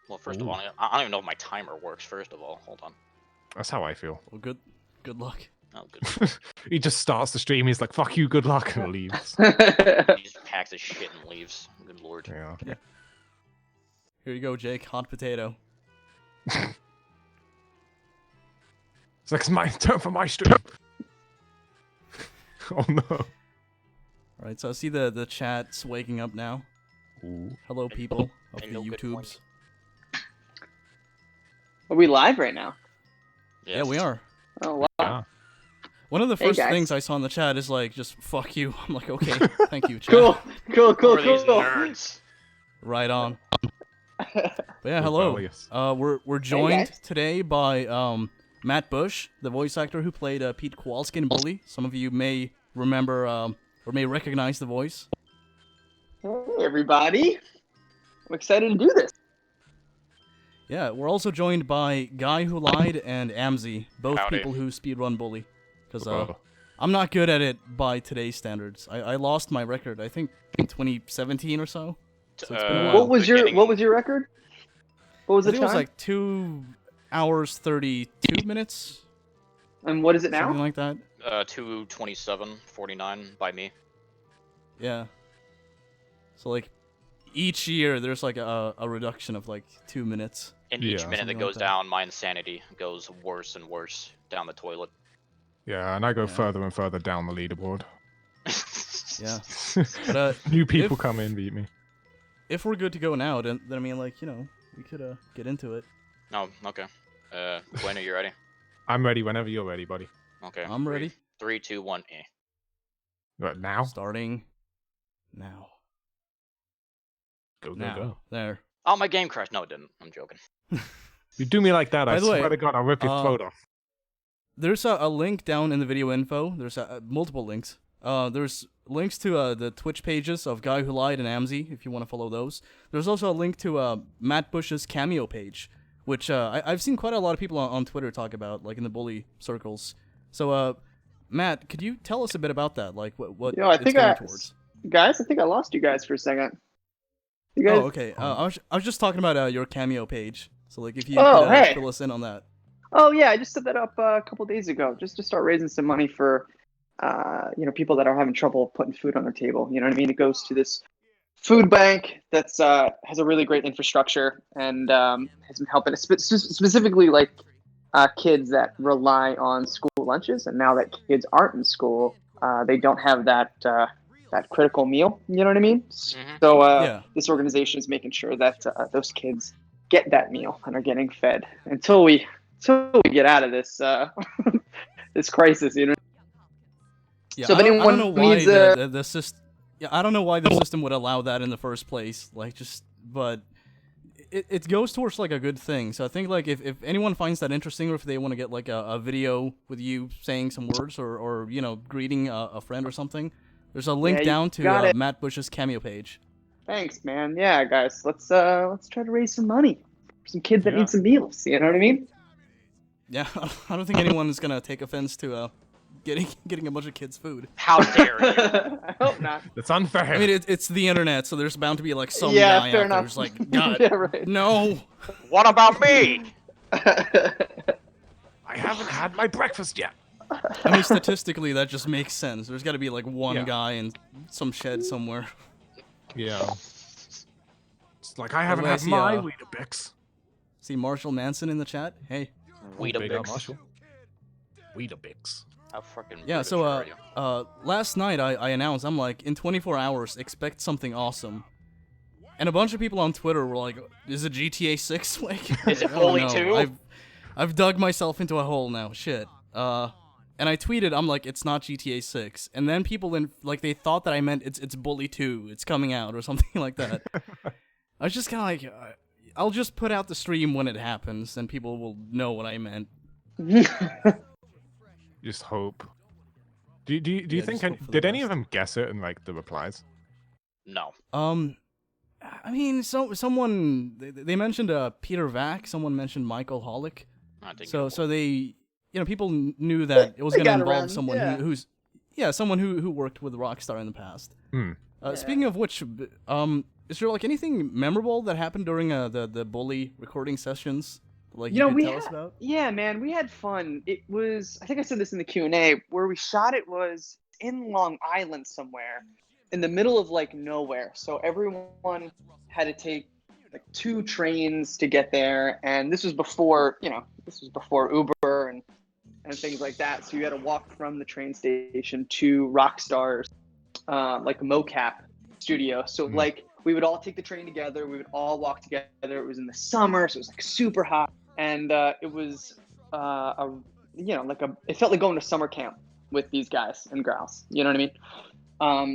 Well, first of all, I don't even know if my timer works. First of all, hold on. That's how I feel. Well, good luck. Oh, good. He just starts the stream. He's like, "Fuck you, good luck," and leaves. He just packs his shit and leaves. Good lord. Yeah. Here you go, Jake. Hot potato. It's like it's my turn for my stream. Oh no. All right, so I see the chat's waking up now. Ooh. Hello, people of I the know good YouTubes. Are we live right now? Yes. Yeah, we are. Oh wow. Yeah. One of the Hey, first guys. things I saw in the chat is like, just fuck you. I'm like, okay, thank you, chat. Cool. Cool. Who Cool. are these Cool. nerds? Right on. But yeah, hello. Rebellious. We're joined guys. today by Matt Bush, the voice actor who played Pete Kowalski in Bully. Some of you may remember or may recognize the voice. Hey everybody. I'm excited to do this. Yeah, we're also joined by GuyWhoLied and amzy, both Howdy. people who speedrun Bully. Because Oh. I'm not good at it by today's standards. I lost my record, I think, in 2017 or so. So it's been a while. What was your record? What was I the think it was time? like 2 hours 32 minutes, And what is it now? something like that. 2:27:49 by me. Yeah. So like each year there's like a reduction of like 2 minutes. And each Yeah. minute that Something goes like that. down, my insanity goes worse and worse down the toilet. Yeah, and I go Yeah. further and further down the leaderboard. Yeah. But New people if- come in, beat me. if we're good to go now, then I mean, like, you know, we could get into it. Oh, okay. When are you ready? I'm ready whenever you're ready, buddy. Okay. I'm ready. 3, 2, 1, eh. Right, now? Starting now. Go, go, Now. go. There. Oh, my game crashed. No, it didn't. I'm joking. You do me like that, By I the way, swear to God, I'll rip your throat off. There's a link down in the video info. There's multiple links. There's links to the Twitch pages of GuyWhoLied and amzy, if you want to follow those. There's also a link to Matt Bush's Cameo page, which I've seen quite a lot of people on Twitter talk about, like in the Bully circles. So, Matt, could you tell us a bit about that? Like, what I it's think going towards? Guys, I think I lost you guys for a second. You guys. Oh, okay. I was just talking about your Cameo page. So, like, if you Oh, could hey. fill us in on that. Oh yeah, I just set that up a couple days ago, just to start raising some money for, people that are having trouble putting food on their table. You know what I mean? It goes to this food bank that's has a really great infrastructure and has been helping specifically like kids that rely on school lunches. And now that kids aren't in school, they don't have that critical meal. You know what I mean? Mhm. So Yeah. this organization is making sure that those kids get that meal and are getting fed until we get out of this this crisis, you know. Yeah, So if I don't anyone know why needs the system. Yeah, I don't know why the system would allow that in the first place. Like, but it goes towards like a good thing. So I think like if anyone finds that interesting, or if they want to get like a video with you saying some words or greeting a friend or something, there's a link Yeah, you down got to it. Matt Bush's Cameo page. Thanks, man. Yeah, guys, let's try to raise some money for some kids that Yeah. need some meals. You know what I mean? Yeah, I don't think anyone is gonna take offense to getting a bunch of kids food. How dare you? I hope not. That's unfair. I mean, it's the internet, so there's bound to be like some Yeah, guy fair out there enough. who's like, God, Yeah, right. no. What about me? I haven't had my breakfast yet. I mean, statistically, that just makes sense. There's got to be like one Yeah. guy in some shed somewhere. Yeah. It's like I haven't way, I had see, my uh, Weetabix. See Marshall Manson in the chat. Hey. Big up, Weetabix. Marshall. Weetabix. How fucking Yeah. British So are you? last night I announced, I'm like, in 24 hours, expect something awesome. And a bunch of people on Twitter were like, "Is it GTA 6?" Like, Is it I don't Bully know. 2? I've dug myself into a hole now. Shit. And I tweeted, I'm like, it's not GTA 6. And then people they thought that I meant it's Bully 2. It's coming out or something like that. I was just kind of like, I'll just put out the stream when it happens, and people will know what I meant. Just hope. Do you Yeah, think just hope for the did any of best. them guess it in like the replies? No. I mean, someone they mentioned Peter Vack. Someone mentioned Michael Hollick. I think So they, people knew that it was They going to got involve around, someone yeah. who's someone who worked with Rockstar in the past. Speaking of which, is there like anything memorable that happened during the bully recording sessions? Like you could tell us about? Yeah, man, we had fun. It was, I think I said this in the Q&A, where we shot it was in Long Island somewhere, in the middle of like nowhere. So everyone had to take like 2 trains to get there, and this was before, Uber and things like that. So you had to walk from the train station to Rockstar's like mocap studio. So like we would all take the train together, we would all walk together. It was in the summer, so it was like super hot, and it was it felt like going to summer camp with these guys and gals. You know what I mean?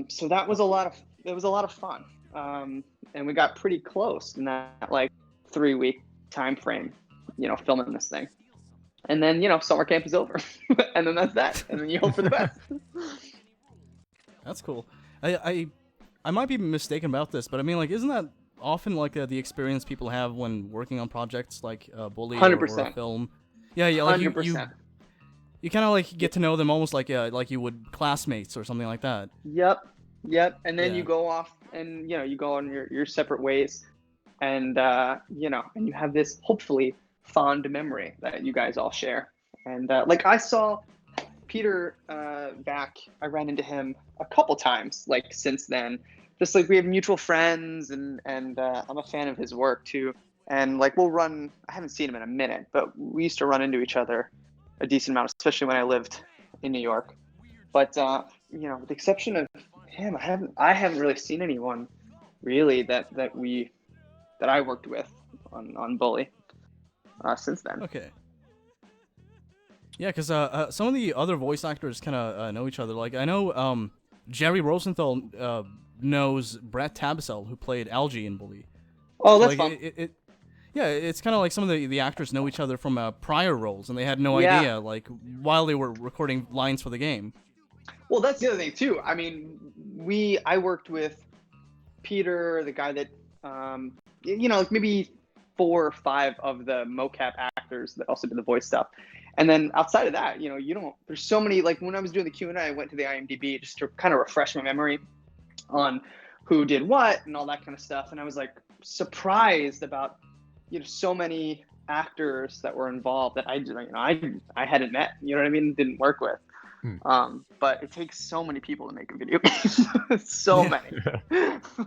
So that was a lot of fun, and we got pretty close in that like 3-week time frame, filming this thing. And then summer camp is over, and then that's that, and then you hope for the best. That's cool. I might be mistaken about this, but I mean, like, isn't that often like the experience people have when working on projects like Bully or a film? Yeah, like 100%. You kind of like get to know them almost like you would classmates or something like that. Yep. And then you go off and you go on your separate ways, and and you have this hopefully fond memory that you guys all share. And like I saw Peter back, I ran into him a couple times like since then. Just like we have mutual friends, and I'm a fan of his work too. And like I haven't seen him in a minute, but we used to run into each other a decent amount, especially when I lived in New York. But with the exception of him, I haven't really seen anyone really that I worked with on Bully since then. Okay. Yeah, because some of the other voice actors kind of know each other. Like I know Jerry Rosenthal knows Brett Tabasel, who played Algie in Bully. Oh, that's fun. Yeah, it's kind of like some of the actors know each other from prior roles, and they had no idea, like, while they were recording lines for the game. Well, that's the other thing, too. I mean, I worked with Peter, the guy that, like maybe 4 or 5 of the mocap actors that also did the voice stuff. And then outside of that, there's so many, like when I was doing the Q&A, I went to the IMDb just to kind of refresh my memory on who did what and all that kind of stuff. And I was like surprised about, so many actors that were involved that I hadn't met, didn't work with. But it takes so many people to make a video game. So many.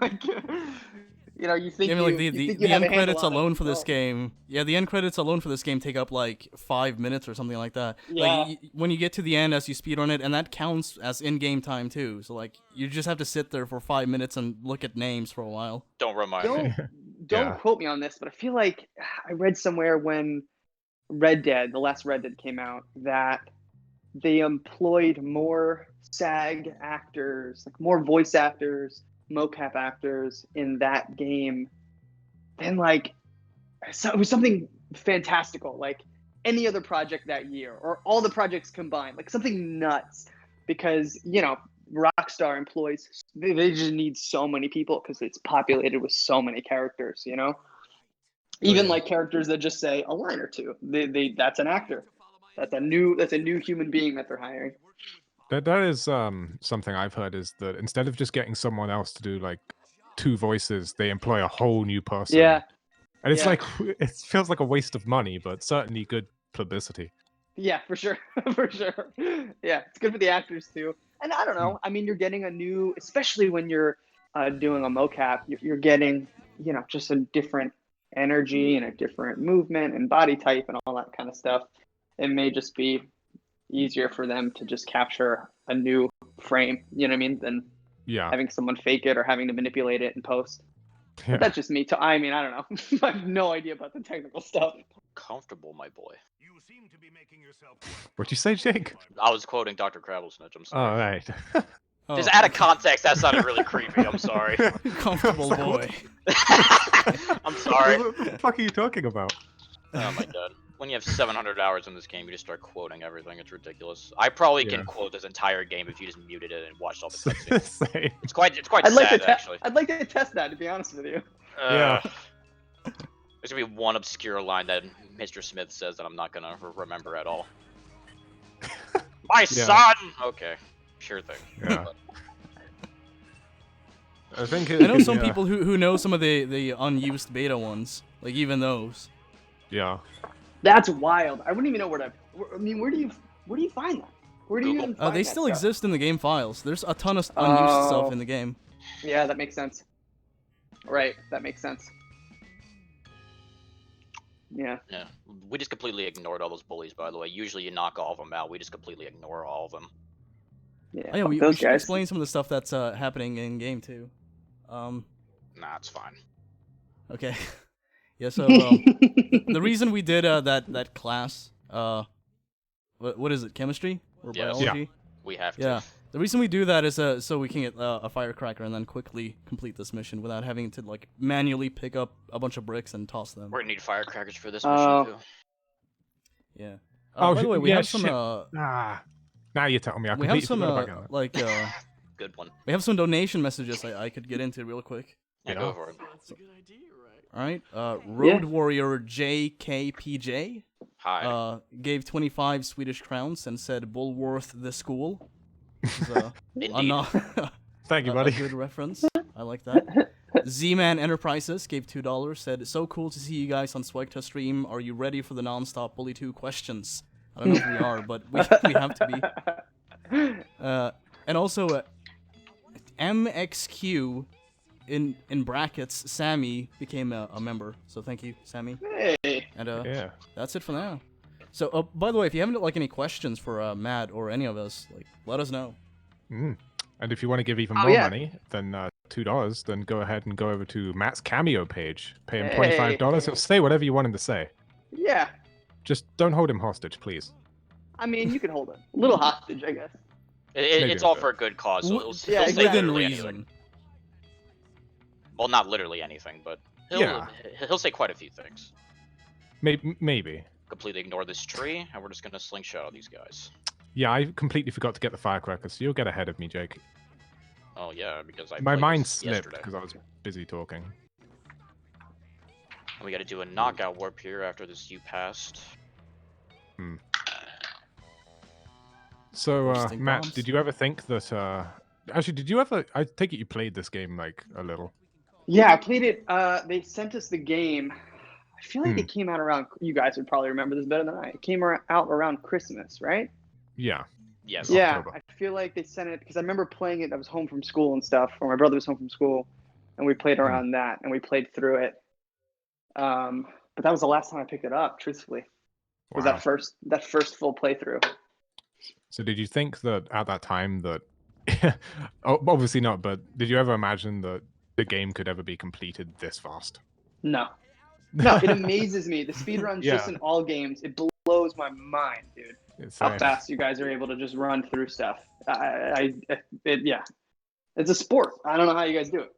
Like, you think the end credits alone for this game. Yeah, the end credits alone for this game take up like 5 minutes or something like that. Yeah. Like when you get to the end as you speedrun it, and that counts as in-game time too. So like you just have to sit there for 5 minutes and look at names for a while. Don't remind me. Don't quote me on this, but I feel like I read somewhere when the last Red Dead came out, that they employed more SAG actors, like more voice actors, mocap actors in that game than like, so it was something fantastical, like any other project that year or all the projects combined, like something nuts, because Rockstar employs, they just need so many people because it's populated with so many characters, even like characters that just say a line or two, that's an actor, that's a new human being that they're hiring. That is something I've heard, is that instead of just getting someone else to do like 2 voices, they employ a whole new person. Yeah. And it's like, it feels like a waste of money, but certainly good publicity. Yeah, for sure. For sure. Yeah, it's good for the actors too. And I don't know, I mean, you're getting a new, especially when you're doing a mocap, you're getting, just a different energy and a different movement and body type and all that kind of stuff. It may just be easier for them to just capture a new frame, than having someone fake it or having to manipulate it in post. But that's just me. I mean, I don't know. I have no idea about the technical stuff. Comfortable, my boy. You seem to be making yourself. What'd you say, Jake? I was quoting Dr. Crabblesnitch. I'm sorry. All right. Just out of context, that sounded really creepy. I'm sorry. Comfortable boy. I'm sorry. What the fuck are you talking about? Oh my god. When you have 700 hours in this game, you just start quoting everything. It's ridiculous. I probably can quote this entire game if you just muted it and watched all the cutscenes. It's quite sad, actually. I'd like to test that, to be honest with you. There's gonna be one obscure line that Mr. Smith says that I'm not gonna remember at all. My son! Okay, sure thing. Yeah. I think I know some people who know some of the unused beta ones, like even those. Yeah. That's wild. I wouldn't even know where to. I mean, where do you find that? Where do you even find They that still stuff? exist in the game files. There's a ton of unused stuff in the game. Yeah, that makes sense. Right, that makes sense. Yeah. Yeah. We just completely ignored all those bullies, by the way. Usually you knock all of them out. We just completely ignore all of them. Yeah. Oh, yeah, we should guys. explain some of the stuff that's happening in game too. Nah, it's fine. Okay. Yeah. So the reason we did that class, what is it? Chemistry or biology? Yeah. We have to. Yeah. The reason we do that is so we can get a firecracker and then quickly complete this mission without having to like manually pick up a bunch of bricks and toss them. We're gonna need firecrackers for this mission too. Yeah. Oh, by the way, we have some. Now you're telling me. We have some like good one. We have some donation messages I could get into real quick. Yeah, go for it. That's a good idea, right? All right. Road Warrior JKPJ. Hi. Gave 25 Swedish crowns and said Bullworth the school. Indeed. Thank you, buddy. A good reference. I like that. Z-Man Enterprises gave $2. Said, so cool to see you guys on SWEGTA stream. Are you ready for the non-stop Bully 2 questions? I don't know if we are, but we have to be. And also, MXQ in brackets, Sammy became a member. So thank you, Sammy. Hey. And yeah, that's it for now. So, by the way, if you haven't like any questions for Matt or any of us, like let us know. And if you want to give even more money than $2, then go ahead and go over to Matt's Cameo page. Pay him $25. He'll say whatever you want him to say. Yeah. Just don't hold him hostage, please. I mean, you can hold him a little hostage, I guess. It's all for a good cause. So he'll say within literally reason. anything. Well, not literally anything, but he'll say quite a few things. Maybe. Completely ignore this tree, and we're just gonna slingshot all these guys. Yeah, I completely forgot to get the firecrackers, so you'll get ahead of me, Jake. Oh yeah, because my mind slipped slipped because I was busy talking. We got to do a knockout warp here after this U passed. So, Matt, did you ever think that? Actually, did you ever? I take it you played this game like a little. Yeah, I played it. They sent us the game. I feel like it came out around. You guys would probably remember this better than I. It came out around Christmas, right? Yeah. Yes. Yeah, October. I feel like they sent it because I remember playing it. I was home from school and stuff, or my brother was home from school, and we played around that, and we played through it. But that was the last time I picked it up. Truthfully, was that first full playthrough. So, did you think that at that time that? Obviously not. But did you ever imagine that the game could ever be completed this fast? No. No, it amazes me. The speedruns just in all games, it blows my mind, dude. How fast you guys are able to just run through stuff. It's a sport. I don't know how you guys do it.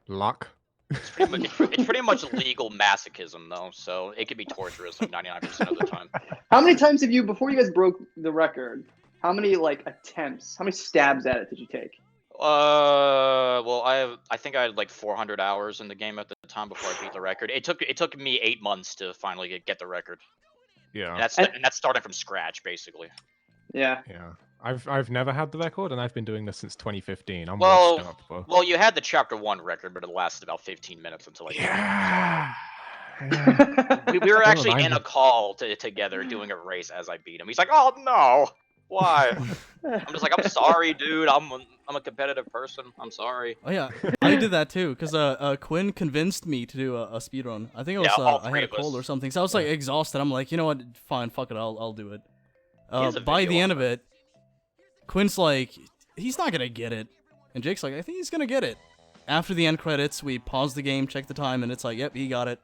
Luck. It's pretty much legal masochism, though, so it could be torturous like 99% of the time. How many times have you, before you guys broke the record, how many attempts, how many stabs at it did you take? Well, I think I had like 400 hours in the game at the time before I beat the record. It took me 8 months to finally get the record. Yeah. And that's starting from scratch, basically. Yeah. Yeah. I've never had the record, and I've been doing this since 2015. I'm well, washed up, bro. Well, you had the chapter 1 record, but it lasted about 15 minutes until I we were actually in a call together doing a race as I beat him. He's like, "Oh no, why?" I'm just like, "I'm sorry, dude. I'm a competitive person. I'm sorry." Oh yeah, I did that too because Quinn convinced me to do a speedrun. I think it was I had a cold or something, so I was like exhausted. I'm like, you know what? Fine, fuck it. I'll do it. By the end of it, Quinn's like, he's not gonna get it, and Jake's like, I think he's gonna get it. After the end credits, we pause the game, check the time, and it's like, yep, he got it.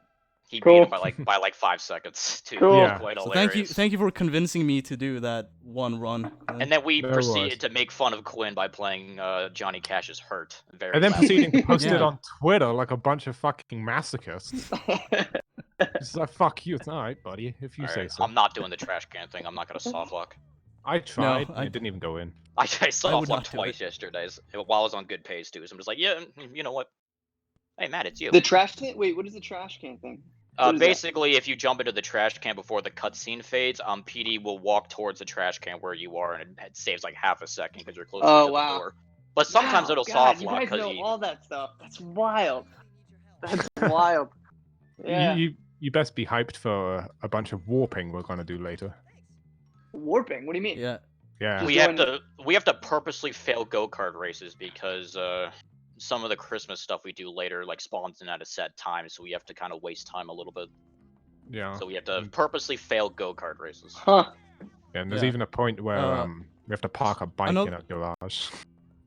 He beat him by like 5 seconds too. Cool. Yeah. Quite hilarious. Thank you for convincing me to do that one run. And then we proceeded to make fun of Quinn by playing Johnny Cash's "Hurt." And then proceeding to post it on Twitter like a bunch of fucking masochists. It's like, fuck you. It's alright, buddy, if you say so. I'm not doing the trash can thing. I'm not gonna soft lock. I tried. It didn't even go in. I soft locked twice yesterday while I was on good pace too. So I'm just like, yeah, you know what? Hey, Matt, it's you. The trash can? Wait, what is the trash can thing? Basically, if you jump into the trash can before the cutscene fades, PD will walk towards the trash can where you are, and it saves like half a second because you're close to the door. But sometimes it'll God, soft you lock guys because know all that stuff. That's wild. That's wild. Yeah. You best be hyped for a bunch of warping we're gonna do later. Warping? What do you mean? Yeah. Yeah. we have to purposely fail go-kart races because some of the Christmas stuff we do later like spawns in at a set time, so we have to kind of waste time a little bit. Yeah. So we have to purposely fail go-kart races. Huh. Yeah, and there's Yeah. even a point where we have to park a bike another- in a garage.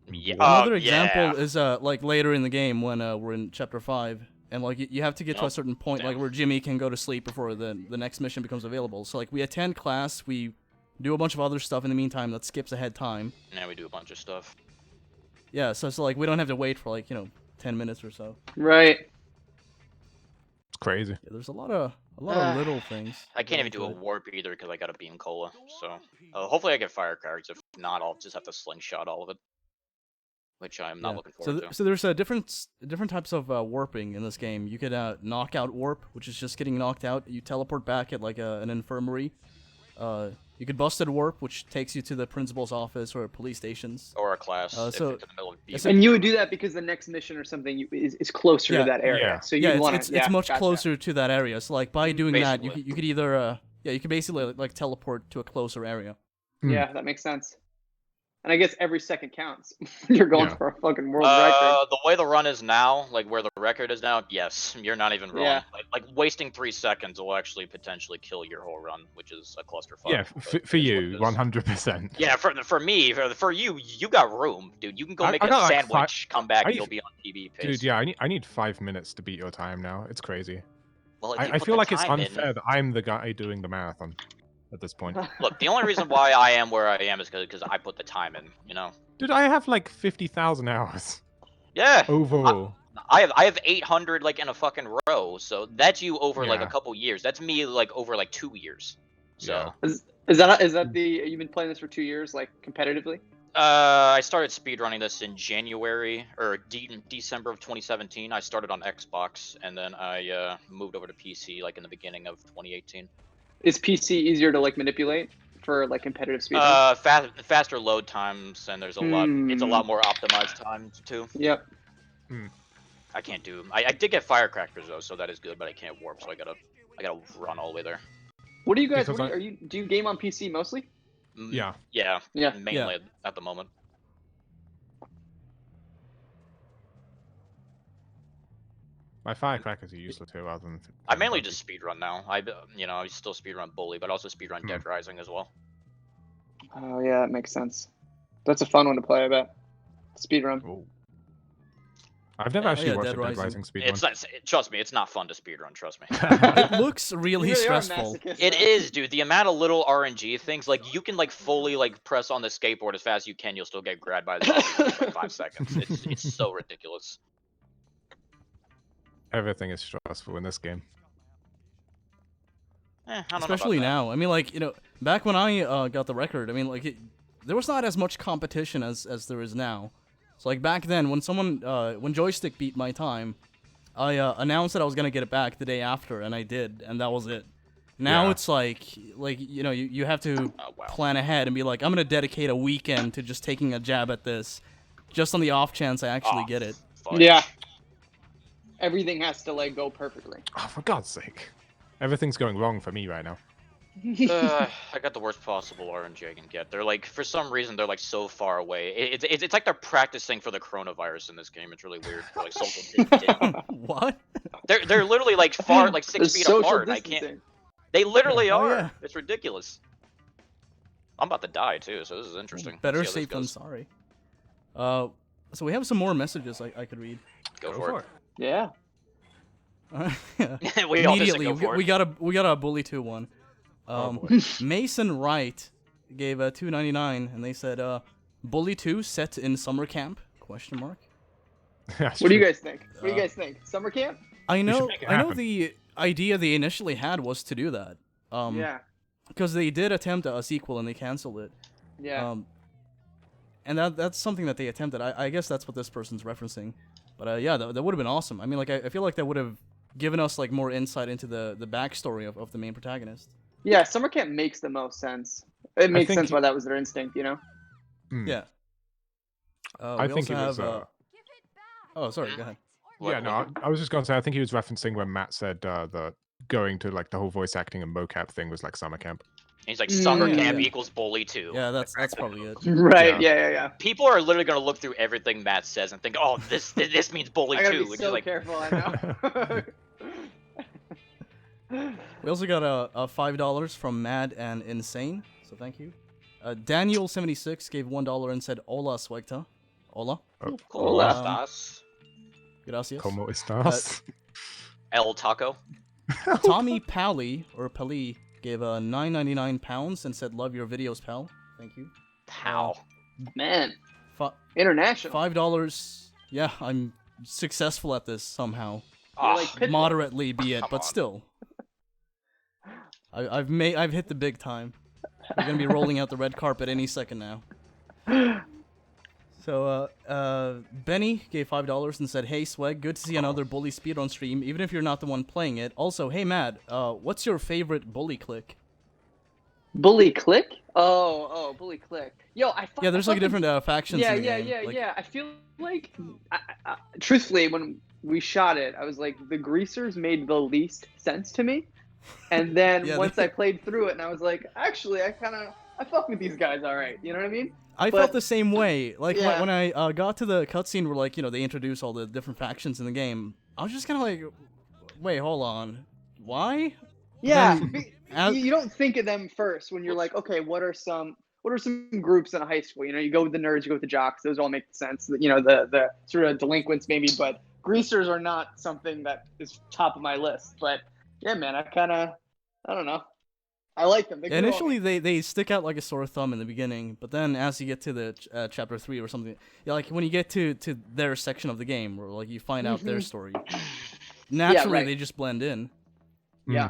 Yeah. Another yeah. example is like later in the game when we're in chapter 5, and like you have to get to a certain point, like where Jimmy can go to sleep before the next mission becomes available. So like we attend class, we do a bunch of other stuff in the meantime that skips ahead time. Yeah, we do a bunch of stuff. Yeah, so like we don't have to wait for like 10 minutes or so. Right. It's crazy. Yeah, there's a lot of little things. I can't even do a warp either because I got a beam cola. So hopefully I get firecrackers. If not, I'll just have to slingshot all of it, which I'm not looking forward to. So there's different types of warping in this game. You could knockout warp, which is just getting knocked out. You teleport back at like an infirmary. You could busted warp, which takes you to the principal's office or police stations. Or a class. So- if it's in the middle of beam. And you would do that because the next mission or something is closer Yeah. to that area. Yeah. So you Yeah, want to. it's much gotcha. closer to that area. So like by doing that, Basically. you could either you could basically like teleport to a closer area. Yeah, that makes sense. And I guess every second counts. You're going Yeah. for a fucking world record. The way the run is now, like where the record is now, yes, you're not even wrong. Yeah. Like wasting 3 seconds will actually potentially kill your whole run, which is a clusterfuck. Yeah, but for it is what you, it is. 100%. Yeah, for me, for you, you got room, dude. You can go I make got, a like, sandwich, come back, I- and you'll be on TV pace. Dude, yeah, I need 5 minutes to beat your time now. It's crazy. Well, if you I put feel the like it's time in- unfair that I'm the guy doing the marathon at this point. Look, the only reason why I am where I am is because I put the time in. You know. Dude, I have like 50,000 hours Yeah. overall. I have 800 like in a fucking row, so that's you over like a Yeah. couple years. That's me like over like 2 years. So Yeah. Is that the you've been playing this for 2 years, like competitively? I started speedrunning this in January or December of 2017. I started on Xbox and then I moved over to PC like in the beginning of 2018. Is PC easier to like manipulate for like competitive speed? Faster load times and there's a lot. It's a lot more optimized times too. Yep. I can't do. I did get firecrackers though, so that is good. But I can't warp, so I gotta run all the way there. What do you guys? Because Do you game on PC mostly? Yeah. Yeah. Yeah. Mainly at the moment. My firecrackers are useless here rather than... I mainly just speedrun now. I still speedrun Bully, but also speedrun Dead Rising as well. Oh yeah, that makes sense. That's a fun one to play, I bet. Speedrun. Ooh. I've never actually watched Dead a Dead Rising. Rising speedrun. It's not. Trust me, it's not fun to speedrun. Trust me. It looks really You really are a stressful. masochist, It though. is, dude. The amount of little RNG things, like you can like fully like press on the skateboard as fast as you can, you'll still get grabbed by the zombie in like 5 seconds. It's so ridiculous. Everything is stressful in this game. I don't know Especially about that. now. I mean, like back when I got the record, I mean, like there was not as much competition as there is now. So like back then, when when Joystick beat my time, I announced that I was gonna get it back the day after, and I did, and that was it. Now Yeah. it's like you have to Oh, wow. plan ahead and be like, I'm gonna dedicate a weekend to just taking a jab at this, just on the off chance I actually get it. Fuck. Yeah. Everything has to like go perfectly. Oh, for God's sake. Everything's going wrong for me right now. I got the worst possible RNG I can get. They're like, for some reason, they're like so far away. It's like they're practicing for the coronavirus in this game. It's really weird. They're, like social distancing. What? They're literally like far, like 6 There's feet social apart. I distancing. can't. They literally Oh, are. yeah. It's ridiculous. I'm about to die too, so this is interesting. Better Let's see how safe this than goes. sorry. So we have some more messages I could read. Go for it. Yeah. Yeah. We all just said Immediately, go for we it. got a Bully 2 one. boy. Mason Wright gave a $2.99, and they said, "Bully 2 set in summer camp?" Question mark. That's What do you true. guys think? What do you guys think? Summer camp? I know. make it I know happen. the idea they initially had was to do that. Yeah. Because they did attempt a sequel and they canceled it. Yeah. And that's something that they attempted. I guess that's what this person's referencing. But yeah, that would have been awesome. I mean, like I feel like that would have given us like more insight into the backstory of the main protagonist. Yeah, summer camp makes the most sense. It makes think sense why that was their instinct, you know? Hmm. Yeah. I think it was. Oh, sorry. Go ahead. Yeah, no, I was just going to say, I think he was referencing when Matt said that going to like the whole voice acting and mocap thing was like summer camp. He's like, summer camp yeah. equals bully 2. Yeah, that's probably it. Right? Yeah. People are literally gonna look through everything Matt says and think, oh, this means bully I gotta 2. be Which so is like, careful. I know. We also got a $5 from Mad and Insane, so thank you. Daniel76 gave $1 and said, "Hola, SWEGTA." Hola. Oh, hola, Um, estás? Gracias. ¿Cómo estás? El Taco. Tommy Pally, or Pali, gave £9.99 and said, "Love your videos, pal." Thank you. How? Man, Fi- international. $5. Yeah, I'm successful at this somehow. You're like Pitbull. Moderately, be it, Come but on. still. I've hit the big time. We're gonna be rolling out the red carpet any second now. So, Benny gave $5 and said, "Hey, Sweg, good to see another bully speedrun stream, even if you're not the one playing it. Also, hey, Matt, what's your favorite bully click?" Bully Click? Oh, Bully Click. Yo, Yeah, there's like different factions in the game. Yeah. I feel like, truthfully, when we shot it, I was like, the greasers made the least sense to me. And then Yeah, once I played through it, and I was like, actually, I fuck with these guys all right. You know what I mean? I felt the same way. Like, Yeah. when I got to the cutscene where, like, they introduce all the different factions in the game, I was just kind of like, wait, hold on. Why? Yeah, Then, you don't think of them first when you're like, okay, what are some groups in a high school? You go with the nerds, you go with the jocks. Those all make sense. The sort of delinquents maybe, but greasers are not something that is top of my list. But yeah, man, I don't know. I like them. Initially, they stick out like a sore thumb in the beginning, but then as you get to the chapter 3 or something, like when you get to their section of the game, where like you find out their story, naturally they just blend in. Yeah.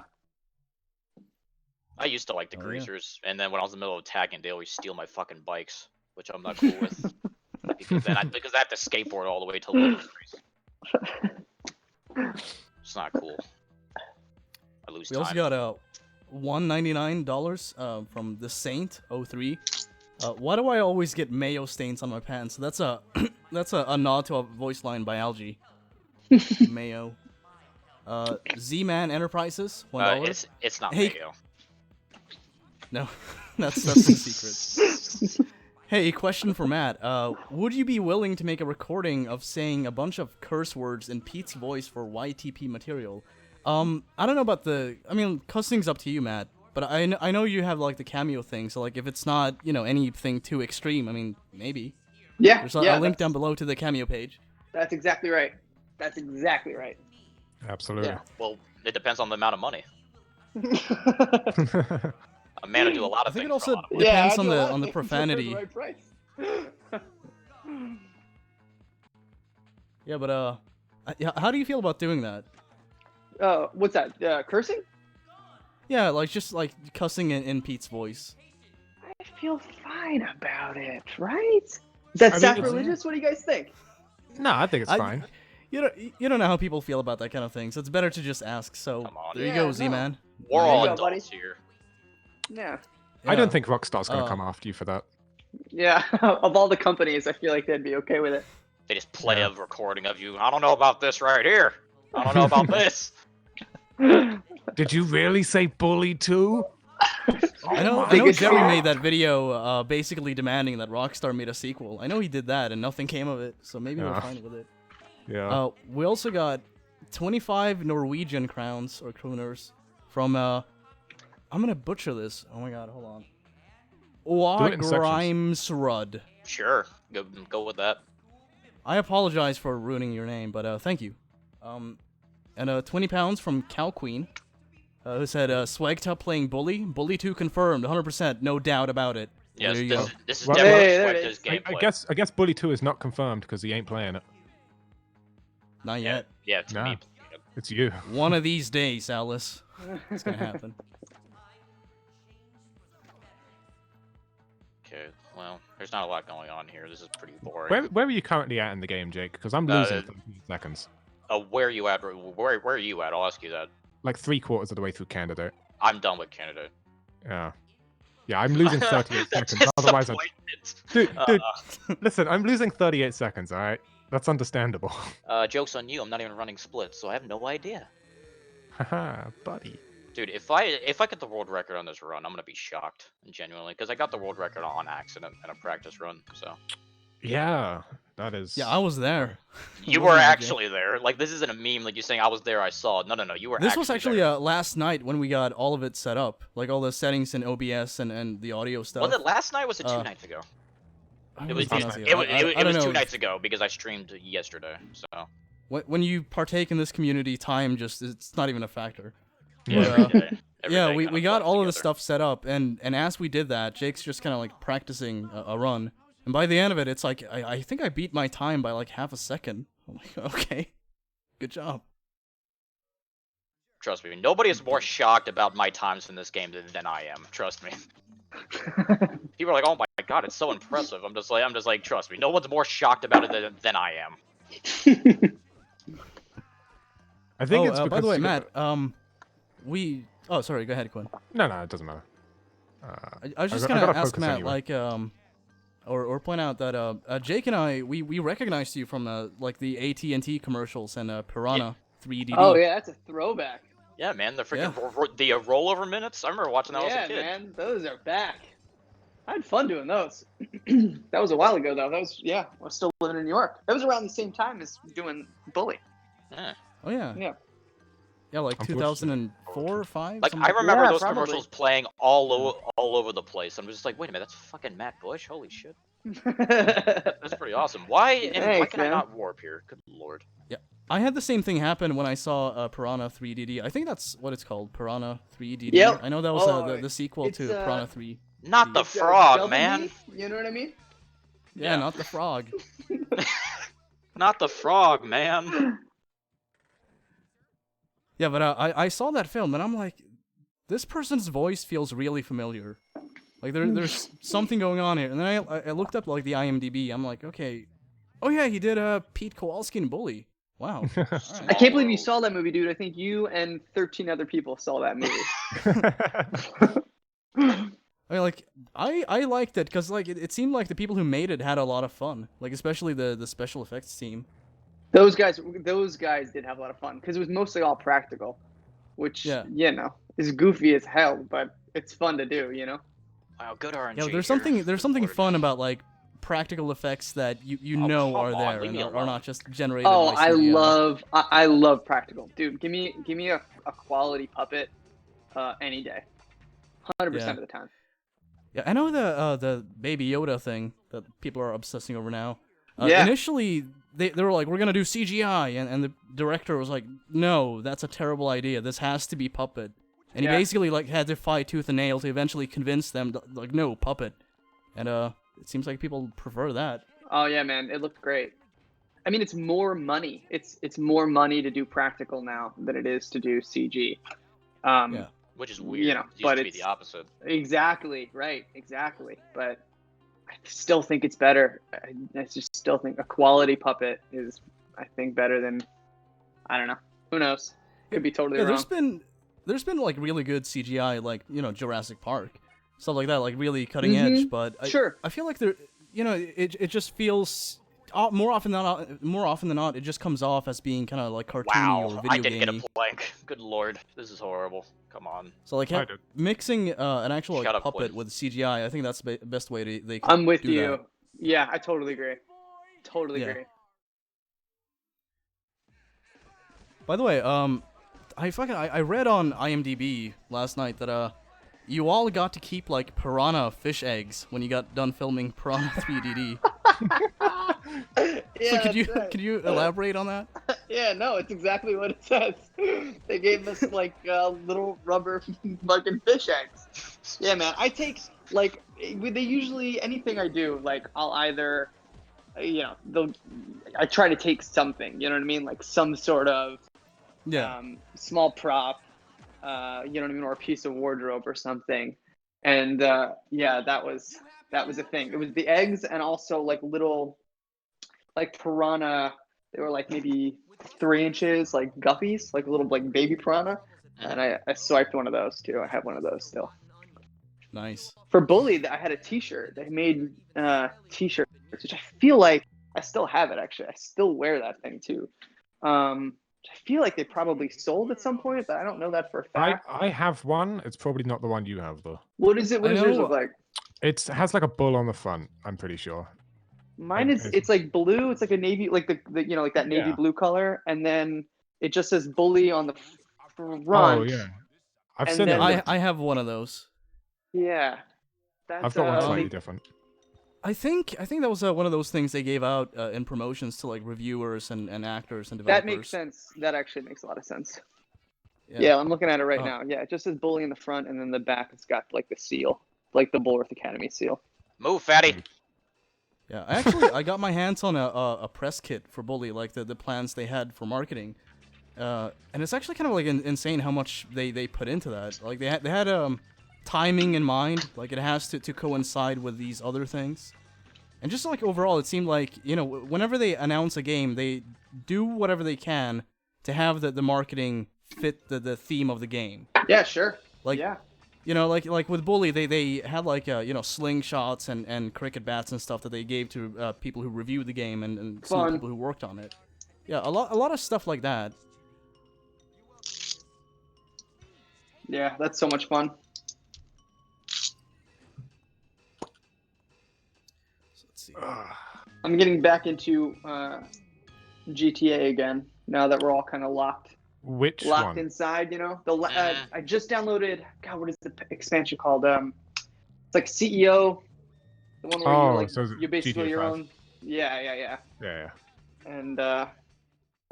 I used to like the greasers, and then when I was in the middle of attacking, they always steal my fucking bikes, which I'm not cool with. because I have to skateboard all the way to the It's not cool. I lose time. We also got $199 from the Saint 03. Why do I always get mayo stains on my pants? That's a nod to a voice line by Algae. Mayo. Z-Man Enterprises, $1. It's not Hey. mayo. No, that's the secret. Hey, question for Matt. Would you be willing to make a recording of saying a bunch of curse words in Pete's voice for YTP material? I don't know about cussing's up to you, Matt. But I know you have like the Cameo thing, so like if it's not anything too extreme, maybe. Yeah. There's a link down below to the Cameo page. That's exactly right. Absolutely. Yeah. Well, it depends on the amount of money. A man will do a lot I of think things. it also for a lot of depends on the profanity. Right price. Yeah, but how do you feel about doing that? What's that? Cursing? Yeah, like just like cussing in Pete's voice. I feel fine about it, right? Is that sacrilegious? What do you guys think? No, I think it's fine. You don't know how people feel about that kind of thing, so it's better to just ask. So Come on. there you go, Z-Man. We're all There you go, adults here. Yeah. I don't think Rockstar's going to come after you for that. Yeah. Of all the companies, I feel like they'd be okay with it. They just play a recording of you. I don't know about this right here. I don't know about this. Did you really say bully too? I know Jerry made that video basically demanding that Rockstar made a sequel. I know he did that and nothing came of it, so maybe we're fine with it. Yeah. We also got 25 Norwegian crowns or kroners from I'm gonna butcher this. Oh my god, hold on. Grimesrud. Sure, go with that. I apologize for ruining your name, but thank you. And £20 from Cow Queen, who said SWEGTA playing Bully. Bully 2 confirmed, 100%, no doubt about it. Yes, there you go. This is Well, definitely SWEGTA's gameplay. I guess Bully 2 is not confirmed because he ain't playing it. Not yet. Yeah, it's me. It's you. One of these days, Alice. It's gonna happen. Okay, well, there's not a lot going on here. This is pretty boring. Where are you currently at in the game, Jake? Because I'm losing 13 seconds. Where are you at? Where are you at? I'll ask you that. Like 3/4 of the way through Candidate. I'm done with Canada. Yeah. Yeah, I'm losing 38 seconds. Otherwise, dude, listen, I'm losing 38 seconds. All right, that's understandable. Joke's on you. I'm not even running splits, so I have no idea. Haha, buddy. Dude, if I get the world record on this run, I'm gonna be shocked, genuinely, because I got the world record on accident in a practice run. So. Yeah, that is. Yeah, I was there. You were actually there. Like, this isn't a meme. Like, you saying I was there, I saw it. No, you were. This was actually there. Last night when we got all of it set up, like all the settings in OBS and the audio stuff. Was it last night? Or was it 2 nights ago? It was 2 nights ago because I streamed yesterday. So. When you partake in this community, time it's not even a factor. Yeah, yeah, we got all of the stuff set up, and as we did that, Jake's just kind of like practicing a run, and by the end of it, it's like I think I beat my time by like half a second. I'm like, okay, good job. Trust me, nobody is more shocked about my times in this game than I am. Trust me. People are like, "Oh my god, it's so impressive." I'm just like, trust me, no one's more shocked about it than I am. I think it's because by the way, Matt, oh, sorry, go ahead, Quinn. No, it doesn't matter. I was just gonna ask Matt, anyway. Like, or point out that Jake and I, we recognized you from like the AT&T commercials and Piranha 3DD. Oh yeah, that's a throwback. Yeah, man, the freaking the rollover minutes. I remember watching that as a kid. Yeah, man, those are back. I had fun doing those. That was a while ago, though. That was I was still living in New York. That was around the same time as doing Bully. Yeah. Oh yeah. Yeah. Yeah, like 2004 or 5. Like I remember those commercials playing all over the place. I'm just like, wait a minute, that's fucking Matt Bush. Holy shit. That's pretty awesome. Why can I not warp here? Good lord. Yeah, I had the same thing happen when I saw Piranha 3DD. I think that's what it's called, Piranha 3DD. Yep. I know that was the sequel to Piranha 3. Not the frog, man. You know what I mean? Yeah, not the frog. Not the frog, man. Yeah, but I saw that film and I'm like, this person's voice feels really familiar. Like there's something going on here. And then I looked up like the IMDb. I'm like, okay, oh yeah, he did Pete Kowalski in Bully. Wow. Right. I can't believe you saw that movie, dude. I think you and 13 other people saw that movie. I mean, like I liked it because like it seemed like the people who made it had a lot of fun. Like especially the special effects team. Those guys did have a lot of fun because it was mostly all practical, which is goofy as hell, but it's fun to do, you know. Wow, good RNG. Yeah, there's something fun about like practical effects that you know are there and are not just generated. Oh, by CGI. I love practical, dude. Give me a quality puppet, any day, 100% of the time. Yeah, I know the Baby Yoda thing that people are obsessing over now. Initially, they were like, we're gonna do CGI, and the director was like, no, that's a terrible idea. This has to be puppet. And he basically like had to fight tooth and nail to eventually convince them, like, no, puppet. And it seems like people prefer that. Oh yeah, man, it looked great. I mean, it's more money. It's more money to do practical now than it is to do CG. Which is weird. You know, but it's the opposite. Exactly, right, exactly. But I still think it's better. I just still think a quality puppet is, I think, better than, I don't know. Who knows? Could be totally wrong. There's been like really good CGI, like, you know, Jurassic Park, stuff like that, like really cutting edge. But I feel like it just feels more often than not, it just comes off as being kind of like cartoony or video gamey. I didn't get a blank. Good lord, this is horrible. Come on. So like mixing an actual like, puppet with CGI, I think that's the best way they can I'm with do you. That. Yeah, I totally agree. Totally agree. By the way, I read on IMDb last night that you all got to keep like piranha fish eggs when you got done filming Piranha 3DD. Yeah, so could you elaborate on that? Yeah, no, it's exactly what it says. They gave us like little rubber fucking fish eggs. Yeah, man, I take like they usually anything I do, like I'll either, you know, I try to take something, you know what I mean, like some sort of small prop, you know what I mean, or a piece of wardrobe or something. And that was a thing. It was the eggs and also like little, like piranha. They were like maybe 3 inches, like guppies, like little like baby piranha. And I swiped one of those too. I have one of those still. Nice. For Bully, I had a T-shirt. They made T-shirts, which I feel like I still have it. Actually, I still wear that thing too. I feel like they probably sold at some point, but I don't know that for a fact. I have one. It's probably not the one you have though. What is it? What does yours look like? It has like a bull on the front. I'm pretty sure. Mine is. It's like blue. It's like a navy, like the you know, like that navy blue color, and then it just says Bully on the front. Oh yeah, I've seen it. I have one of those. Yeah, I've got one slightly different. I think that was one of those things they gave out in promotions to like reviewers and actors and developers. That makes sense. That actually makes a lot of sense. Yeah, I'm looking at it right now. Yeah, it just says Bully in the front, and then the back it's got like the seal, like the Bulworth Academy seal. Move, fatty. Yeah, I got my hands on a press kit for Bully, like the plans they had for marketing, and it's actually kind of like insane how much they put into that. Like they had timing in mind, like it has to coincide with these other things, and just like overall, it seemed like, you know, whenever they announce a game, they do whatever they can to have the marketing fit the theme of the game. Yeah, sure. Like, yeah. You know, like with Bully, they had like you know, slingshots and cricket bats and stuff that they gave to people who reviewed the game and some people who worked on it. Yeah, a lot of stuff like that. Yeah, that's so much fun. So let's see. I'm getting back into GTA again now that we're all kind of locked. Which locked one? Inside, you know. I just downloaded. God, what is the expansion called? It's like CEO. The one where you're basically GTA your 5. own. Yeah. Yeah. And I've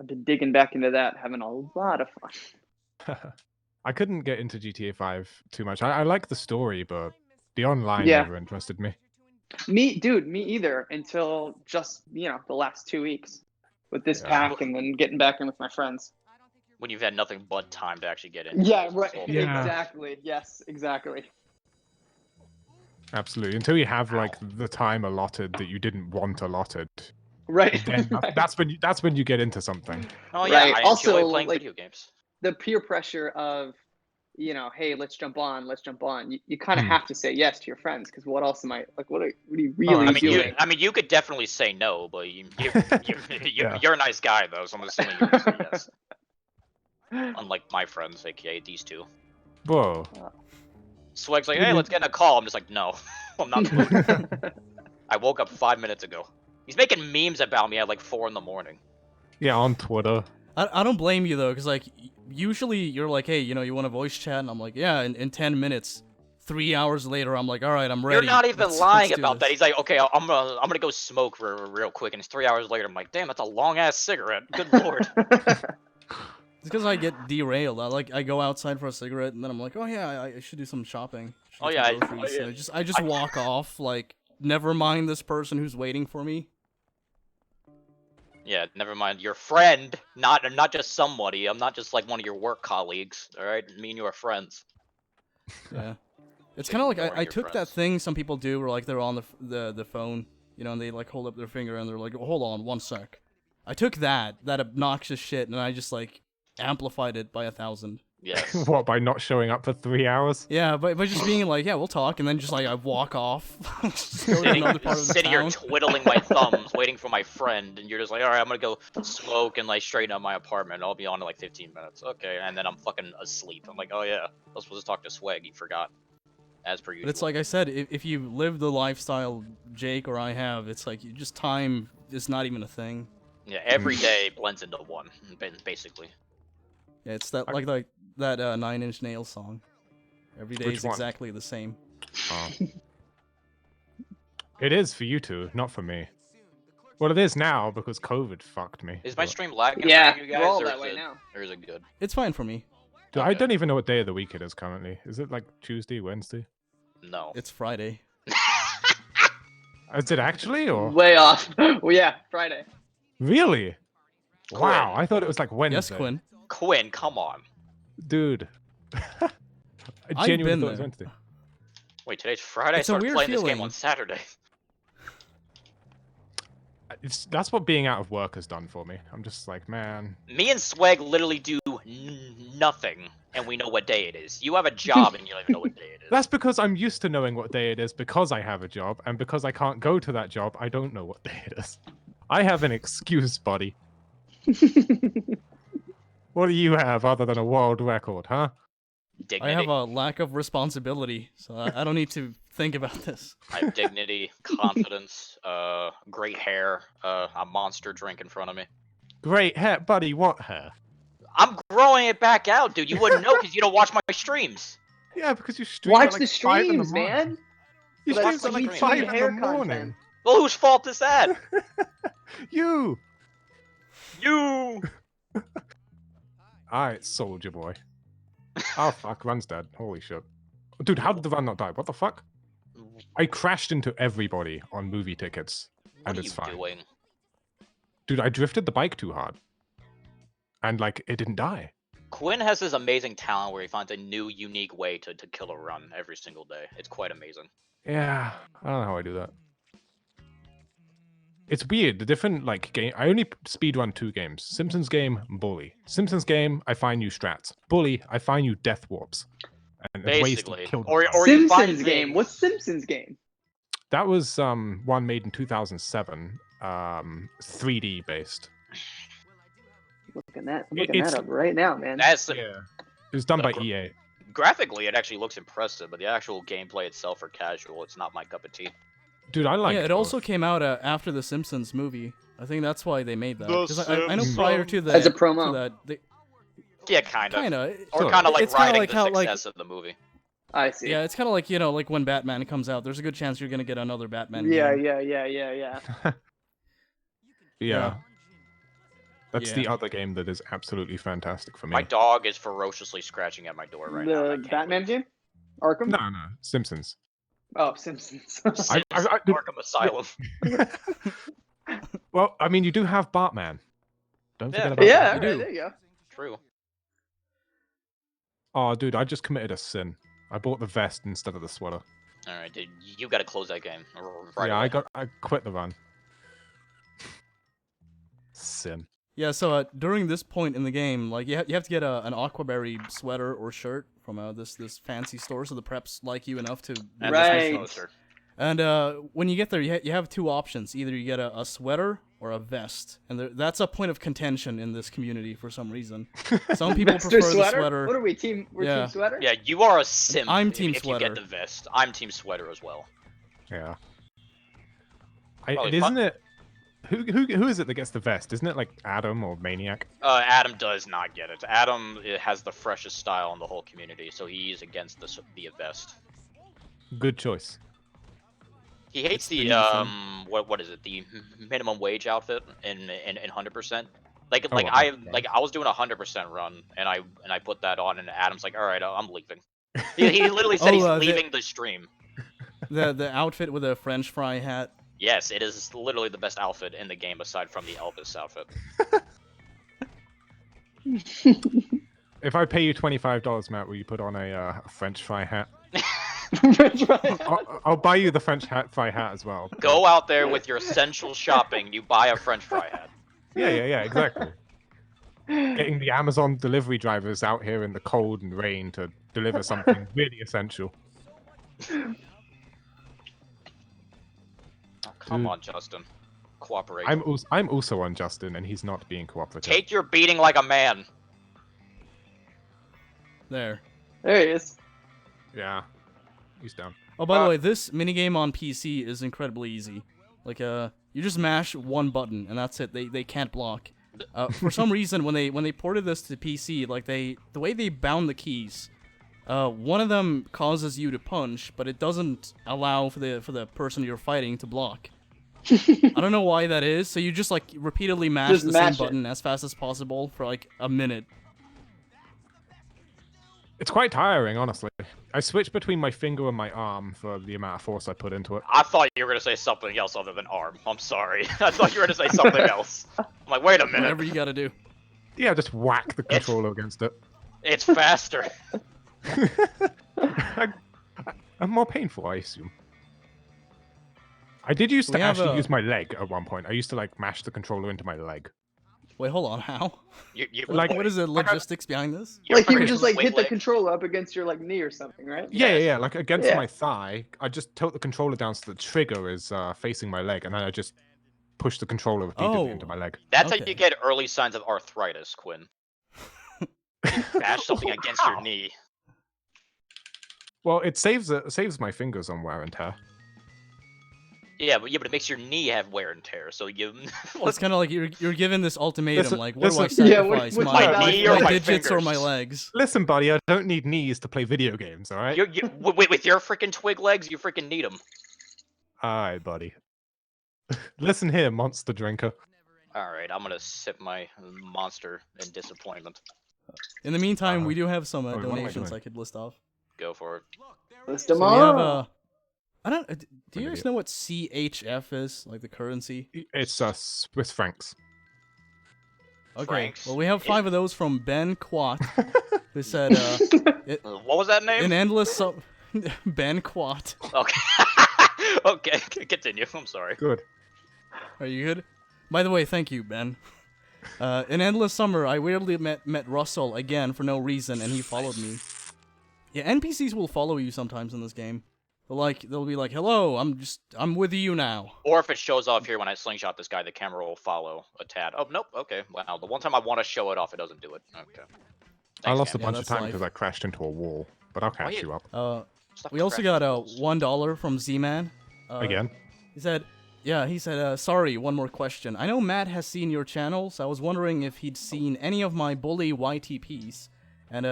been digging back into that, having a lot of fun. I couldn't get into GTA 5 too much. I like the story, but the online never interested me. Me either, until just, you know, the last 2 weeks with this pack and then getting back in with my friends. When you've had nothing but time to actually get in. Yeah, right. Yeah. Exactly. Yes, exactly. Absolutely. Until you have like the time allotted that you didn't want allotted. Right. Then that's when you get into something. Oh yeah, right. I also, enjoy playing like, video games. The peer pressure of, you know, hey, let's jump on. You kind of have to say yes to your friends, because what else am I like? What are you really doing? You could definitely say no, but you're a nice guy though, so I'm assuming you're gonna say yes. Unlike my friends, aka these two. Whoa. Sweg's like, hey, let's get in a call. I'm just like, no, I'm not doing it. I woke up 5 minutes ago. He's making memes about me at like 4 in the morning. Yeah, on Twitter. I don't blame you though, because like usually you're like, hey, you know, you want to voice chat, and I'm like, yeah, in 10 minutes. 3 hours later, I'm like, all right, I'm ready. You're not even lying about that. He's like, okay, I'm gonna go smoke for real quick, and it's 3 hours later. I'm like, damn, that's a long ass cigarette. Good lord. It's because I get derailed. I go outside for a cigarette, and then I'm like, oh yeah, I should do some shopping. I just walk off, like, never mind this person who's waiting for me. Yeah, never mind your friend, not just somebody. I'm not just like one of your work colleagues. All right, me and you are friends. Yeah, it's kind of like I took that thing some people do where like they're on the phone, you know, and they like hold up their finger and they're like, hold on 1 sec. I took that obnoxious shit and I just like amplified it by 1,000. Yes. What, by not showing up for 3 hours? Yeah, by just being like, yeah, we'll talk, and then just like I walk off. Sitting here twiddling my thumbs, waiting for my friend, and you're just like, all right, I'm gonna go smoke and like straighten up my apartment. I'll be on in like 15 minutes. Okay, and then I'm fucking asleep. I'm like, oh yeah, I was supposed to talk to Sweg. He forgot. As per usual. But it's like I said, if you live the lifestyle Jake or I have, it's like just time is not even a thing. Yeah, every day blends into one, basically. Yeah, it's that that 9 Inch Nails song. Every day is exactly the same. Oh. It is for you two, not for me. Well, it is now because COVID fucked me. Is my stream lagging? Yeah, you guys, we're all that way now. Or is it good? It's fine for me. Dude, okay. I don't even know what day of the week it is currently. Is it like Tuesday, Wednesday? No. It's Friday. Is it actually, or? Way off. Well, yeah, Friday. Really? Quinn. Wow, I thought it was like Wednesday. Yes, Quinn. Quinn, come on. Dude. I genuinely thought it was Wednesday. Wait, today's Friday? It's I started playing feeling. This game on Saturday. That's what being out of work has done for me. I'm just like, man. Me and Sweg literally do nothing and we know what day it is. You have a job and you don't even know what day it is. That's because I'm used to knowing what day it is because I have a job, and because I can't go to that job, I don't know what day it is. I have an excuse, buddy. What do you have other than a world record, huh? Dignity. I have a lack of responsibility, so I don't need to think about this. I have dignity, confidence, great hair, a monster drink in front of me. Great hair, buddy. What hair? I'm growing it back out, dude. You wouldn't know because you don't watch my streams. Yeah, because you stream Watch at like the 5 in the streams, morning. man. You That's stream at like YouTube 5 in hair the morning. content. Well, whose fault is that? You. You. Alright, soldier boy. Oh fuck, Run's dead. Holy shit. Dude, how did the Run not die? What the fuck? I crashed into everybody on movie tickets. What And are it's you fine. doing? Dude, I drifted the bike too hard. And like, it didn't die. Quinn has this amazing talent where he finds a new, unique way to kill a run every single day. It's quite amazing. Yeah, I don't know how I do that. It's weird, the different, like, game. I only speedrun 2 games. Simpsons game, Bully. Simpsons game, I find new strats. Bully, I find you death warps. And ways to Basically. kill the Or run. you find Simpsons game. things- What's Simpsons game? That was one made in 2007, 3D based. Looking that. I'm looking It's- that up right now, man. That's Yeah. It was done by The- EA. graphically, it actually looks impressive, but the actual gameplay itself for casual, it's not my cup of tea. Dude, I like yeah, it both. also came out after the Simpsons movie. I think that's why they made that. The 'Cause I know Simpsons. prior to that, As a promo. to that, they, Yeah, kind of. kinda. Or Sure. kind of like It's kinda riding like the how, like- success of the movie. I see. Yeah, it's kind of like, you know, like when Batman comes out, there's a good chance you're gonna get another Batman Yeah, game. yeah. Yeah. That's Yeah. the other game that is absolutely fantastic for me. My dog is ferociously scratching at my door right now. and I The can't Batman leave. game? Arkham? No, Simpsons. Oh, Simpsons. I- Arkham Asylum. Well, I mean, you do have Batman. Don't Yeah. forget about yeah, that. alright, do. there you go. True. Oh, dude, I just committed a sin. I bought the vest instead of the sweater. All right, dude. You got to close that game. Right yeah, away. I quit the run. Sin. Yeah, so during this point in the game, like you have to get an Aquaberry sweater or shirt from this fancy store, so the preps like you enough to. And Right. this is closer. And when you get there, you have 2 options. Either you get a sweater or a vest, and that's a point of contention in this community for some reason. Some people Vest or prefer the sweater? sweater. What are we, team? We're Yeah. team sweater? Yeah, you are a simp. I'm if- team if you sweater. get the vest. I'm team sweater as well. Yeah. Probably Isn't it? Who is it that gets the vest? Isn't it like Adam or Maniac? Adam does not get it. Adam has the freshest style in the whole community, so he's against the vest. Good choice. He hates the the new what is it? The minimum wage outfit in 100%. Like Oh, I okay. like I was doing a 100% run and I put that on and Adam's like, all right, I'm leaving. He literally said Oh, he's the- leaving the stream. The outfit with a French fry hat. Yes, it is literally the best outfit in the game aside from the Elvis outfit. If I pay you $25, Matt, will you put on a French fry hat? I'll buy you the French fry hat as well. Go out there with your essential shopping. You buy a French fry hat. Yeah, exactly. Getting the Amazon delivery drivers out here in the cold and rain to deliver something really essential. Oh, come Dude. on, Justin. Cooperate. I'm also on Justin, and he's not being cooperative. Take your beating like a man. There. There he is. Yeah, he's down. Oh, by the way, this minigame on PC is incredibly easy. Like, you just mash one button and that's it. They can't block. For some reason, when they ported this to PC, like the way they bound the keys, one of them causes you to punch, but it doesn't allow for the person you're fighting to block. I don't know why that is. So you just like repeatedly mash Just the same mash it. button as fast as possible for like a minute. It's quite tiring, honestly. I switch between my finger and my arm for the amount of force I put into it. I thought you were gonna say something else other than arm. I'm sorry. I thought you were gonna say something else. I'm like, wait a minute. Whatever you gotta do. Yeah, just whack the controller against it. It's faster. I'm more painful, I assume. I did used to We have actually a- use my leg at one point. I used to like mash the controller into my leg. Wait, hold on. How? You Like- What is the logistics behind this? you're Like you freaking would just like twig hit the leg. controller up against your like knee or something, right? Yeah. Like against Yeah. my thigh, I just tilt the controller down so the trigger is facing my leg, and then I just push the controller repeatedly into Oh. my leg. That's how Okay. you get early signs of arthritis, Quinn. Bash something against your Wow. knee. Well, it saves my fingers on wear and tear. Yeah, but it makes your knee have wear and tear. So you. It's kind of like you're given this ultimatum, Listen- like, what do I listen- Yeah, sacrifice? what's my my knee or my digits or my fingers? legs? Listen, buddy, I don't need knees to play video games, all right? With your freaking twig legs, you freaking need them. All right, buddy. Listen here, monster drinker. All right, I'm gonna sip my monster in disappointment. In the meantime, we do have some what am I donations doing? I could list off. Go for it. List So them we have all. I don't. Do you An guys idiot. know what CHF is, like the currency? It's Swiss francs. Okay. Francs. Well, we have It- 5 of those from Ben Quat, who said, What was that name? "An endless Ben Quat. Okay. Okay, continue. I'm sorry. Good. Are you good? By the way, thank you, Ben. In endless summer, I weirdly met Russell again for no reason, and he followed me. Yeah, NPCs will follow you sometimes in this game. They'll be like, "Hello, I'm with you now." Or if it shows off here when I slingshot this guy, the camera will follow a tad. Oh, nope. Okay. Wow. The one time I want to show it off, it doesn't do it. Okay. I Thanks, lost a Cameo. bunch of that's time life. because I crashed into a wall, but I'll catch you- you up. Stop We also crashing got walls. $1 from Z-Man. Again? He said, sorry, one more question. I know Matt has seen your channel, so I was wondering if he'd seen any of my bully YTPs, and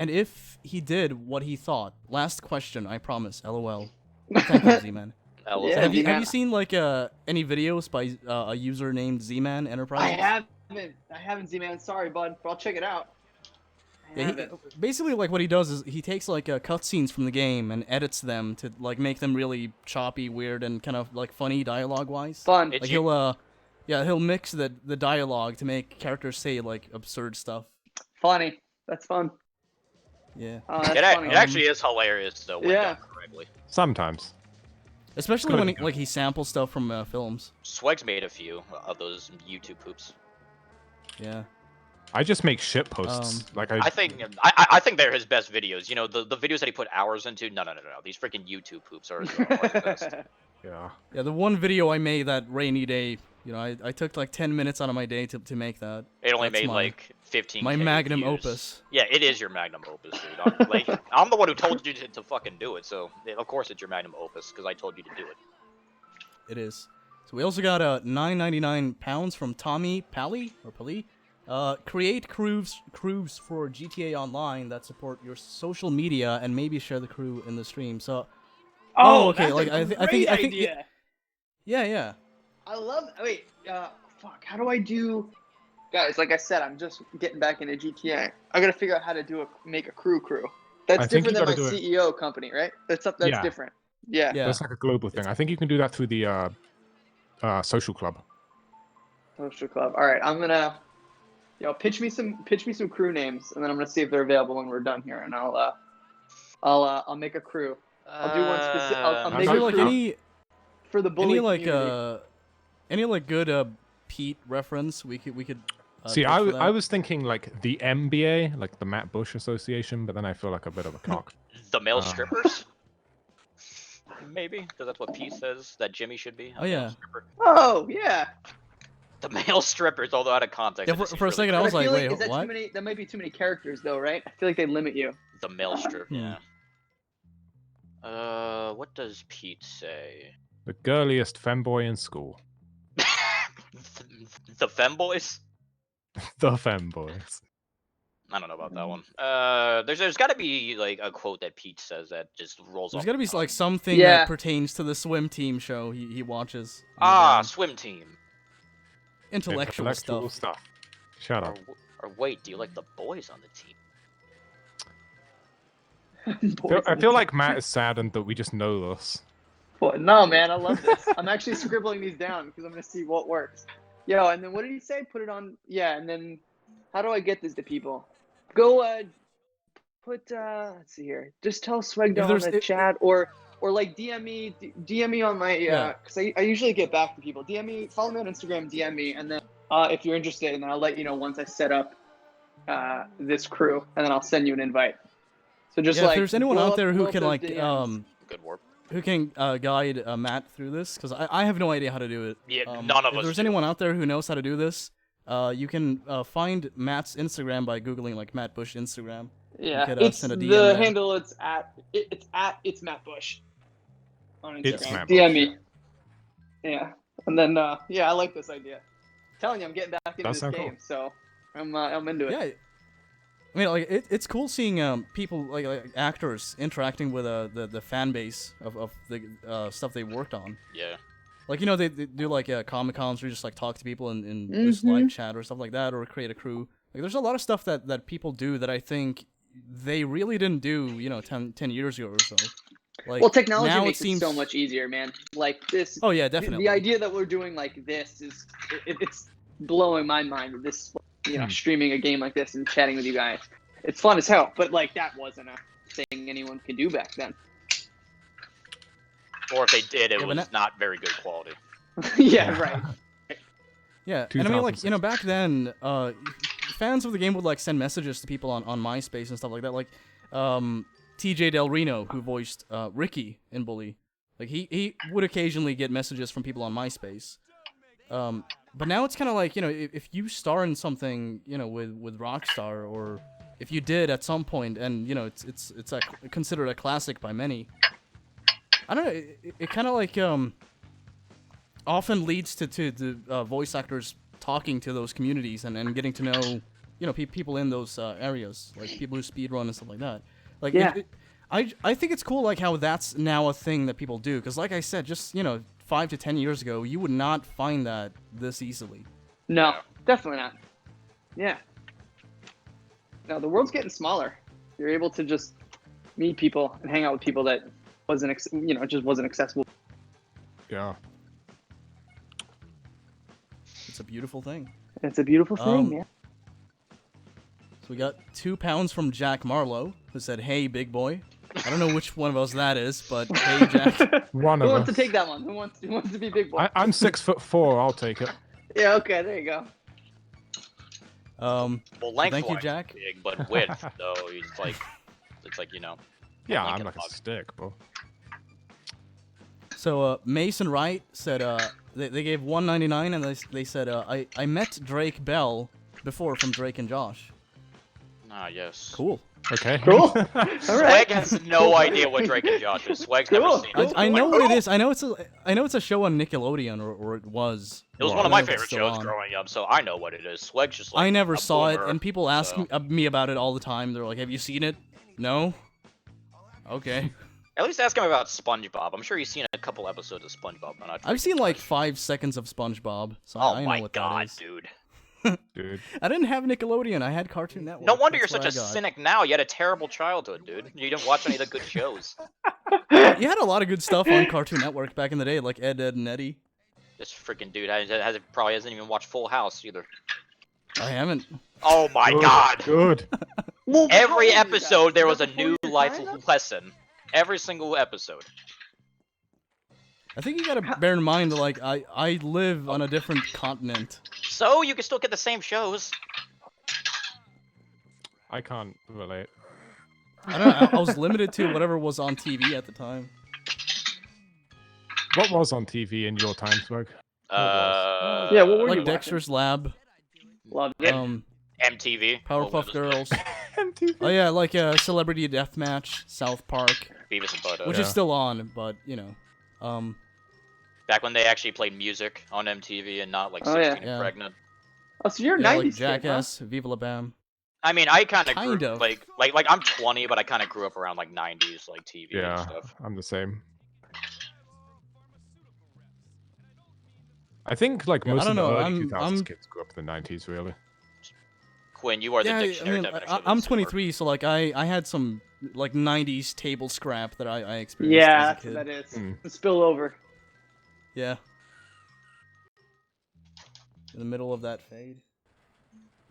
if he did, what he thought. Last question, I promise. LOL. Thank you, Z-Man. LOL. Yeah, Have you Z-Man. seen like any videos by a user named Z-Man Enterprises? I haven't seen, man. Sorry, bud, but I'll check it out. I Yeah, haven't. basically, like, what he does is he takes like cutscenes from the game and edits them to like make them really choppy, weird, and kind of like funny dialogue-wise. Fun. It's Like you- he'll mix the dialogue to make characters say like absurd stuff. Funny. That's fun. Yeah, Oh, that's It, ac- funny. it actually is hilarious though when Yeah. done correctly. Sometimes. especially Good. when he samples stuff from films. Sweg's made a few of those YouTube poops. Yeah, I just make shit posts. I think they're his best videos. You know, the videos that he put hours into. No. These freaking YouTube poops are the best. Yeah. yeah. The one video I made that rainy day, you know, I took like 10 minutes out of my day to make that. It only That's made my- like 15. My magnum views. opus. Yeah, it is your magnum opus, dude. I'm the one who told you to fucking do it, so of course it's your magnum opus because I told you to do it. It is. So we also got £9.99 from Tommy Pally or Pally. Create crews for GTA Online that support your social media and maybe share the crew in the stream. So Oh, okay, that's like, a I great think idea. yeah. I love. Wait, fuck. How do I do? Guys, like I said, I'm just getting back into GTA. I gotta figure out how to make a crew. That's I think different you than my gotta do it- CEO company, right? That's Yeah. different. Yeah. Yeah. That's like a global thing. I think you can do that through the social club. Social club. All right, I'm gonna. Pitch me some crew names, and then I'm gonna see if they're available when we're done here, and I'll make a crew. I'll do one specific. I'll I'm Is make there a like crew for the bully community. any like good Pete reference we could See, pitch for that? I was thinking like the MBA, like the Matt Bush Association, but then I feel like a bit of a cock. The male strippers? Maybe, because that's what Pete says that Jimmy should be. a Oh, male yeah. stripper. Oh yeah. The male strippers, although out of context. Yeah, it just seems for a really second I cool. was But like, feel wait, is that what? too many? That might be too many characters, though, right? I feel like they limit you. The male strip, Hmm. yeah. What does Pete say? The girliest femboy in school. The femboys? The femboys. I don't know about Hmm. that one. There's got to be like a quote that Pete says that just rolls There's off. got to the be tongue. like something Yeah. that pertains to the swim team show he watches. Swim team. Intellectual stuff. Shut up. Or wait, do you like the boys on the team? I feel like Matt is saddened that we just know this. No, man, I love this. I'm actually scribbling these down because I'm gonna see what works. Yo, and then what did he say? Put it on. Yeah, and then how do I get this to people? Go let's see here. Just tell Swegda on there's- the chat or like DM me on my Yeah. because I usually get back to people. DM me, follow me on Instagram, DM me, and then if you're interested, and then I'll let you know once I set up this crew, and then I'll send you an invite. So just Yeah, like if there's anyone blow out up- there who blow up can those like DMs. Good work. who can guide Matt through this, because I have no idea how to do it. Yeah, none of if us there's do. anyone out there who knows how to do this, you can find Matt's Instagram by googling like Matt Bush Instagram. Yeah, could, it's send a DM the there. handle. It's Matt Bush on Instagram. It's Matt DM Bush, me. Yeah, and then I like this idea. Telling you, I'm getting back into That this sounds game, so I'm into it. Yeah, I mean, like it's cool seeing people like actors interacting with the fan base of the stuff they worked on. Yeah. Like, you know, they do like Comic Cons where you just like talk to people in this live chat or stuff like that, or create a crew. Like, there's a lot of stuff that people do that I think they really didn't do, you know, 10 years ago or so. Like, Well, technology now makes it seems it so much easier, man. Like this. Oh yeah, the- definitely. The idea that we're doing like this is it's blowing my mind. This, streaming a game like this and chatting with you guys, it's fun as hell. But like that wasn't a thing anyone could do back then. Or if they did, it Yeah, but was not very good quality. Yeah, right. Yeah, and I mean, like, you know, 2006. back then, fans of the game would like send messages to people on MySpace and stuff like that. Like, TJ Del Reno, who voiced Ricky in Bully, like he would occasionally get messages from people on MySpace. But now it's kind of like, you know, if you star in something, you know, with Rockstar, or if you did at some point, and you know, it's considered a classic by many. I don't know. It kind of like often leads to the voice actors talking to those communities and getting to know, you know, people in those areas, like people who speedrun and stuff like that. Like, Yeah. I think it's cool, like how that's now a thing that people do, because like I said, just, you know, 5 to 10 years ago, you would not find that this easily. No, definitely not. Yeah. No, the world's getting smaller. You're able to just meet people and hang out with people that just wasn't accessible. Yeah. It's a beautiful thing. It's a beautiful thing, man. So we got 2 pounds from Jack Marlowe, who said, "Hey, big boy." I don't know which one of us that is, but hey, Jack. One Who of wants to us. take that one? Who wants to be big boy? I'm 6'4". I'll take it. Yeah, okay, there you go. Well, length thank you, Jack. big, but width though, it's like you know. Yeah, Lincoln I'm like a Log. stick, bro. So Mason Wright said they gave $1.99, and they said I met Drake Bell before from Drake and Josh. Ah, yes. Cool. Okay. Cool. All right. Swag has no idea what Drake and Josh is. Swag's never Cool. seen it. I know what it is. I know it's a show on Nickelodeon, or it was. It was I one of don't my know if it's favorite still shows on. growing up, so I know what it is. Swag's just like I never a saw it, boomer, and people ask so- me about it all the time. They're like, "Have you seen it?" No. Okay. At least ask him about SpongeBob. I'm sure he's seen a couple episodes of SpongeBob. But not I've Drake seen and like Josh. 5 seconds of SpongeBob, so Oh I know my what god, that is. dude. Dude. I didn't have Nickelodeon. I had Cartoon Network. No wonder That's you're what such a I got. cynic now. You had a terrible childhood, dude. You didn't watch any of the good shows. You had a lot of good stuff on Cartoon Network back in the day, like Ed, Ed, and Eddie. This freaking dude probably hasn't even watched Full House either. I haven't. Oh my Good, god. Good. Well, how Every old are you guys? episode there was a Before new your life time, though? lesson. Every single episode. I think you gotta bear in mind that, like, I live on a different continent. So you can still get the same shows. I can't relate. I don't know. I was limited to whatever was on TV at the time. What was on TV in your time, Swag? Yeah, what were you Like watching? Dexter's Lab, Loved it. MTV. Powerpuff What was it? Girls. MTV. Oh yeah, like Celebrity Deathmatch, South Park, Beavis and Butthead. which Yeah. is still on, but you know, Back when they actually played music on MTV and not like Oh, 16 yeah. and Yeah. pregnant. Oh, so you're a yeah, 90s like kid, huh? Jackass, Viva La Bam. I mean, I kind of Kind grew of. like I'm 20, but I kind of grew up around like 90s like TV and Yeah, stuff. I'm the same. I think like Yeah, I most of don't the know, early 2000s I'm- kids grew up in the 90s, really. Quinn, you are the Yeah, I dictionary mean, definition of I'm this word. 23, so like I had some like 90s table scrap that I experienced Yeah, as a that's kid. what that is. Mm. The spillover. Yeah. In the middle of that fade.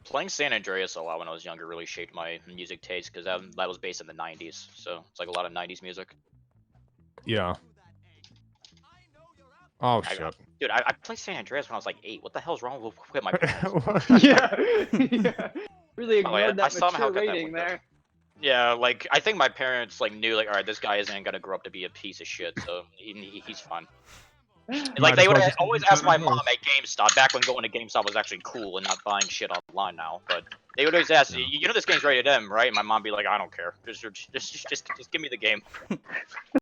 Playing San Andreas a lot when I was younger really shaped my music taste because that was based in the 90s, so it's like a lot of 90s music. Yeah. Oh I- shit. Dude, I played San Andreas when I was like 8. What the hell's wrong with my parents? Yeah. Yeah. Really Oh, ignored yeah, I that somehow mature got that rating window. there. Yeah, like I think my parents like knew like, all right, this guy isn't gonna grow up to be a piece of shit, so he's fine. Like Might they as would well just always use ask that my anyway. mom at GameStop back when going to GameStop was actually cool and not buying shit online now. But they would always ask, Yeah. you know, this game's rated M, right? And my mom be like, I don't care, just give me the game,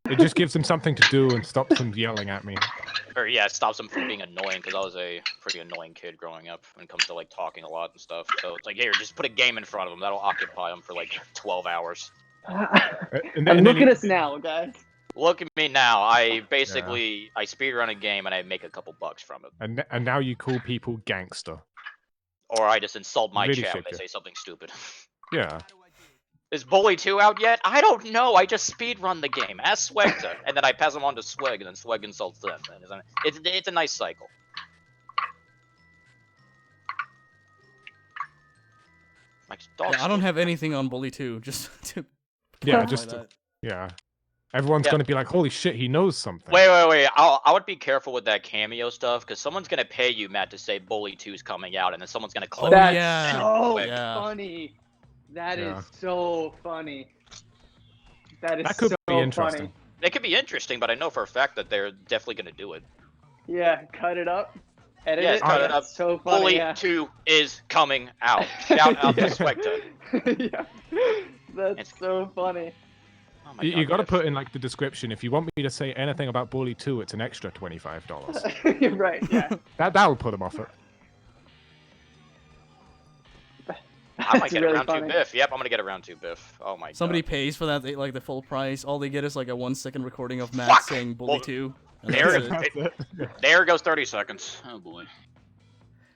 It just gives them something to do and stops them yelling at me. or yeah, it stops them from being annoying because I was a pretty annoying kid growing up when it comes to like talking a lot and stuff. So it's like, here, just put a game in front of them, that'll occupy them for like 12 hours. And look at us now, guys. Look at me now. I basically I speedrun a game and I make a couple bucks from it. And now you call people gangster. Or I just insult my Really chat when should they you. say something stupid. Yeah. Is Bully 2 out yet? I don't know. I just speedrun the game. Ask SWEGTA. And then I pass them on to Sweg, and then Sweg insults them. And it's a nice cycle. My dog's Yeah, I don't have anything on Bully 2, just to Yeah, clarify just that. yeah. Everyone's Yeah. gonna be like, holy shit, he knows something. Wait. I would be careful with that cameo stuff, because someone's going to pay you, Matt, to say Bully 2's coming out, and then someone's going to click Oh, That's yeah. so Yeah. funny. That is Yeah. so funny. That is That could so be interesting. funny. It could be interesting, but I know for a fact that they're definitely going to do it. Yeah, cut it up. Edit Yeah, it. cut it That's up. So funny. Bully Yeah. 2 is coming out. Shout out to Yeah. SWEGTA. Yeah. That's It's- so funny. Oh my You God, got to yes. put in like the description. If you want me to say anything about Bully 2, it's an extra $25. Right. Yeah. That'll put them off it. I might That's get really a round 2 funny. biff. Yep, I'm gonna get a round 2 biff. Oh my Somebody God. pays for that, they, like the full price. All they get is like a 1-second recording of Matt Fuck! saying Bully Well, 2. And there that's it it. is. There goes 30 seconds. Oh boy.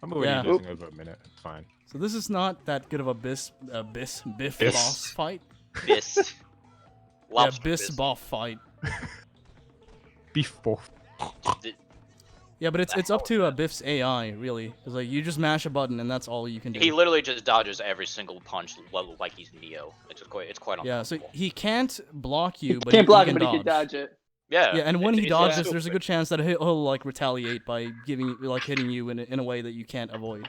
I'm already Yeah. losing over a minute. It's fine. So this is not that good of a biff Biss. boss fight. Biss. Yeah, Lobster biss biss. boff fight. Beef both. Yeah, but it's up to Biff's AI really, because like you just mash a button and that's all you can do. He literally just dodges every single punch like he's Neo. It's quite Yeah, so uncomfortable. he can't block you, but Can't block he him, can but he can dodge it. Yeah. Yeah, and when he it's dodges, stupid. there's a good chance that he'll like retaliate by hitting you in a way that you can't avoid.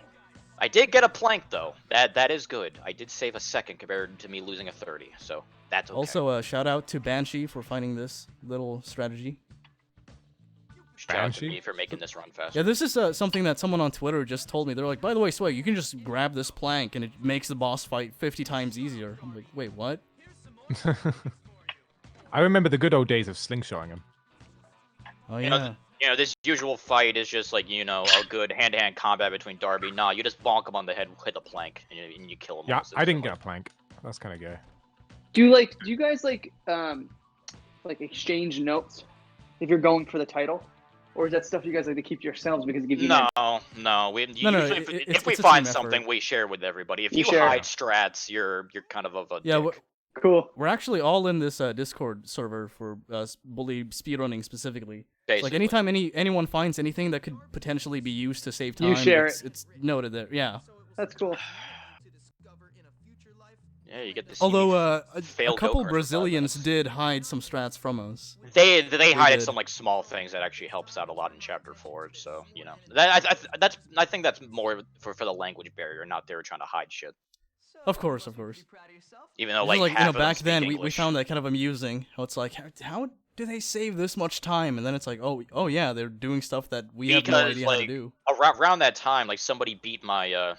I did get a plank though. That is good. I did save a second compared to me losing a 30, so that's okay. Also, shout out to Banshee for finding this little strategy. Shout out to Banshee? me for making this run fast. Yeah, this is something that someone on Twitter just told me. They're like, by the way, Swag, you can just grab this plank and it makes the boss fight 50 times easier. I'm like, wait, what? I remember the good old days of slingshotting him. Oh You know, yeah. You know, this usual fight is just like, you know, a good hand-to-hand combat between Darby. Nah, you just bonk him on the head, hit the plank, and you kill him. Yeah, almost I didn't get a instantly. plank. That's kind of gay. Do you guys like exchange notes if you're going for the title, or is that stuff you guys like to keep to yourselves because it gives you hints? No. No, Usually, if we it's a find team something, effort. we share with everybody. If You you share. hide strats, you're kind of a Yeah, dick. Cool. we're actually all in this Discord server for Bully speedrunning specifically. Like Basically. anytime anyone finds anything that could potentially be used to save time, You share it's noted there. Yeah. That's cool. Yeah, you get to see Although me a fail couple go-karts for 5 Brazilians minutes. did hide some strats from us. They hide did. some like small things that actually helps out a lot in chapter 4. So you know I think that's more for the language barrier, not they were trying to hide shit. Of course. Even though It's like, just like half of them back speak then we English. found that kind of amusing. How it's like how do they save this much time? And then it's like oh yeah, they're doing stuff that we have no Because, idea how to like, do. around that time, like somebody beat my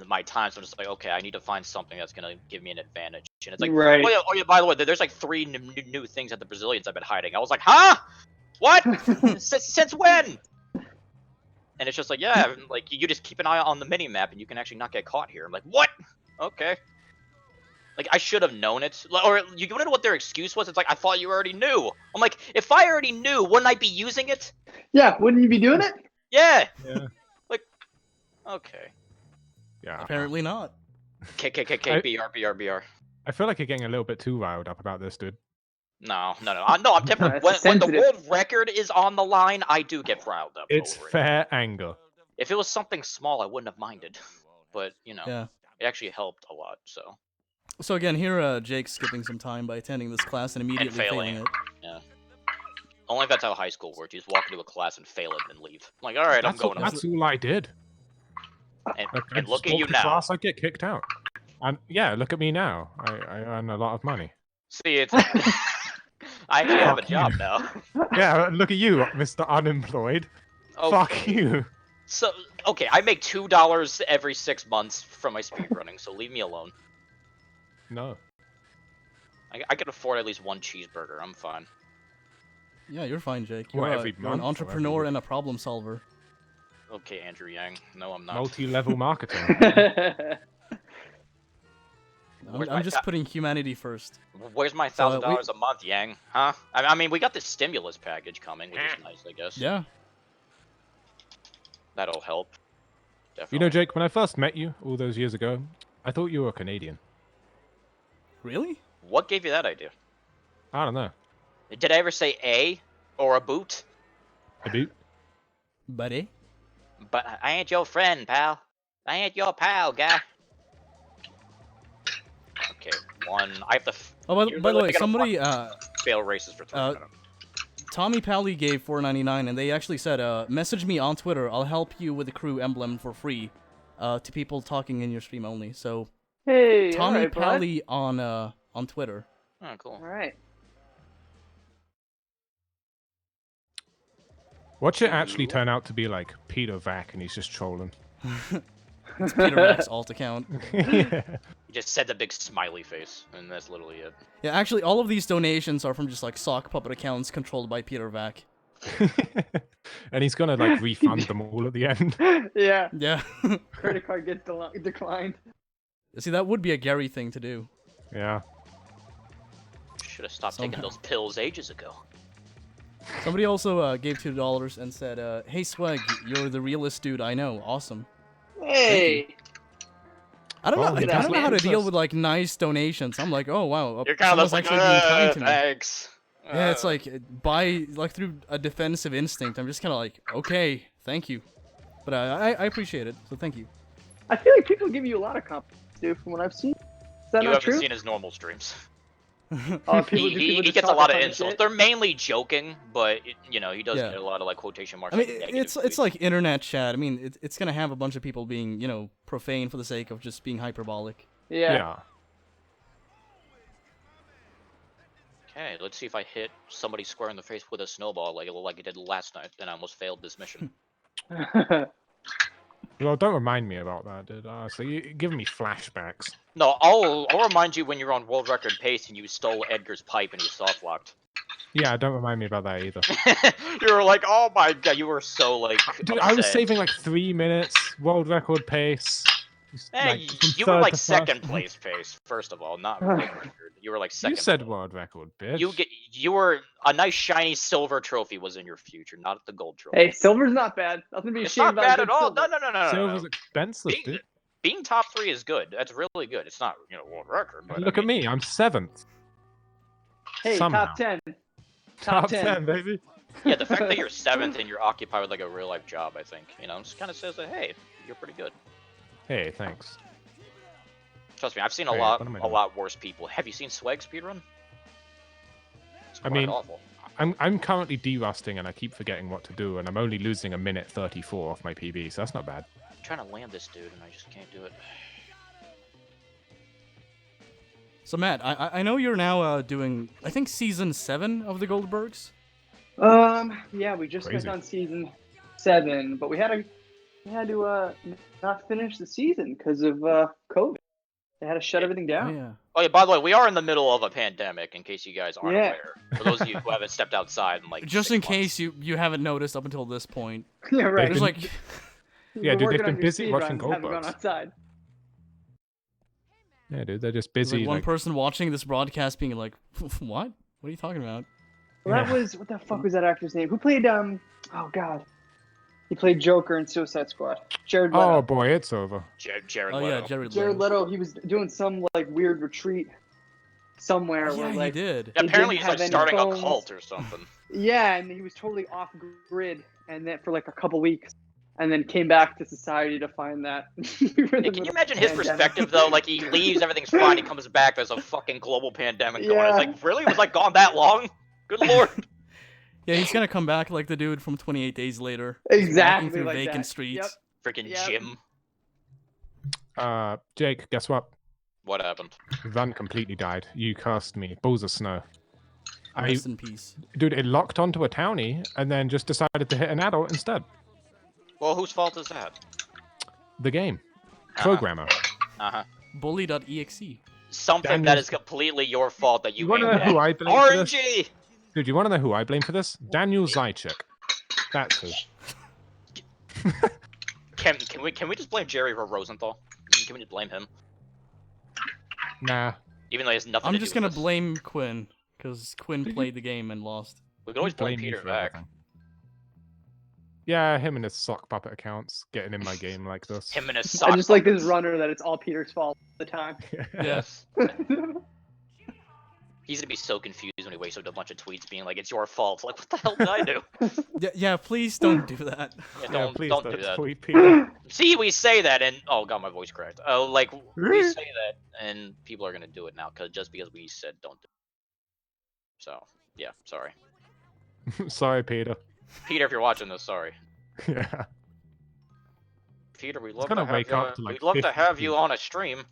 my time, so I'm just like, okay, I need to find something that's gonna give me an advantage. And it's like, Right. oh yeah, by the way, there's like 3 new things that the Brazilians have been hiding. I was like, huh? What? Since when? And it's just like, yeah, like you just keep an eye on the mini map and you can actually not get caught here. I'm like, what? Okay. Like I should have known it. Or you wanna know what their excuse was? It's like, I thought you already knew. I'm like, if I already knew, wouldn't I be using it? Yeah, wouldn't you be doing it? Yeah. Yeah. Okay. Yeah. Apparently not. BR. I feel like you're getting a little bit too riled up about this, dude. No, I'm definitely That's when the sensitive. world record is on the line, I do get riled up It's over it. fair anger. If it was something small, I wouldn't have minded, but you know, Yeah. it actually helped a lot. So So again, here Jake's skipping some time by attending this class and immediately failing failing it. yeah. Only if that's how high school works. You just walk into a class and fail it and then leave. I'm like, all right, I'm going. That's all I did. And, Like, and look at you to now. class, I get kicked out. And yeah, look at me now. I earn a lot of money. See, it's. I actually have a job now. Yeah, look at you, Mr. Unemployed. Okay. Fuck you. So, okay, I make $2 every 6 months from my speedrunning, so leave me alone. No. I can afford at least one cheeseburger. I'm fine. Yeah, you're fine, Jake. What, You're, every you're an month or entrepreneur every and a problem solver. Okay, Andrew Yang. No, I'm not. Multi-level marketing. I'm just putting humanity first. Where's my So, $1,000 a month, Yang? Huh? I mean, we got this stimulus package coming, which is nice, I guess. Yeah. That'll help. Definitely. You know, Jake, when I first met you all those years ago, I thought you were Canadian. Really? What gave you that idea? I don't know. Did I ever say a or a boot? A boot? Buddy? But I ain't your friend, pal. I ain't your pal, guy. Okay, one. I have to. Oh, by the way, literally gonna somebody, fail races for 20 minutes. Tommy Pally gave $4.99, and they actually said, message me on Twitter. I'll help you with the crew emblem for free, to people talking in your stream only. So, Hey, Tommy alright, bud. Pally on Twitter. Oh, cool. Alright. Watch it actually turn out to be like Peter Vac and he's just trolling. It's Peter Vack's alt account. Yeah. You just said the big smiley face, and that's literally it. Yeah, actually, all of these donations are from just like sock puppet accounts controlled by Peter Vack. And he's gonna like refund them all at the end. Yeah. Yeah. Credit card gets declined. See, that would be a Gary thing to do. Yeah. Should have stopped Somehow. taking those pills ages ago. Somebody also gave $2 and said, "Hey Swag, you're the realest dude I know. Awesome." Hey. I don't Well, know. I he don't know how to does. deal with like nice donations. I'm like, oh wow, You're kind of someone's like, actually being kind to me. thanks. Yeah, it's like through a defensive instinct. I'm just kind of like, okay, thank you, but I appreciate it, so thank you. I feel like people give you a lot of compliments, dude, from what I've seen. Is that You not haven't true? seen his normal streams. Oh, people, do He people just gets a talk lot of funny insults. shit? They're mainly joking, but you know he does Yeah. get a lot of like quotation marks. I mean, like, negative it's tweets. like internet chat. I mean, it's gonna have a bunch of people being, profane for the sake of just being hyperbolic. Yeah. Okay, let's see if I hit somebody square in the face with a snowball like I did last night. Then I almost failed this mission. Well, don't remind me about that, dude. So you're giving me flashbacks. No, I'll remind you when you're on world record pace and you stole Edgar's pipe and you soft locked. Yeah, don't remind me about that either. You were like, oh my god, you were so like. Dude, I was upset. saving like 3 minutes, world record pace. Hey, from you were third like to first. second place pace, first of all, not world record. You were like second. You said place. world record, bitch. You were a nice shiny silver trophy was in your future, not the gold trophy. Hey, silver's not bad. Nothing to be It's ashamed not about. bad at all. No, no, no, no, no. Silver's no. expensive, dude. Being top 3 is good. That's really good. It's not, world record. But Look at me, I'm 7th. Hey, Somehow. top 10. Top 10. 10, baby. Yeah, the fact that you're 7th and you're occupied with like a real life job, I think, just kind of says that hey, you're pretty good. Hey, thanks. Trust me, I've seen Hey, a what am I lot doing? worse people. Have you seen Swag speedrun? It's I quite mean- awful. I'm currently derusting and I keep forgetting what to do, and I'm only losing a minute 34 off my PB, so that's not bad. I'm trying to land this dude and I just can't do it. So Matt, I know you're now doing, I think, season 7 of the Goldbergs. Yeah, we just Crazy. went on season 7, but we had to not finish the season because of COVID. They had to shut everything Oh, down. yeah. Oh yeah, by the way, we are in the middle of a pandemic, in case you guys aren't Yeah. aware. For those of you who haven't stepped outside in like Just 6 in months. case you haven't noticed up until this point. Yeah, right. There's like, You've Yeah, been dude, working they've on been your busy speed watching runs, haven't gone Goldbergs. outside. Yeah, dude, they're just there's busy. like one like- person watching this broadcast being like, what? What are you talking about? Well, that Yeah. was what the fuck was that actor's name? Who played oh god, he played Joker in Suicide Squad. Jared Leto. Oh boy, it's over. Jared Oh Leto. yeah, Jared Jared Leto. Leto. He was doing some like weird retreat somewhere Oh, where yeah, he like did. Yeah, He apparently didn't he's like have any starting phones. a cult or something. yeah, and he was totally off grid, and then for like a couple weeks, and then came back to society to find that. we were in the Hey, can middle you of imagine a his pandemic. perspective though? Like he leaves, everything's fine, he comes back, there's a fucking global pandemic going. It's Yeah. like, really? It was like gone that long? Good lord. Yeah, he's gonna come back like the dude from 28 Days Later. Exactly Walking through like vacant that. streets. Freaking Yep. Jim. Jake, guess what? What happened? Van completely died. You cast me. Balls of snow. Rest in peace. Dude, it locked onto a townie and then just decided to hit an adult instead. Well, whose fault is that? The game. Uh-huh. Programmer. Uh-huh. Bully.exe. Something that Daniel's- is completely your fault that you You wanna aimed know at. who I blame for this? RNG! Dude, you want to know who I blame for this? Daniel Zychik. That's who. Can we just blame Jerry for Rosenthal? Can we just blame him? Nah. Even though he has nothing I'm to just do gonna with this. blame Quinn, because Quinn played the game and lost. We can always blame you Peter for back. everything. Yeah, him and his sock puppet accounts getting in my game like this. Him and his sock I just like this puppets. runner that it's all Peter's fault all the time. Yes. He's gonna be so confused when he wakes up to a bunch of tweets being like, "It's your fault." Like, what the hell did I do? Yeah, please don't do that. Yeah, Yeah, don't please do that. tweet Peter. See, we say that, and oh god, my voice cracked. Oh, like we say that, and people are gonna do it now because we said don't do it. So yeah, sorry, Sorry, Peter. Peter, if you're watching this, sorry. Yeah. Peter, we'd love gonna to have wake you. up to, like, We'd love to 50 have you people. on a stream.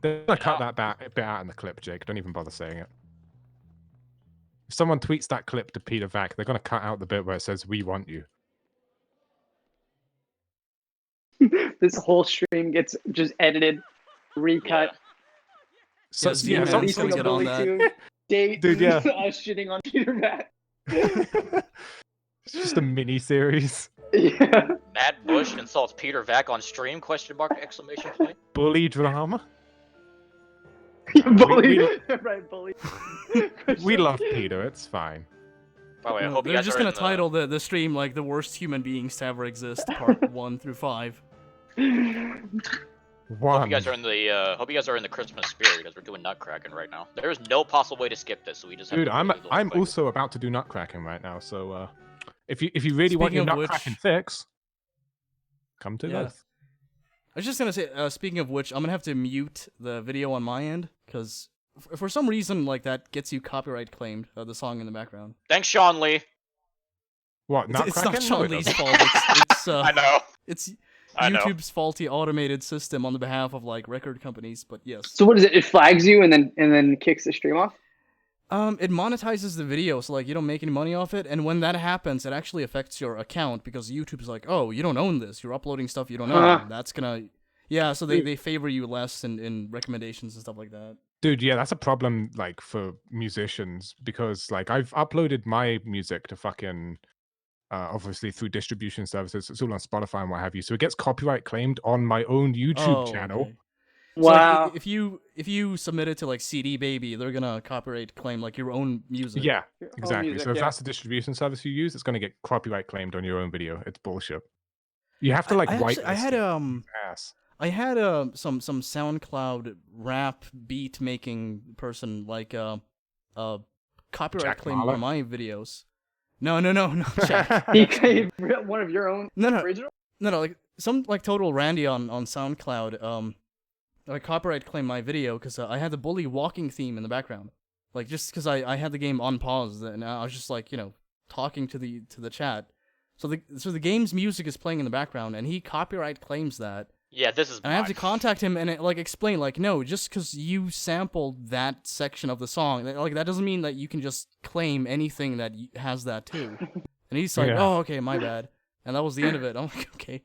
They're gonna cut that bit out in the clip, Jake. Don't even bother saying it. If someone tweets that clip to Peter Vac, they're gonna cut out the bit where it says "We want you." This whole stream gets just edited, recut. So, Yes, yeah, yeah, some- someone's Releasing a get on bully that. tune, date, Dude, yeah. us shitting on Peter Matt. it's just a mini series. Yeah. Matt Bush insults Peter Vac on stream? Question mark! Exclamation point. Bully drama. Bully. Right, bully. We love Peter. It's fine. By the way, I No, hope you they're guys just are gonna in the- title the stream like the worst human beings to ever exist, part 1 through 5. Hope One. you guys are in the Christmas spirit because we're doing Nutcracking right now. There is no possible way to skip this, so we just have Dude, to I'm do a little quick. also about to do nutcracking right now. So if you really want your Speaking of which- nutcracking fix, come to Yeah. this. I was just gonna say, speaking of which, I'm gonna have to mute the video on my end, because for some reason, like, that gets you copyright claimed, the song in the background. Thanks, Sean Lee. What? It's not nutcracking? No, Sean it Lee's doesn't. fault, it's I know. it's I know. YouTube's faulty automated system on the behalf of, like, record companies, but yes. So what is it? It flags you and then kicks the stream off? It monetizes the video, so, like, you don't make any money off it, and when that happens, it actually affects your account, because YouTube's like, oh, you don't own this, you're uploading stuff you don't own, Huh. that's gonna... Yeah, so they favor you less in recommendations and stuff like that. Dude, yeah, that's a problem like for musicians because like I've uploaded my music to fucking obviously through distribution services. It's all on Spotify and what have you. So it gets copyright claimed on my own YouTube channel. Okay. So, Wow. like, if you submit it to like CD Baby, they're gonna copyright claim like your own music. Yeah, Your own exactly. music, So if yeah. that's the distribution service you use, it's going to get copyright claimed on your own video. It's bullshit. You have to like I whitelist actually- I had it. Ass. I had some SoundCloud rap beat making person like copyright Jack claim Mahler? one of my videos. No, not Jack. He claimed one of your own No, original? like some like total Randy on SoundCloud. Like copyright claim my video because I had the bully walking theme in the background. Like just because I had the game on pause and I was just like talking to the chat. So the game's music is playing in the background and he copyright claims that. Yeah, this is. And I have to mine. contact him and like explain like no, just because you sampled that section of the song, like that doesn't mean that you can just claim anything that has that too. And he's like, Yeah. oh okay, my bad. And that was the end of it. I'm like, okay.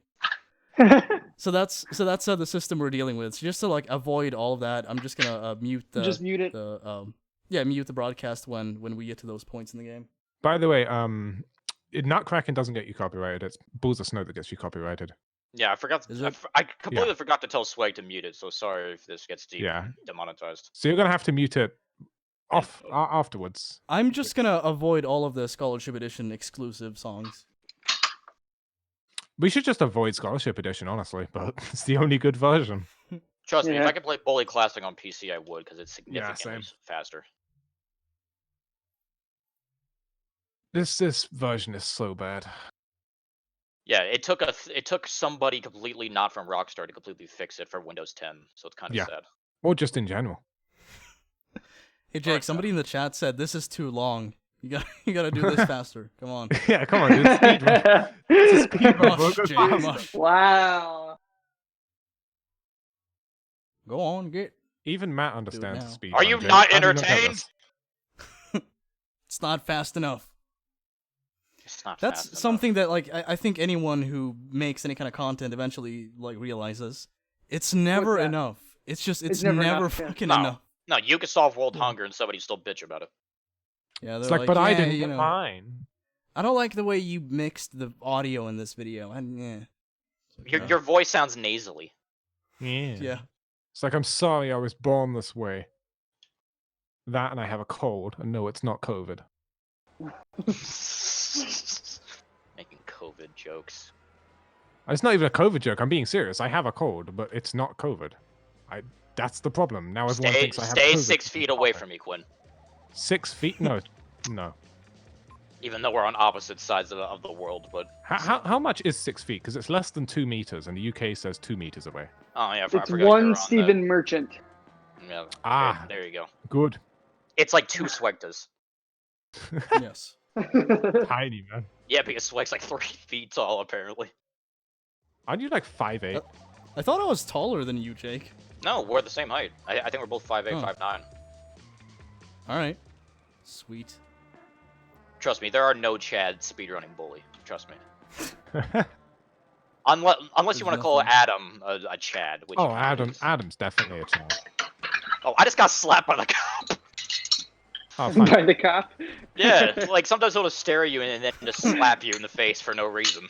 So that's the system we're dealing with. So just to like avoid all of that, I'm just gonna mute the Just mute it. mute the broadcast when we get to those points in the game. By the way, nutcracking doesn't get you copyrighted. It's Balls of Snow that gets you copyrighted. Yeah, I forgot. Is it? I completely forgot to tell Sweg to mute it. So sorry if this gets Yeah. demonetized. So you're gonna have to mute it off afterwards. I'm just gonna avoid all of the Scholarship Edition exclusive songs. We should just avoid Scholarship Edition, honestly, but it's the only good version. Trust me, if Yeah. I could play Bully Classic on PC, I would because it's significantly same. faster. This version is so bad. Yeah, it took somebody completely not from Rockstar to completely fix it for Windows 10, so it's kind of Yeah. sad. Or just in general. Hey Jake, somebody in the chat said this is too long. You gotta do this faster. Come on. Yeah, come on, dude. Speedrun. It's a speedrun, bro. Mush, Go Jay, fast. mush. Wow. Go on, get. Even Matt understands now. speedrun. Are you Jay. not How do you get entertained? this? It's not fast enough. It's not That's fast something that like I think anyone who makes any kind of content eventually like realizes. It's never that? enough. It's just it's never never enough, yeah. fucking No. enough. enough. No, you could solve world hunger and somebody still bitch about it. Yeah, It's they're like, but I yeah, didn't you get know, mine. I don't like the way you mixed the audio in this video. And yeah. It's like, Your voice sounds nasally. Yeah. yeah. It's like, I'm sorry I was born this way. That and I have a cold. And no, it's not COVID. Making COVID jokes. It's not even a COVID joke. I'm being serious. I have a cold, but it's not COVID. That's the problem. Now everyone Stay thinks I have stay COVID. 6 feet away from me, Quinn. 6 feet? No. No. Even though we're on opposite sides of the world, but How much is 6 feet? Because it's less than 2 meters, and the UK says 2 meters away. oh yeah, I It's forgot you were one on Stephen Merchant. that. Yeah, Ah. okay, there you go. Good. It's like 2 SWEGTAs. Yes. Tiny, man. Yeah, because Sweg's like 3 feet tall apparently. Aren't you like 5'8"? I thought I was taller than you, Jake. No, we're the same height. I think we're both 5'8", Oh. 5'9". All right. Sweet. Trust me, there are no Chad speedrunning bully. Trust me. Unless you There's want to call nothing. Adam a Chad. Which Oh, he Adam. is. Adam's definitely a child. Oh, I just got slapped by the cop. Oh, fine. By the cop. Yeah, like sometimes he'll just stare at you and then just slap you in the face for no reason.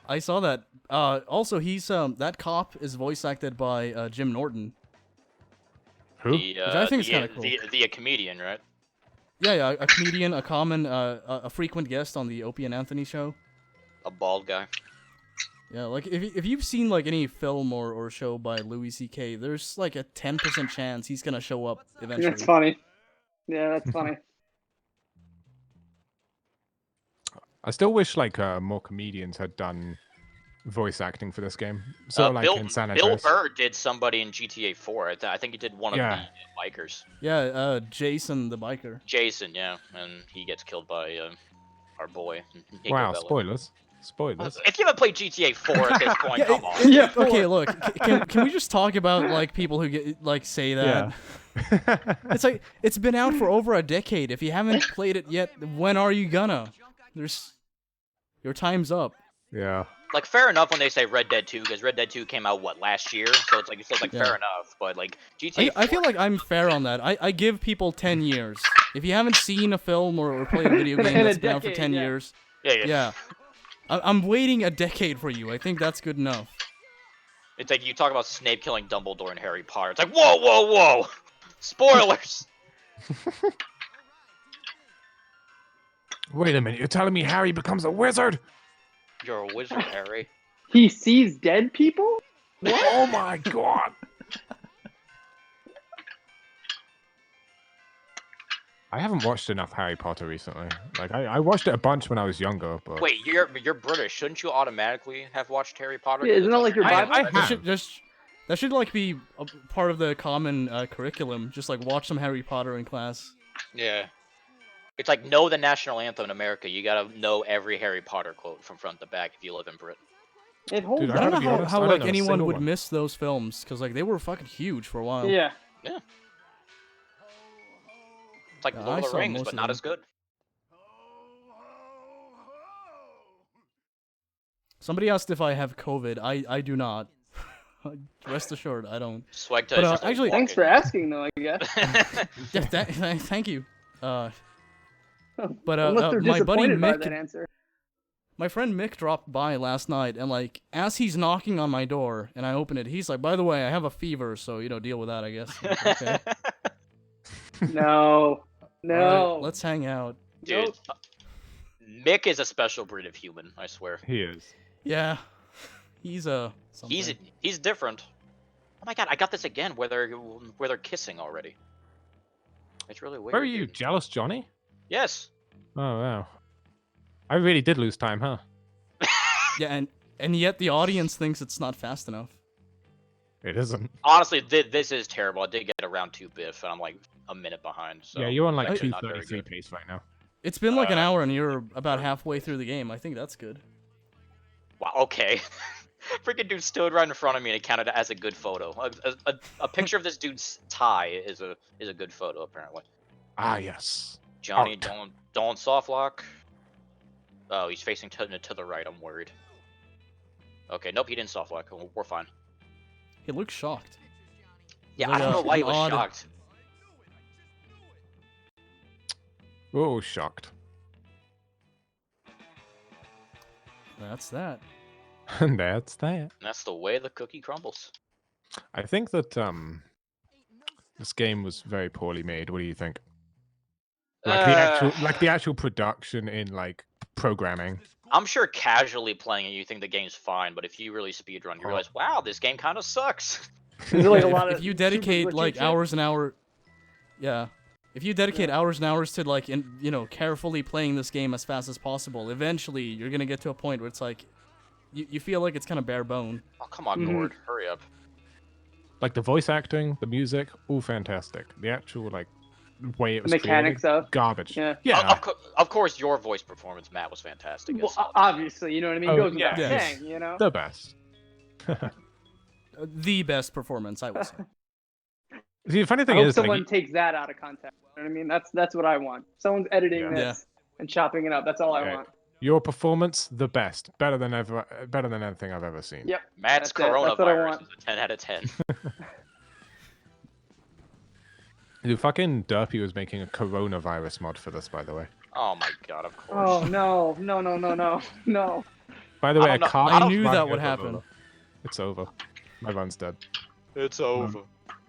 I saw that. Also, he's that cop is voice acted by Jim Norton. Who? The, I think is kinda cool. the comedian, right? Yeah, a comedian, a common, a frequent guest on the Opie and Anthony show. A bald guy. Yeah, like if you've seen like any film or show by Louis C.K., there's like a 10% chance he's gonna show up eventually. That's funny. Yeah, that's funny. I still wish like more comedians had done voice acting for this game. So like in San Bill Andreas. Burr did somebody in GTA 4. I think he did one of Yeah. the bikers. Yeah, Jason the biker. Jason, yeah, and he gets killed by our boy. Nico Wow, Bellic. spoilers. Spoilers. If you haven't played GTA 4 at this point, Yeah, come on. Yeah. Okay, look, can we just talk about like people who get like say that? Yeah. It's like it's been out for over a decade. If you haven't played it yet, when are you gonna? Your time's up. Yeah. Like, fair enough when they say Red Dead 2, because Red Dead 2 came out, what, last year? So it's like Yeah. fair enough, but like, GTA I feel like I'm fair on that. I give people 10 years. If you haven't seen a film or played a video game In a that's been out for decade, 10 yeah. years, yeah. yeah. I'm waiting a decade for you. I think that's good enough. It's like, you talk about Snape killing Dumbledore in Harry Potter. It's like, whoa, whoa, whoa! Spoilers! Wait a minute, you're telling me Harry becomes a wizard? You're a wizard, Harry. He sees dead people? Oh my god! I haven't watched enough Harry Potter recently. Like I watched it a bunch when I was younger, but Wait, you're British. Shouldn't you automatically have watched Harry Potter? Yeah, isn't that like your Bible? I That have. should like be a part of the common curriculum. Just like watch some Harry Potter in class. Yeah. It's like, know the national anthem in America. You gotta know every Harry Potter quote from front to back if you live in Britain. It holds Dude, I don't up. know be how, honest, how I don't like know a anyone single would one. miss those films because like they were fucking huge for a while. Yeah. It's like Yeah, Lord I of the saw Rings, most but of not them. as good. Somebody asked if I have COVID. I do not. Rest assured, I don't. Swegta But, is just actually- Thanks for asking, though, I guess. Yeah, thank you. But Unless they're my buddy disappointed by Mick, that answer. my friend Mick dropped by last night, and like as he's knocking on my door, and I open it, he's like, "By the way, I have a fever, so deal with that, I guess." I'm like, okay. No. No. All right, let's hang out. Dude, Nope. Mick is a special breed of human, I swear. he is. Yeah, he's something. He's different. Oh my god, I got this again where they're kissing already. It's really weird. Where are you, dude. jealous Johnny? Yes. Oh wow. I really did lose time, huh? Yeah, and yet the audience thinks it's not fast enough. It isn't. Honestly, this is terrible. I did get a round 2 biff, and I'm like a minute behind. So Yeah, you're on like it's actually not very 233 good. pace right now. It's been like an hour and you're about halfway through the game. I think that's good. Wow, okay. Freaking dude stood right in front of me and it counted as a good photo. A picture of this dude's tie is a good photo apparently. Ah, yes. Johnny, Art. don't soft lock. Oh, he's facing to the right. I'm worried. Okay, nope, he didn't soft lock. We're fine. He looks shocked. Yeah, Like I don't know why he an was odd- shocked. Oh, shocked. That's that. And that's that. And that's the way the cookie crumbles. I think that this game was very poorly made. What do you think? Like the actual production in like programming. I'm sure casually playing it, you think the game's fine, but if you really speedrun, you realize, wow, this game kind of sucks. There's like a lot of If you super dedicate glitchy like shit. hours and hours, yeah. If you dedicate hours and hours to like, carefully playing this game as fast as possible, eventually you're gonna get to a point where it's like, you feel like it's kind of bare bone. Oh, come on, Mhm. Nord, hurry up. Like the voice acting, the music, all fantastic. The actual like way it was mechanics created, of garbage. yeah. Yeah. Of course, your voice performance, Matt, was fantastic. Well, as well. obviously, you know what I mean. Oh, Goes yeah. without Yes. saying, you know. The best. The best performance, I would say. The funny I thing hope is, someone like, takes that out of context. You know what I mean? That's what I want. Someone's editing Yeah. this and chopping it up. That's all I Okay. want. your performance, the best, better than anything I've ever seen. Yep. Matt's That's it. That's what I coronavirus want. is a 10 out of 10. Dude, fucking Derpy was making a coronavirus mod for this, by the way. Oh my god, of course. Oh no, no, no, no, no, no. By the way, I I don't know- can't. I knew run that would over happen. Lola. It's over. My run's dead. It's over.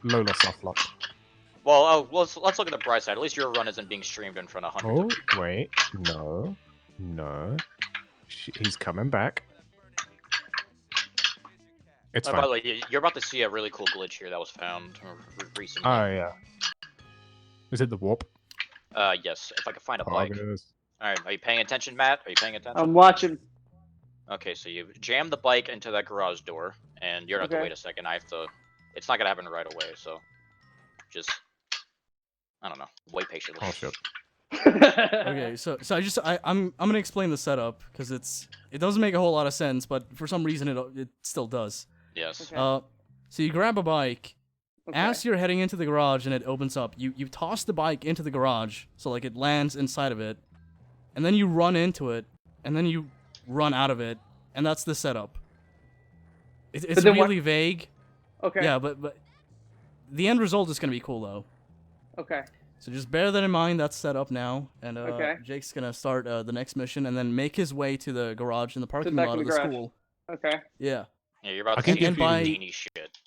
Lola softlock. Well, let's look at the bright side. At least your run isn't being streamed in front of hundreds. Oh, wait. No. He's coming back. It's By fine. the way, you're about to see a really cool glitch here that was found recently. Oh, yeah. Is it the warp? Yes. If I could find a bike. Poggers. All right. Are you paying attention, Matt? Are you paying attention? I'm watching. Okay, so you jam the bike into that garage door, and you're gonna have to Okay. wait a second. I have to. It's not gonna happen right away, so just I don't know. Wait patiently. Oh, shit. Okay, so I'm gonna explain the setup because it doesn't make a whole lot of sense, but for some reason it still does. Yes. Okay. So you grab a bike. Okay. As you're heading into the garage and it opens up, you toss the bike into the garage, so like it lands inside of it, and then you run into it, and then you run out of it, and that's the setup. It's then what- really vague. Okay. Yeah, but the end result is gonna be cool though. Okay. So just bear that in mind. That's set up now, and Okay. Jake's gonna start the next mission, and then make his way to the garage in the parking back lot in of the the garage. school. Okay. Yeah. Yeah, you're about I to can see give you- by- genie shit.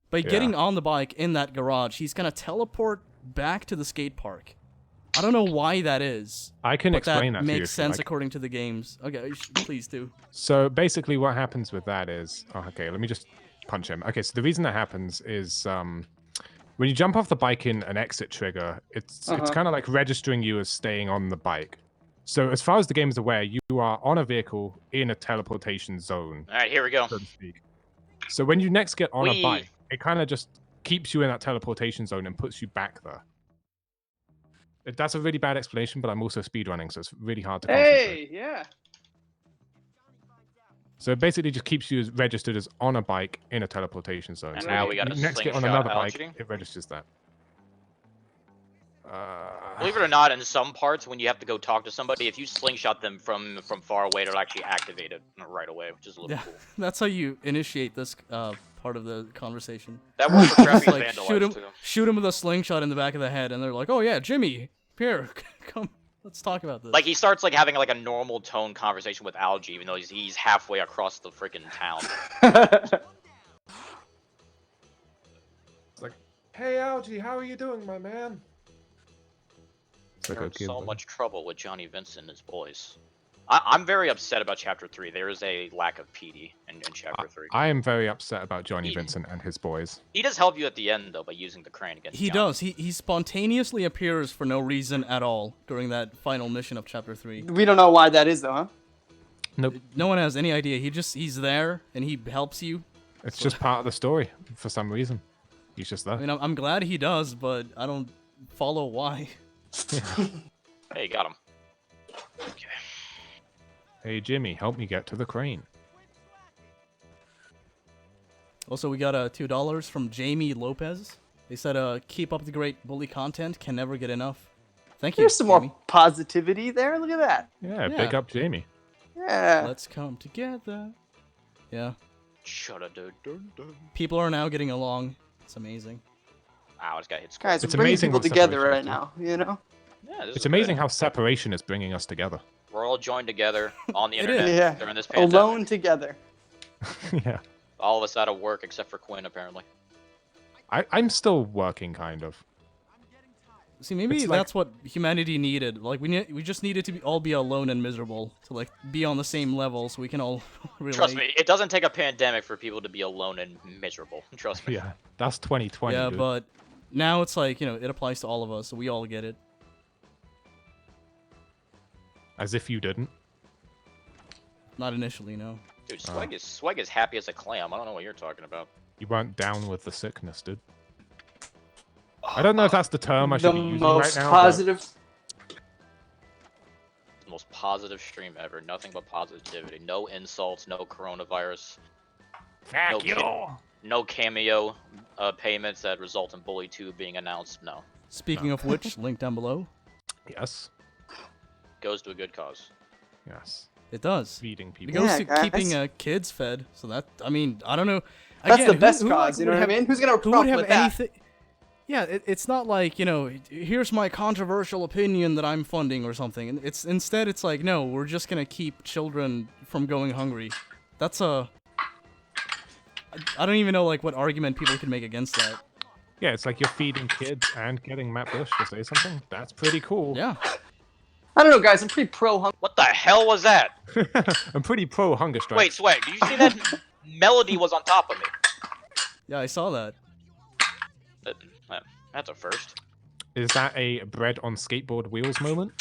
By Yeah. getting on the bike in that garage, he's gonna teleport back to the skate park. I don't know why that is, I can but explain that to you. makes if you sense like. according to the games. Okay, please do. So basically, what happens with that is, okay, let me just punch him. Okay, so the reason that happens is when you jump off the bike in an exit trigger, it's kind of like registering you as staying on the bike. So as far as the game is aware, you are on a vehicle in a teleportation zone, All right, here we go. so to speak. So when you next get on a Whee! bike, it kind of just keeps you in that teleportation zone and puts you back there. That's a really bad explanation, but I'm also speedrunning, so it's really hard to concentrate. Hey, yeah. So it basically just keeps you registered as on a bike in a teleportation zone. And so now when we got a you next get on slingshot another bike, algae. it registers that. Believe it or not, in some parts, when you have to go talk to somebody, if you slingshot them from far away, it'll actually activate it right away, which is a little Yeah, cool. that's how you initiate this part of the conversation. That works for Just trapping like vandalites too. shoot him with a slingshot in the back of the head, and they're like, "Oh yeah, Jimmy, here, come, let's talk about this." Like he starts like having like a normal tone conversation with Algae, even though he's halfway across the freaking town. It's like, hey Algie, how are you doing, my man? It's like, They're in okay, so buddy. much trouble with Johnny Vincent and his boys. I'm very upset about Chapter 3. There is a lack of PD in Chapter 3. I am very upset about Johnny He- Vincent and his boys. He does help you at the end, though, by using the crane against he Johnny. does. He spontaneously appears for no reason at all during that final mission of Chapter 3. We don't know why that is, though, huh? Nope, No one has any idea. He's there and he helps you. it's just part of the story for some reason. He's just I there. mean, I'm glad he does, but I don't follow why. Hey, got him. Okay. Hey Jimmy, help me get to the crane. Also, we got $2 from Jamie Lopez. They said, keep up the great bully content. Can never get enough. Thank you, There's some Jamie. more positivity there. Look at that. Yeah, Yeah. big up Jamie. Yeah. Let's come together. Yeah. Shut up, dude. People are now getting along. It's amazing. Ow, this guy hits. Guys, It's we're bringing amazing people what together separation right is, now, you know? Yeah, this It's is amazing good. how separation is bringing us together. We're all joined together on the It internet is. Yeah. during this pandemic. Alone together. Yeah. All of us out of work except for Quinn, apparently. I'm still working, kind of. See, maybe It's like- that's what humanity needed. Like, we just needed to all be alone and miserable to like be on the same level, so we can all relate. Trust me, it doesn't take a pandemic for people to be alone and miserable. Trust me. Yeah, that's 2020. Yeah, dude. but now it's like, you know, it applies to all of us, so we all get it. As if you didn't. Not initially, no. Dude, Sweg is happy as a clam. I don't know what you're talking about. You weren't down with the sickness, dude. I don't know if that's the term I should be using right now. positive. The most positive stream ever. Nothing but positivity. No insults. No coronavirus. Fuck you! No cameo payments that result in Bully 2 being announced. No. Speaking of which, link down below. Yes. Goes to a good cause. Yes. It does. Feeding It people. goes Yeah, to guys. keeping kids fed. So that, I mean, I don't know. That's Again, the best who, cause, like, you know would what I have- mean? Who's gonna Who would prompt have with that? anything? Yeah, it's not like, you know, here's my controversial opinion that I'm funding or something. And instead it's like, no, we're just gonna keep children from going hungry. That's a. I don't even know like what argument people can make against that. Yeah, it's like you're feeding kids and getting Matt Bush to say something. That's pretty cool. Yeah. I don't know, guys. I'm pretty pro-hung. What the hell was that? I'm pretty pro hunger strike. Wait, Swag, do you see that Melody was on top of me? Yeah, I saw that. That's a first. Is that a bread on skateboard wheels moment?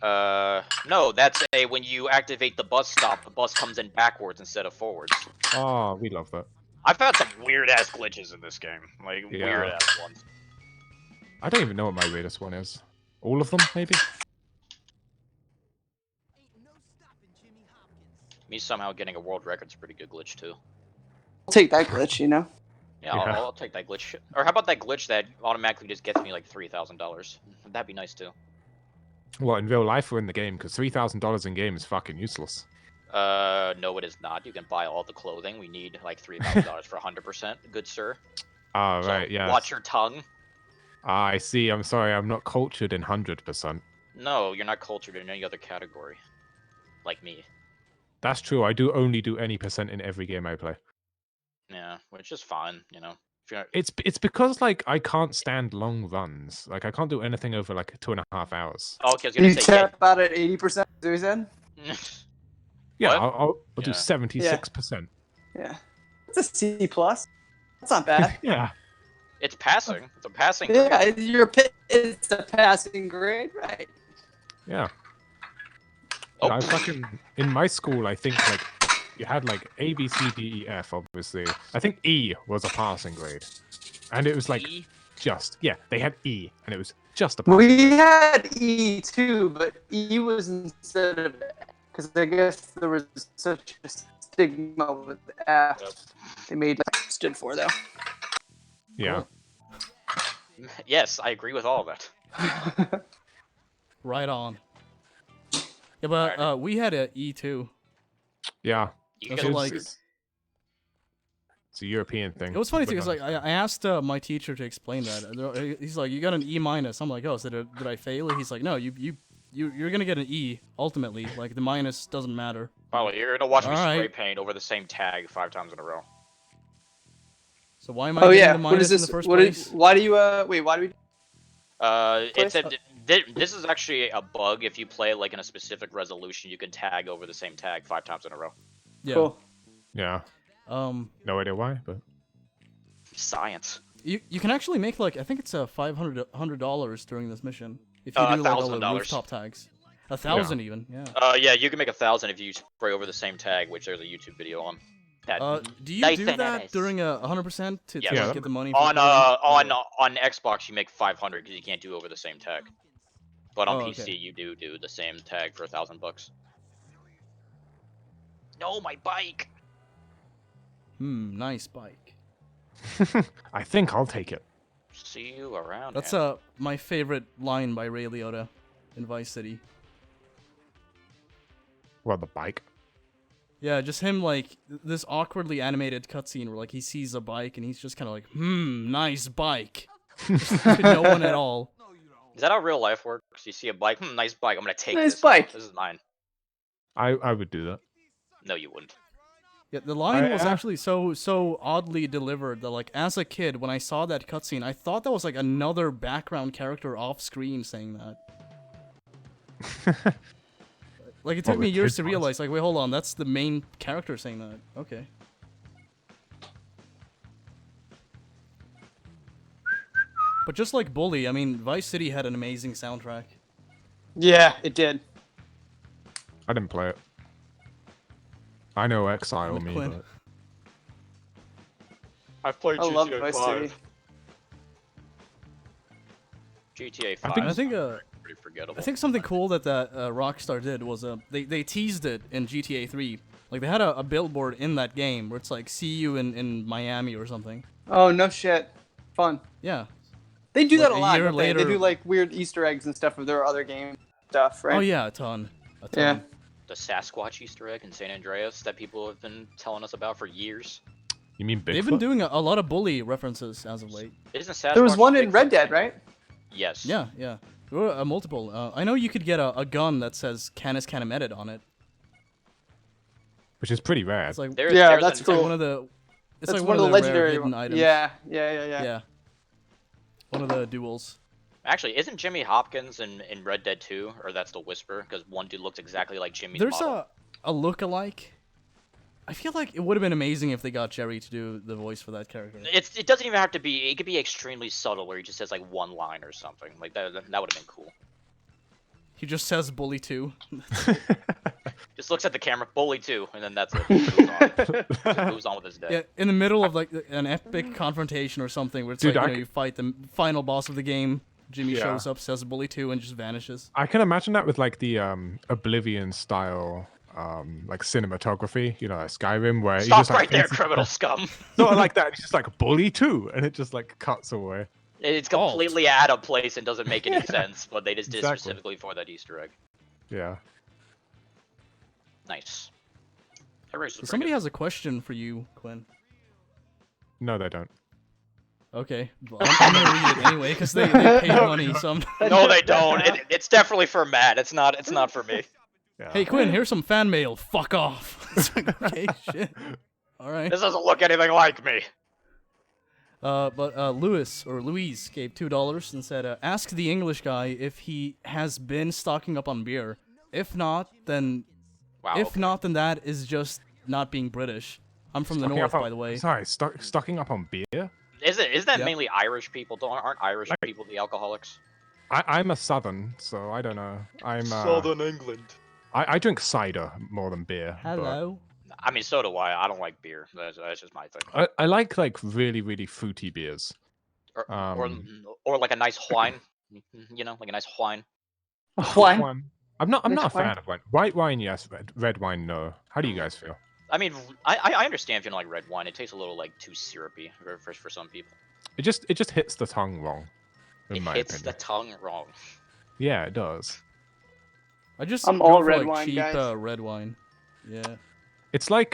No, that's a when you activate the bus stop, the bus comes in backwards instead of forwards. Oh, we love that. I've had some weird ass glitches in this game, like Yeah. weird ass ones. I don't even know what my weirdest one is. All of them, maybe? Me somehow getting a world record's a pretty good glitch too. I'll take that glitch, you know? Yeah, Yeah. I'll take that glitch. Or how about that glitch that automatically just gets me like $3,000? That'd be nice too. Well, in real life or in the game? Because $3,000 in game is fucking useless. No, it is not. You can buy all the clothing. We need like $3,000 for 100%, good sir. Ah, So right, yeah. watch your tongue. Ah, I see. I'm sorry. I'm not cultured in 100%. No, you're not cultured in any other category. Like me. That's true. I do only do any percent in every game I play. Yeah, which is fine, you know. If you're, It's because like I can't stand long runs. Like I can't do anything over like 2.5 hours. oh, okay, I was You gonna say, tap about at 80%, is what you said? yeah. Yeah, What? I'll do Yeah. 76%. Yeah. It's a C+. That's not bad. Yeah. It's passing. It's a passing. Yeah, grade. it's a passing grade, right? Yeah. Oh. I fucking in my school. I think like you had like A, B, C, D, E, F. Obviously, I think E was a passing grade, and it was like E? just they had E, and it was just a passing. We had E too, but E was instead of because I guess there was such a stigma with F. They made stood for though. Yeah. Yes, I agree with all of that. Right on. Yeah, but we had a E too. Yeah. You That's guys- like- It's a European thing. It was funny but too, because not- like I asked my teacher to explain that. He's like, "You got an E minus." I'm like, "Oh, so did I fail?" He's like, "No, you're gonna get an E ultimately. Like the minus doesn't matter." Wow, you're gonna watch me Alright. spray paint over the same tag 5 times in a row. So why am I Oh getting yeah, the what minus is this? in the first What place? why do you wait? Why do we? It's a, this is actually a bug. If you play like in a specific resolution, you can tag over the same tag 5 times in a row. Yeah. Cool. Yeah. Um, No idea why, but Science. you can actually make like I think it's $500 during this mission if you do like all the $1,000. rooftop tags. 1,000 even. Yeah. Yeah, you can make 1,000 if you spray over the same tag, which there's a YouTube video on. That Do you nice do and that nice. during a 100% to Yes. Yeah, like, get the money? from on coding? on Xbox you make 500 because you can't do over the same tag. But on Oh, PC, okay. you do the same tag for $1,000. No, my bike. Nice bike. I think I'll take it. See you around. That's Anthony. my favorite line by Ray Liotta in Vice City. Well, the bike. Yeah, just him like this awkwardly animated cutscene where like he sees a bike and he's just kind of like, nice bike. To no one at all. Is that how real life works? You see a bike, nice bike. I'm gonna take Nice this. bike. This is mine. I would do that. No, you wouldn't. Yeah, the line was I- actually so oddly delivered that like as a kid when I saw that cutscene, I thought that was like another background character off screen saying that. Like it took What, me with years kid to voice? realize like wait, hold on, that's the main character saying that. Okay. But just like Bully, I mean, Vice City had an amazing soundtrack. Yeah, it did. I didn't play it. I know Exile me, Quinn. but I've played I love Vice City. GTA I 5. think- I think pretty forgettable. I think something cool that Rockstar did was they teased it in GTA 3. Like they had a billboard in that game where it's like see you in Miami or something. Oh no shit, fun. Yeah. They do Like, that a a lot. year Don't they? They later- do like weird Easter eggs and stuff of their other game stuff, right? Oh yeah, a ton. Yeah. The Sasquatch Easter egg in San Andreas that people have been telling us about for years. you mean Bigfoot? They've been doing a lot of Bully references as of late. Isn't Sasquatch There was one in Bigfoot? Red Dead, right? Yes. Yeah, yeah. There were multiple. I know you could get a gun that says Canis Canem edit on it. Which is pretty rare. It's like Yeah, there's that's it's like cool. one of the. It's That's like one of the rare legendary hidden ones. items. Yeah. Yeah. One of the duels. Actually, isn't Jimmy Hopkins in Red Dead 2? Or that's the Whisper? Because one dude looks exactly like Jimmy's There's model. a look-alike. I feel like it would have been amazing if they got Jerry to do the voice for that character. It doesn't even have to be. It could be extremely subtle, where he just says like one line or something. Like that would have been cool. He just says Bully 2. Just looks at the camera, bully 2, and then that's it. Moves on with his day. Yeah, in the middle of like an epic confrontation or something, where it's Dude, like you fight the final boss of the game. Jimmy Yeah. shows up, says Bully 2, and just vanishes. I can imagine that with like the Oblivion style like cinematography, you know, like Skyrim, where he Stop just like right there, faces- criminal scum. Not like that. It's just like bully too, and it just like cuts away. It's completely out of place and doesn't make any sense, but they just did it Exactly. specifically for that Easter egg. Yeah. Nice. That race was pretty Somebody good. has a question for you, Quinn. No, they don't. Okay, well, I'm gonna read it anyway because they paid money. So I'm... No, they don't. It's definitely for Matt. It's not for me. Yeah. Hey Quinn, here's some fan mail. Fuck off. It's like, okay, shit. All right. This doesn't look anything like me. But Louise gave $2 and said, ask the English guy if he has been stocking up on beer. If not, then Wow. if not, then that is just not being British. I'm from the Stocking north, up on- by the way. Sorry, stocking up on beer? Isn't that Yep. mainly Irish people? Aren't Irish people the alcoholics? I'm a southern, so I don't know. I'm England. I drink cider more than beer. but Hello. I mean, so do I. I don't like beer. That's just my thing. I like really, really fruity beers. Or, Um, or like a nice wine. You know, like a nice wine. Wine. I'm not Nice a fan wine. of wine. White wine, yes. Red wine, no. How do you guys feel? I mean, I understand if you don't like red wine. It tastes a little like too syrupy for some people. It just hits the tongue wrong. In It my hits opinion. the tongue wrong. Yeah, it does. I'm all go for, red like, wine, cheap guys. red wine. Yeah. It's like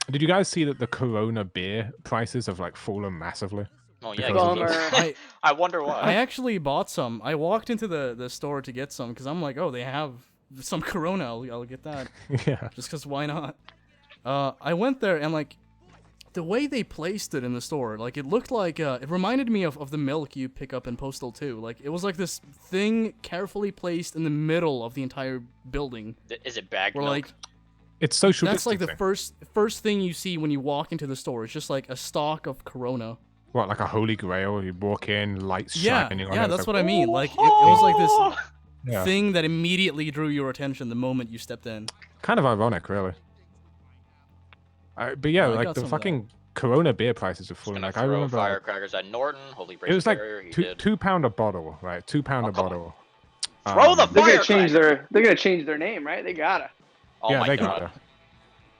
did you guys see that the Corona beer prices have like fallen massively? Oh yeah. Because of Bummer. I I wonder why. I actually bought some. I walked into the store to get some because I'm like, oh, they have some Corona. I'll get that. Yeah. Just because why not? I went there and like the way they placed it in the store, like it looked like it reminded me of the milk you pick up in Postal 2. Like it was like this thing carefully placed in the middle of the entire building. Is it bagged Where milk? like It's social that's like the distancing. first thing you see when you walk into the store. It's just like a stock of Corona. What, like a holy grail? You walk in, lights Yeah, shining on it. yeah, it's that's like, what I mean. Like it was like this Yeah. thing that immediately drew your attention the moment you stepped in. Kind of ironic, really. But yeah, Oh, I like got the some of that. fucking Corona beer prices are Gonna falling. Like I throw remember, firecrackers at Norton. Holy it was like Barrier, he two, did. £2 a bottle, right? £2 Oh, a come on. bottle. Throw the They're fire gonna change their name, right? They gotta. Oh yeah, my they god. got it.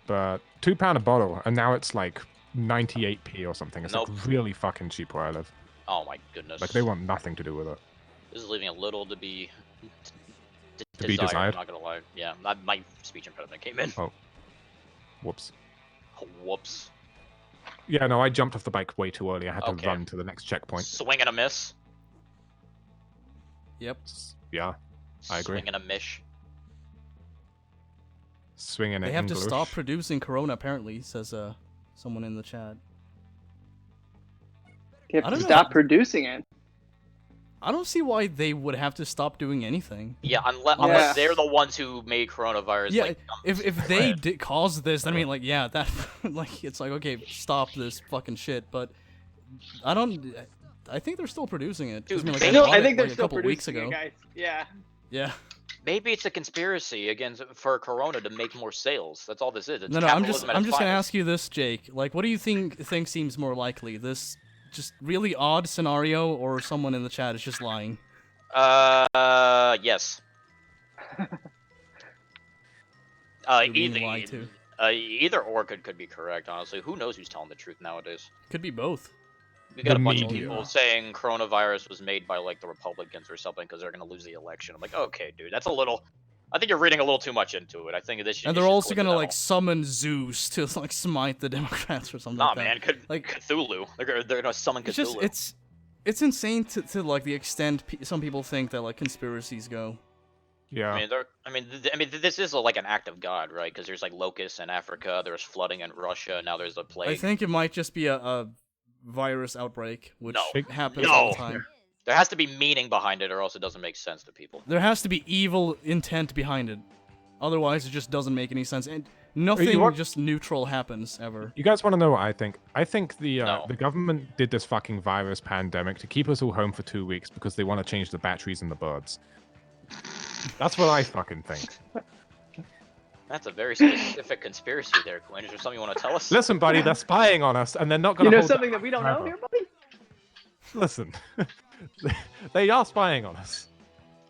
But £2 a bottle, and now it's like 98p or something. It's Nope. like really fucking cheap where I live. Oh my goodness. Like they want nothing to do with it. This is leaving a little to be To be desired. I'm not gonna lie. Yeah, my speech impediment came in. Oh. Whoops. Whoops. Yeah, no, I jumped off the bike way too early. I had to Okay. run to the next checkpoint. Swing and a miss. Yep. Yeah, I agree. Swing and a mish. Swinging They it have to English. stop producing Corona, apparently, says someone in the chat. They have I to don't know. stop producing it. I don't see why they would have to stop doing anything. Yeah, unless Yeah. they're the ones who made coronavirus. Yeah, like, if they did cause this, I mean, like, yeah, that, like, it's like, okay, stop this fucking shit, but I don't, I think they're still producing it. 'Cause, Dude, I they mean, don't- bought I it, think they're like, still a couple weeks producing ago. it, guys. Yeah. Yeah. maybe it's a conspiracy against for Corona to make more sales. That's all this is. It's No, I'm just capitalism at its gonna finest. ask you this, Jake. Like, what do you think seems more likely? This just really odd scenario, or someone in the chat is just lying? Yes. You're being lied to. Either or could be correct. Honestly, who knows who's telling the truth nowadays? Could be both. We got The a bunch of media. people saying coronavirus was made by like the Republicans or something because they're gonna lose the election. I'm like, okay, dude, that's a little. I think you're reading a little too much into it. I think this. And you they're should also gonna like coincidental. summon Zeus to like smite the Democrats or something Nah, like that. man, Like- Cthulhu. They're gonna summon It's Cthulhu. just it's insane to like the extent some people think that like conspiracies go. Yeah. This is like an act of God, right? Because there's like locusts in Africa, there's flooding in Russia, now there's a plague. I think it might just be a virus outbreak, which No. happens all No. the time. There has to be meaning behind it, or else it doesn't make sense to people. There has to be evil intent behind it. Otherwise, it just doesn't make any sense, and nothing want- just neutral happens ever. You guys want to know what I think? I think the No. the government did this fucking virus pandemic to keep us all home for 2 weeks because they want to change the batteries in the birds. That's what I fucking think. That's a very specific conspiracy there, Quinn. Is there something you want to tell us? Listen, buddy, they're spying on us, and they're not You gonna. know hold something that we don't know forever. here, buddy? Listen, they are spying on us.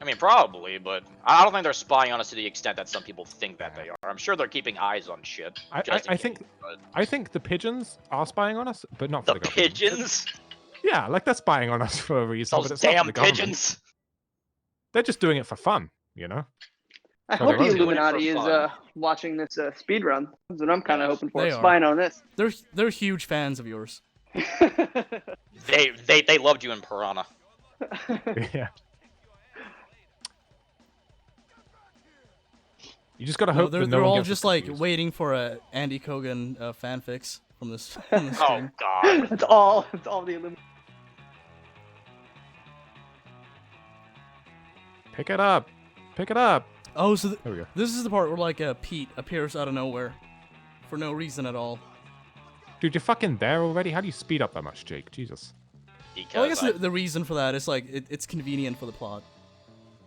I mean, probably, but I don't think they're spying on us to the extent that some people think that they are. I'm sure they're keeping eyes on shit. I think I think the pigeons are spying on us, but not for The the government. pigeons? Yeah, like they're spying on us for a reason, Those but it's not for damn the government. pigeons! They're just doing it for fun, you know. I So hope they're the only doing it for Illuminati is fun. watching this speedrun. That's what I'm kind of Yes, hoping for. they are. Spying on this. They're huge fans of yours. They loved you in Piranha. Yeah. You just gotta No, hope that no they're one all gets just us like confused. waiting for a Andy Kogan fanfics from this. From this Oh stream. god. That's all. That's all the Illuminati. Pick it up. Pick it up. Oh, so There we go. this is the part where like Pete appears out of nowhere, for no reason at all. Dude, you're fucking there already? How do you speed up that much, Jake? Jesus. Well, I Because guess the reason for that is like it's convenient for the plot.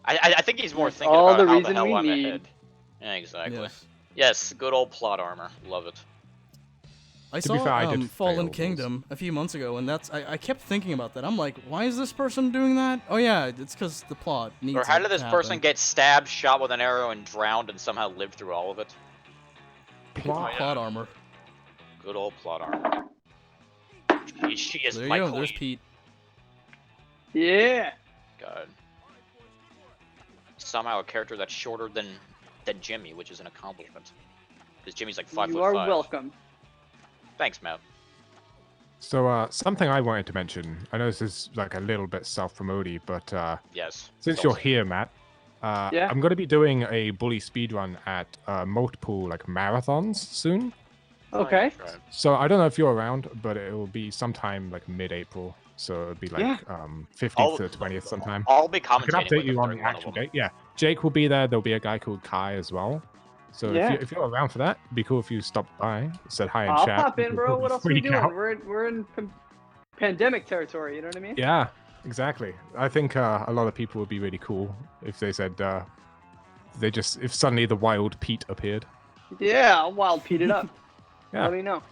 I think he's more thinking all about the how reason the hell we I'm need. ahead. Yeah, exactly. Yes. Yes, good old plot armor. Love it. I To be saw fair, I did Fallen fail those. Kingdom a few months ago, and I kept thinking about that. I'm like, why is this person doing that? Oh yeah, it's because the plot needs. Or how it did this to person happen. get stabbed, shot with an arrow, and drowned, and somehow lived through all of it? Plot. plot armor? Good old plot armor. She is There you my go. queen. There's Pete. Yeah. God. Somehow a character that's shorter than Jimmy, which is an accomplishment. Because Jimmy's like 5'5". You are welcome. Thanks, Matt. So, something I wanted to mention. I know this is like a little bit self-promoty, but Yes. since you're here, Matt, Yeah. I'm going to be doing a bully speedrun at multiple like marathons soon. Okay. Right. So I don't know if you're around, but it will be sometime like mid-April. So it'll be like Yeah. 15th to 20th sometime. I'll be I can commentating update with you him on during the one of actual them. date. Yeah, Jake will be there. There'll be a guy called Kai as well. So Yeah. if you're around for that, it'd be cool if you stopped by, said hi in I'll chat. pop in, People bro. probably What else are we freak doing? out. We're in pandemic territory. You know what I mean? Yeah, exactly. I think a lot of people would be really cool if they said if suddenly the wild Pete appeared. Yeah. I'll wild Pete it up. Yeah. Let me know.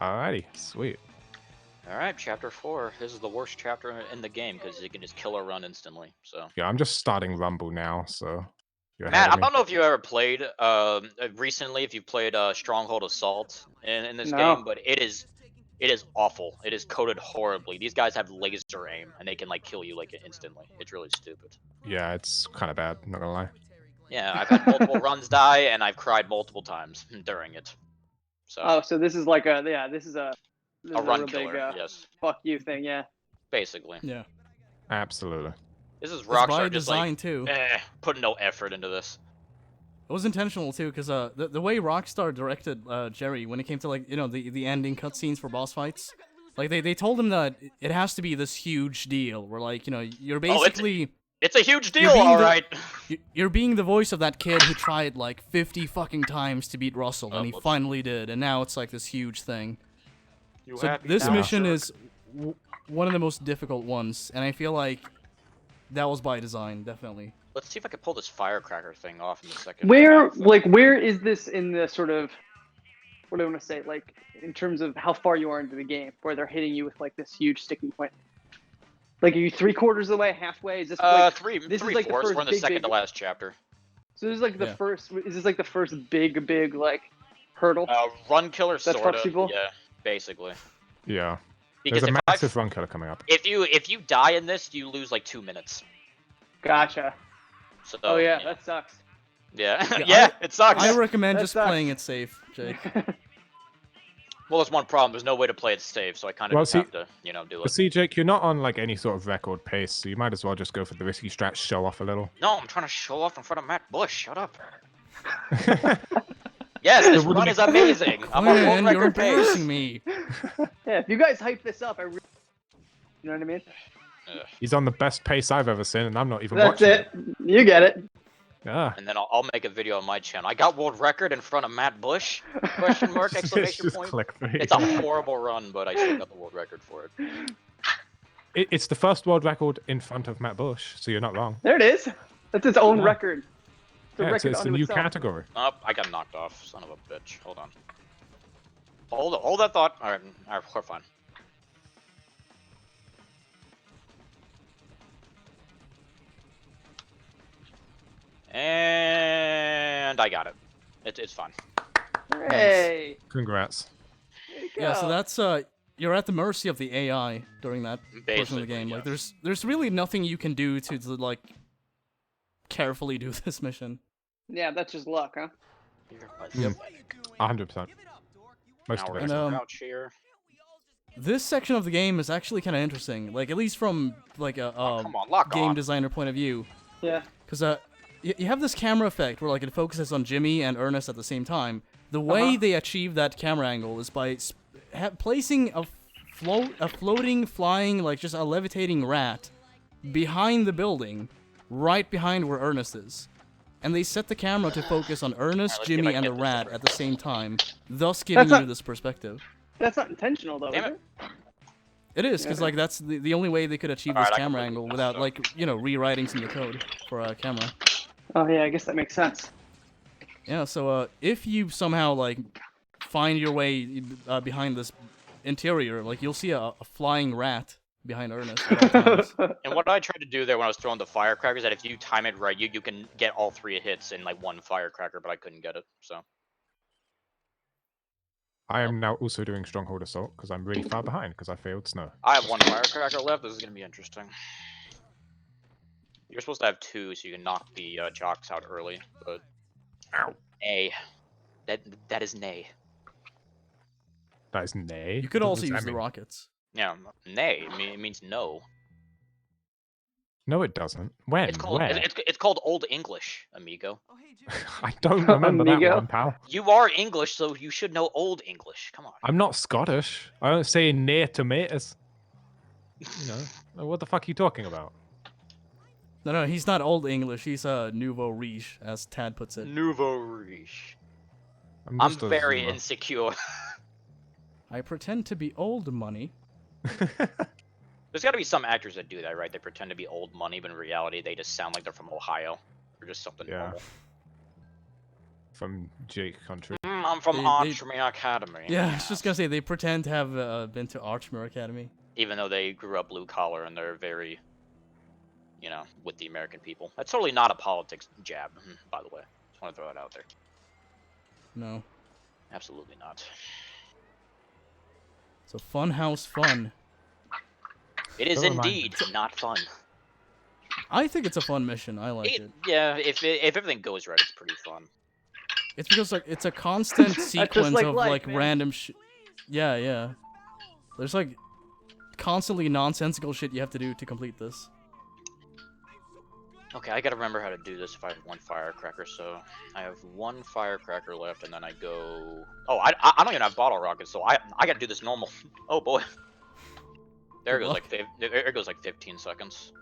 Alrighty, sweet. All right, chapter 4. This is the worst chapter in the game because you can just kill or run instantly. So. Yeah, I'm just starting Rumble now, so you're Matt, ahead I of me. don't know if you ever played recently. If you played Stronghold Assault in this No. game, but it is awful. It is coded horribly. These guys have laser aim and they can like kill you like instantly. It's really stupid. Yeah, it's kind of bad. Not gonna lie. Yeah, I've had multiple runs die and I've cried multiple times during it. So. Oh, so this is like this is a run real killer. big, Yes. fuck you thing, yeah. Basically. Yeah. Absolutely. This is It's by Rockstar just design like too. putting no effort into this. It was intentional too, because the way Rockstar directed Jerry when it came to like the ending cutscenes for boss fights, like they told him that it has to be this huge deal where like you're basically it's a huge deal, being alright. You're being the voice of that kid who tried like 50 fucking times to beat Russell and he finally did, and now it's like this huge thing. So this mission is one of the most difficult ones, and I feel like that was by design, definitely. Let's see if I can pull this firecracker thing off in a second. Where is this in the sort of, what do I want to say, like in terms of how far you are into the game, where they're hitting you with like this huge sticking point? Like, are you 3/4 of the way, halfway? Is this like three this is fourths? like the first We're in the big, second big... to last chapter. So this is like the first. Is this like the first big like hurdle? Run killer that sorta. fucks people? Yeah, basically. Yeah. Because There's a if massive run killer coming up. If you die in this, you lose like 2 minutes. Gotcha. So, Oh yeah, that sucks. Yeah, Yeah, yeah, it sucks. I recommend That just sucks. playing it safe, Jake. Well, there's one problem. There's no way to play it safe, so I kind of just have to, do But it. see, Jake, you're not on like any sort of record pace, so you might as well just go for the risky strat, show off a little. No, I'm trying to show off in front of Matt Bush. Shut up. Yes, this run is amazing. I'm on Man, world you're record pace. embarrassing me. Yeah, if you guys hype this up, you know what I mean? He's on the best pace I've ever seen, and I'm not even That's watching it. You get it. Yeah. And then I'll make a video on my channel. I got world record in front of Matt Bush? Question mark, It's exclamation just point. clickbait. It's a horrible run, but I still got the world record for it. It's the first world record in front of Matt Bush, so you're not wrong. There it is. That's its own Yeah. record. It's a Yeah, record it's a unto new itself. category. Oh, I got knocked off. Son of a bitch. Hold on. Hold that thought. Alright, we're fine. And I got it. It's fine. Hey. Congrats. There you Yeah, so go. that's you're at the mercy of the AI during that portion of the Basically, game. Like yes. there's really nothing you can do to like carefully do this mission. Yeah, that's just luck, huh? Yep. 100%. Most Now of we're it. gonna crouch here. This section of the game is actually kind of interesting. Like at least from like a Come on, lock game on. designer point of view. Yeah. Because you have this camera effect where like it focuses on Jimmy and Ernest at the same time. The way they achieve that camera angle is by placing a floating, flying, like just a levitating rat behind the building, right behind where Ernest is. And they set the camera to focus on Ernest, let's see if Jimmy, I can and the get this rat over. at the same time, thus giving That's you this perspective. That's not intentional, though, Damn is it. it? It is, because like that's the only way they could achieve this Alright, I camera completely angle messed without up. like rewriting some of the code for a camera. Oh, yeah, I guess that makes sense. Yeah, so if you somehow like find your way behind this interior, like you'll see a flying rat behind Ernest at all times. And what I tried to do there when I was throwing the firecrackers, that if you time it right, you can get all 3 hits in like one firecracker, but I couldn't get it. So I am now also doing Stronghold Assault because I'm really far behind because I failed Snow. I have 1 firecracker left. This is gonna be interesting. You're supposed to have 2, so you can knock the jocks out early. But Ow. nay, that is nay. That is nay. You could What also does that use the mean? rockets. Yeah, nay. It means no. No, it doesn't. When? It's called Where? it's called Old English, amigo. I don't remember that Amigo. one, pal. You are English, so you should know Old English. Come on. I'm not Scottish. I don't say near tomatoes. You know, what the fuck are you talking about? No, he's not Old English. He's nouveau riche, as Tad puts it. Nouveau riche. I'm just a very Zoomer. insecure. I pretend to be old money. There's got to be some actors that do that, right? They pretend to be old money, but in reality, they just sound like they're from Ohio or just something Yeah. normal. From Jake country. I'm from They- Archmere Academy. Yeah, I was just gonna say they pretend to have been to Archmere Academy. Even though they grew up blue collar and they're very, you know, with the American people. That's totally not a politics jab, by the way. Just want to throw it out there. No. Absolutely not. So Funhouse fun. It is Don't remind indeed not fun. I think it's a fun mission. I like it. Yeah, if everything goes right, it's pretty fun. It's because like it's a constant sequence like of life, like man. random shit. Yeah, yeah. There's like constantly nonsensical shit you have to do to complete this. Okay, I gotta remember how to do this if I have one firecracker. So I have one firecracker left, and then I go. Oh, I don't even have bottle rockets, so I gotta do this normal. Oh boy. There Good goes luck. like there goes like 15 seconds.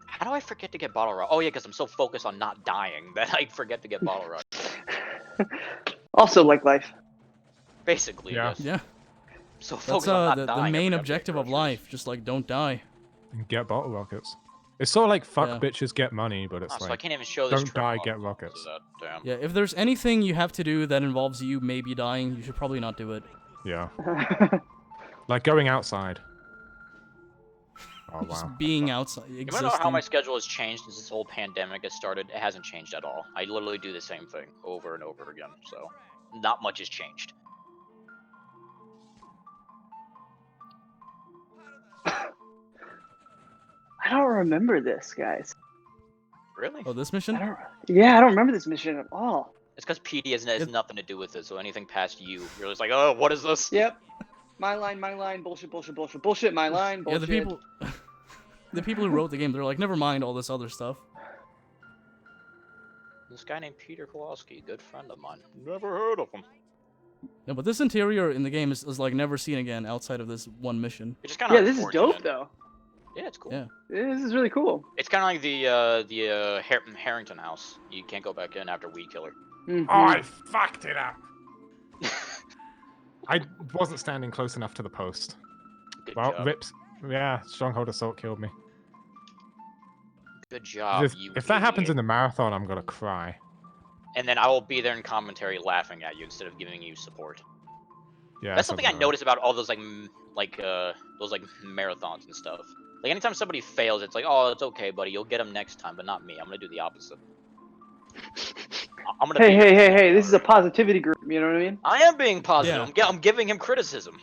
How do I forget to get bottle rocket? Oh yeah, because I'm so focused on not dying that I forget to get bottle rocket. Also, like life. Basically, Yeah. yes. Yeah, So that's focused on not the dying. I main forgot to get objective of groceries. life. Just like don't die. And get bottle rockets. It's sort of like fuck Yeah. bitches get money, but it's Oh, so I like can't even show this. don't trip die, off get because rockets. of that. Damn. Yeah, if there's anything you have to do that involves you maybe dying, you should probably not do it. Yeah, like going outside. Oh Just wow. being outside, You existing. wanna know how my schedule has changed since this whole pandemic has started? It hasn't changed at all. I literally do the same thing over and over again, so not much has changed. I don't remember this, guys. Really? Oh, this I mission? don't. Yeah, I don't remember this mission at all. It's because PD has It- nothing to do with it, so anything past you, you're just like, oh, what is this? Yep. My line, bullshit, bullshit, bullshit, bullshit, my line, Yeah, bullshit. the people, the people who wrote the game, they're like, never mind all this other stuff. This guy named Peter Kowalski, good friend of mine. Never heard of him. Yeah, but this interior in the game is like never seen again outside of this one mission. It's just kind of Yeah, this is dope though. Yeah, it's cool. Yeah. This is really cool. It's kind of like the Harrington house. You can't go back in after Weed Killer. Mhm. Oh, I fucked it up. I wasn't standing close enough to the post. Good Well, job. rips. Yeah, stronghold assault killed me. Good job, If that happens in the marathon, I'm gonna cry. And then I will be there in commentary laughing at you instead of giving you support. Yeah, That's something I something like notice about all those those marathons and stuff. Like anytime somebody fails, it's like, oh, it's okay, buddy. You'll get them next time, but not me. I'm gonna do the opposite. I'm gonna. Hey, be hey, your hey, hey! This is a supporter. positivity group. You know what I mean? I am being positive. Yeah. I'm giving him criticism.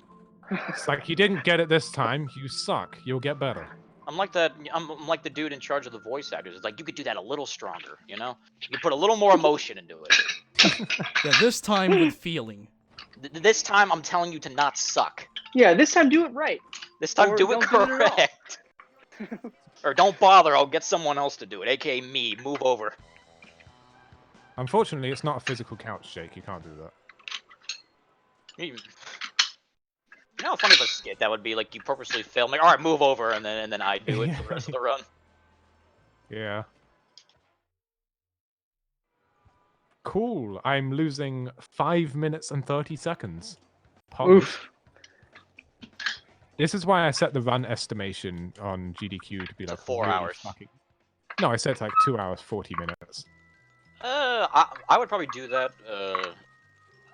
It's like, you didn't get it this time. You suck. You'll get better. I'm like that. I'm like the dude in charge of the voice actors. It's like you could do that a little stronger. You know, you could put a little more emotion into it. Yeah, this time with feeling. This time, I'm telling you to not suck. Yeah, this time do it right. This time, Or do it don't do it at all. correct. Or don't bother. I'll get someone else to do it, aka me. Move over. Unfortunately, it's not a physical couch, Jake. You can't do that. You know how funny of a skit that would be? Like you purposely film, like, all right, move over, and then I do it for the rest of the run. Yeah. Cool. I'm losing 5 minutes and 30 seconds. Polish. Oof. This is why I set the run estimation on GDQ to be To like 4 really hours. fucking... No, I set like 2 hours 40 minutes. I would probably do that.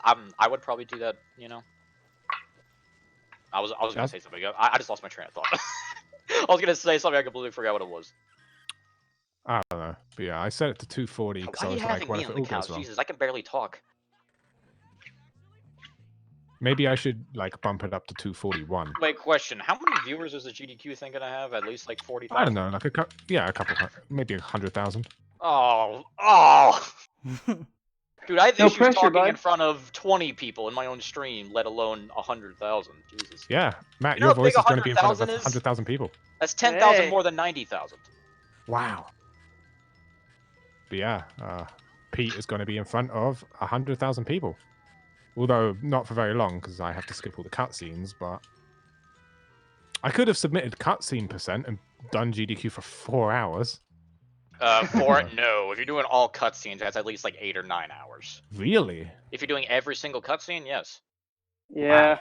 I would probably do that. You know. I was gonna say something. I just lost my train of thought. I was gonna say something. I completely forgot what it was. I don't know, but yeah, I set it to 240 because Why I are you was like, having what me if on it the all couch? goes wrong? Jesus, I can barely talk. Maybe I should like bump it up to 241. Wait, question. How many viewers is the GDQ thing gonna have? At least like 40,000? I don't know, like a couple, maybe 100,000. Oh. Dude, I have No issues pressure, talking bud. in front of 20 people in my own stream, let alone 100,000. Jesus. Yeah, Matt, You know your how big voice is going to be in front of 100,000 is? 100,000 people. That's 10,000 Hey. more than 90,000. Wow. But yeah, Pete is going to be in front of 100,000 people. Although not for very long because I have to skip all the cutscenes. But I could have submitted cutscene percent and done GDQ for 4 hours. No. If you're doing all cutscenes, that's at least like 8 or 9 hours. Really? If you're doing every single cutscene, yes. Yeah.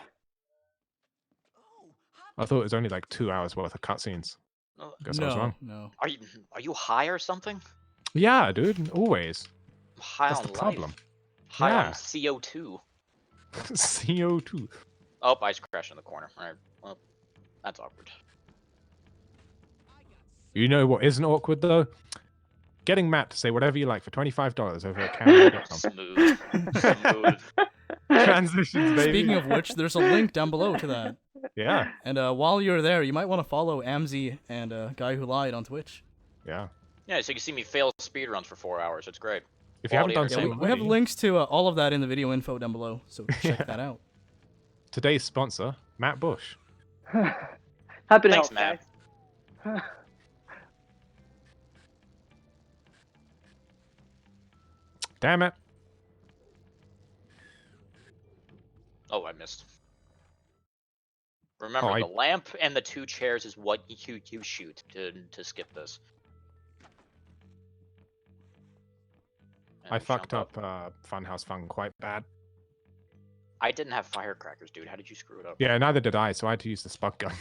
I thought it was only like 2 hours worth of cutscenes. Guess I was wrong. No. Are you high or something? Yeah, dude, always. I'm high That's on the life. problem. High Yeah. on CO2. CO2. Oh, I just crashed in the corner. Alright, well, that's awkward. You know what isn't awkward though? Getting Matt to say whatever you like for $25 over at Cameo.com. Smooth. Smooth. Transitions, baby. Speaking of which, there's a link down below to that. Yeah. And while you're there, you might want to follow amzy and GuyWhoLied on Twitch. Yeah. Yeah, so you can see me fail speedruns for 4 hours. It's great. If you haven't done Quality so Yeah, we have already, links to all of that in the video info down below, so check that out. today's sponsor, Matt Bush. Happy to Thanks, help, Matt. guys. Damn it. Oh, I missed. Remember, the lamp and the 2 chairs is what you shoot to skip this. I And fucked jump up Funhouse Fun quite bad. I didn't have firecrackers, dude. How did you screw it up? Yeah, neither did I, so I had to use the spud gun.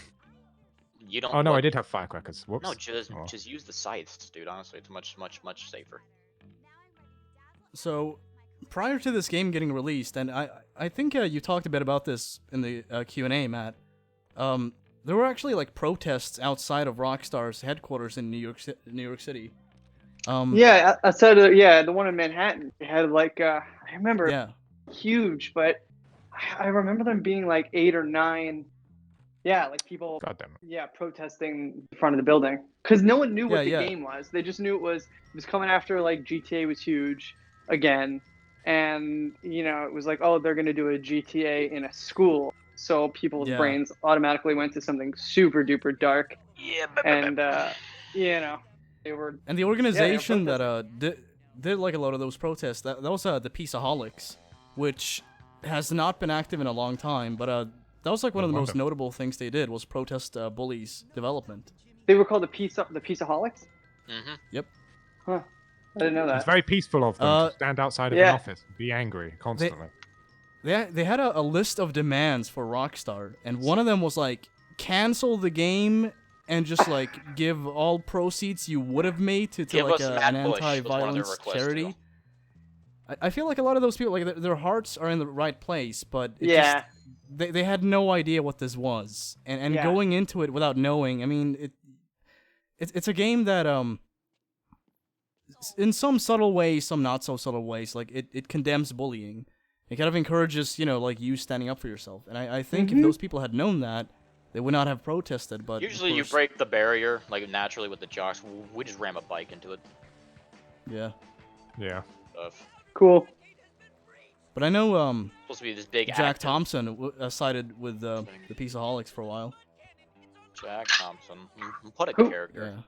You don't. Oh no, look- I did have firecrackers. Whoops. No, just Oh. just use the scythes, dude. Honestly, it's much safer. So, prior to this game getting released, and I think you talked a bit about this in the Q&A, Matt. There were actually like protests outside of Rockstar's headquarters in New York City. Yeah, outside of the one in Manhattan had like I remember Yeah. huge, but I remember them being like 8 or 9. Yeah, like people. God damn it. Yeah, protesting in front of the building because no one knew what Yeah, the yeah. game was. They just knew it was coming after like GTA was huge again, and it was like, oh, they're gonna do a GTA in a school, so people's Yeah. brains automatically went to something super duper dark, Yeah, and they were. And the organization protesting. that did like a lot of those protests, that was the Peaceaholics, which has not been active in a long time, but that was like one of the most notable things they did was protest Bully's development. They were called the Peaceaholics. Mm-hmm. Yep. Huh. I didn't know It's that. very peaceful of them to stand outside of an yeah. office and be angry constantly. They had a list of demands for Rockstar, and one of them was like cancel the game and just like give all proceeds you would have made to Give like us an Matt Bush was one of their anti-violence requests, charity. too. I feel like a lot of those people, like their hearts are in the right place, but it Yeah. just, they had no idea what this was, and Yeah. going into it without knowing. I mean, it's a game that in some subtle ways, some not so subtle ways, like it condemns bullying. It kind of encourages, like you standing up for yourself. And I think if those people had known that, they would not have protested. But of Usually you course- break the barrier like naturally with the jocks. We just ram a bike into it. Yeah, Yeah. Stuff. Cool. but I know Supposed to be this big Jack active- Thompson sided with the Peaceaholics for a while. Jack Thompson. What a Who? character. Yeah.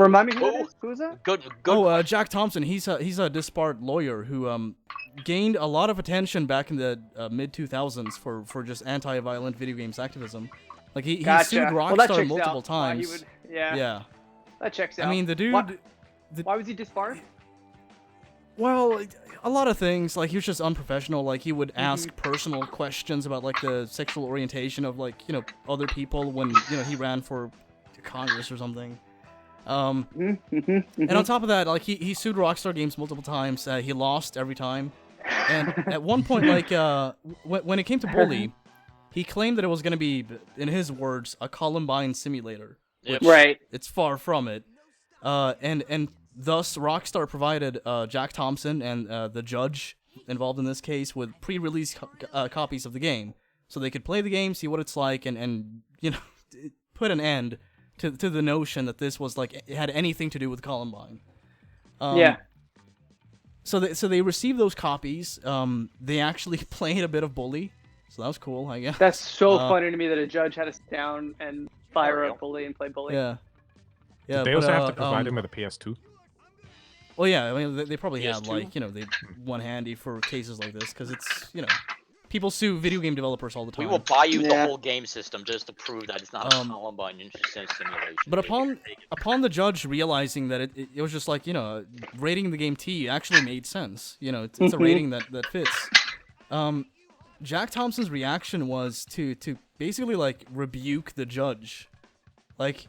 Remind me who Oh. that is? Who is that? Good. Oh, Jack Thompson. He's a disbarred lawyer who gained a lot of attention back in the mid 2000s for just anti-violent video games activism. Like he Gotcha. sued Well, that Rockstar checks multiple out. Why he times. would- yeah. Yeah. That checks out. I mean, the dude. Why was he disbarred? Well, a lot of things. Like he was just unprofessional. Like he would ask personal questions about like the sexual orientation of like other people when he ran for Congress or something. And on top of that, like he sued Rockstar Games multiple times. He lost every time. And at one point, like when it came to Bully, he claimed that it was going to be, in his words, a Columbine simulator. Yep. Which Right. It's far from it. And thus Rockstar provided Jack Thompson and the judge involved in this case with pre-release copies of the game, so they could play the game, see what it's like, and put an end to the notion that this was like it had anything to do with Columbine. Yeah. So they received those copies. They actually played a bit of Bully, so that was cool, I guess. That's so funny to me that a judge had to sit down and fire Unreal. up Bully and play Bully. Yeah. Yeah. Did they but, also have to provide him with a PS2? Well, yeah. I mean, they probably had PS2? like they one handy for cases like this because it's people sue video game developers all the time. We will buy you the Yeah. whole game system just to prove that it's not a Um, Columbine simulation. But upon the judge realizing that it was just like rating the game T actually made sense. It's a rating that fits. Jack Thompson's reaction was to basically like rebuke the judge, like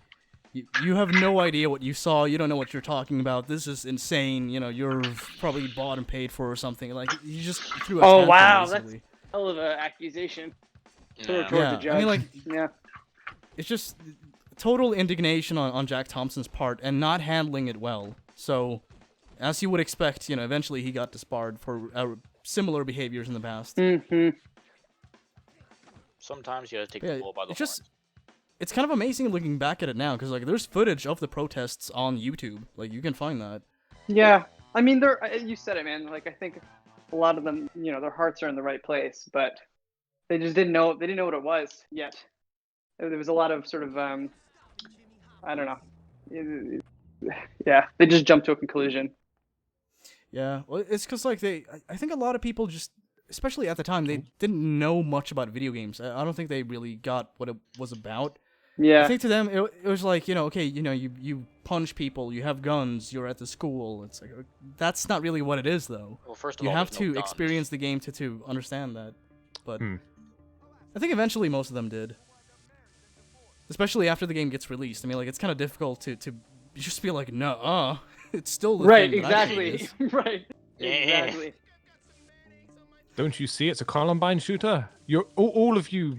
You have no idea what you saw. You don't know what you're talking about. This is insane. You know, you're probably bought and paid for or something. Like, you just threw a Oh tantrum, wow, basically. that's a hell of an accusation. Yeah. Towards the judge. I mean, like, yeah. it's just total indignation on Jack Thompson's part and not handling it well. So, as you would expect, you know, eventually he got disbarred for similar behaviors in the past. Mm-hmm. Sometimes you gotta take the bull by the horns. It's kind of amazing looking back at it now, because, like, there's footage of the protests on YouTube. Like, you can find that. Yeah, I mean, you said it, man. Like, I think a lot of them, you know, their hearts are in the right place, but they just didn't know. They didn't know what it was yet. There was a lot of sort of, I don't know. Yeah, they just jumped to a conclusion. Yeah, well, it's because, like, I think a lot of people just, especially at the time, they didn't know much about video games. I don't think they really got what it was about. Yeah. I think to them, it was like, you know, okay, you know, you punch people, you have guns, you're at the school. It's like, that's not really what it is, though. Well, first of you all, have there's no to guns. experience the game to understand that. But I think eventually most of them did. Especially after the game gets released. I mean, like, it's kind of difficult to just be like, no, it's still the Right, thing that I think it exactly. is. Right. Yeah. Exactly. Don't you see it's a Columbine shooter? You're all of you,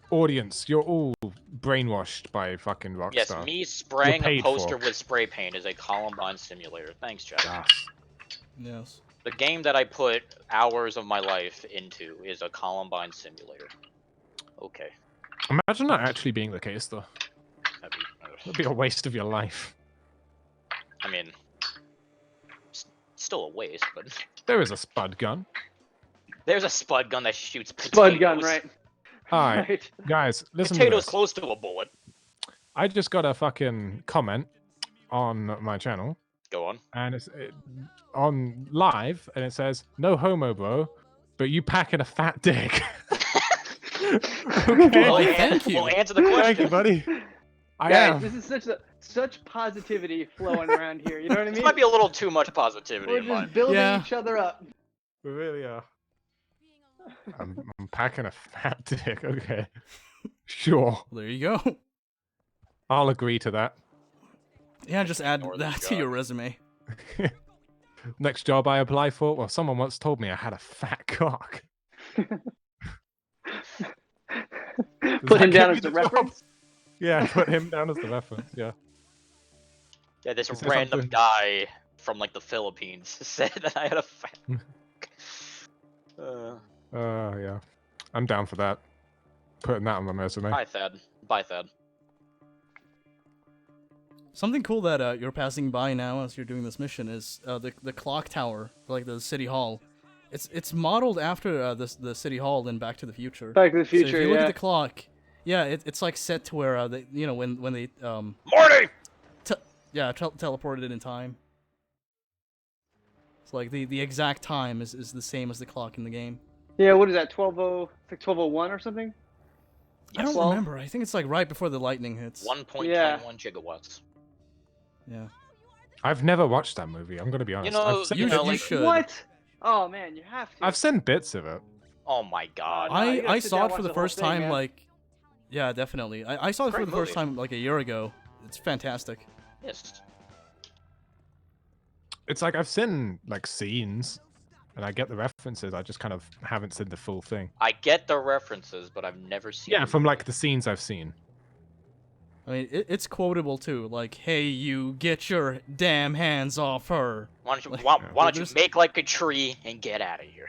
audience. You're all brainwashed by fucking Rockstar. Yes, me spraying a paid poster for. with spray paint is a Columbine simulator. Thanks, Chad. Yes. Yes. The game that I put hours of my life into is a Columbine simulator. Okay. Imagine that actually being the case, though. That'd It'd be a waste of your life. I mean, still a waste, but There is a spud gun. there's a spud gun that shoots potatoes. Spud gun, right? Hi, Right. guys, listen Potatoes to this. close to a bullet. I just got a fucking comment on my channel, Go on. and it's on live, and it says, "No homo, bro, but you packing a fat dick." Okay. Well, thank you. Well, answer the question. Thank you, buddy. I Guys, am. this is such positivity flowing around here. You know what I This mean? might be a little too much positivity We're in mine. just building Yeah. each other up. We really are. I'm packing a fat dick. Okay. Sure. Well, there you go. I'll agree to that. Yeah, just add Northern that to God. your resume. Next job I apply for, well, someone once told me I had a fat cock. Put him that down give as you a the job? reference. Yeah, put him down as the reference. Yeah. Yeah, this Is there random something- guy from like the Philippines said that I had a fat. Yeah. I'm down for that. Putting that on my resume. Bye, Thad. Bye, Thad. Something cool that you're passing by now as you're doing this mission is the clock tower, like the city hall. It's modeled after the city hall in Back to the Future. Back to the So Future, if you look yeah. at the clock, yeah, it's like set to where they, you know, when they Morty! teleported it in time. It's like the exact time is the same as the clock in the game. Yeah, what is that? 1201 or something? I don't well- remember. I think it's like right before the lightning hits. 1.21 gigawatts. Yeah. I've never watched that movie. I'm gonna be honest. know, I've seen, you know, you like- should. What? Oh man, you have to. I've seen bits of it. Oh my god. No, you gotta I sit saw down it for and the watch the whole first thing, time man. like, yeah, definitely. I saw it for Great the first movie. time like a year ago. It's fantastic. Yes. It's like I've seen like scenes, and I get the references. I just kind of haven't seen the full thing. I get the references, but I've never seen. Yeah, the from movie. like the scenes I've seen. I mean, it's quotable too. Like, hey, you get your damn hands off her. Why don't you, like- why don't you There's- make like a tree and get out of here?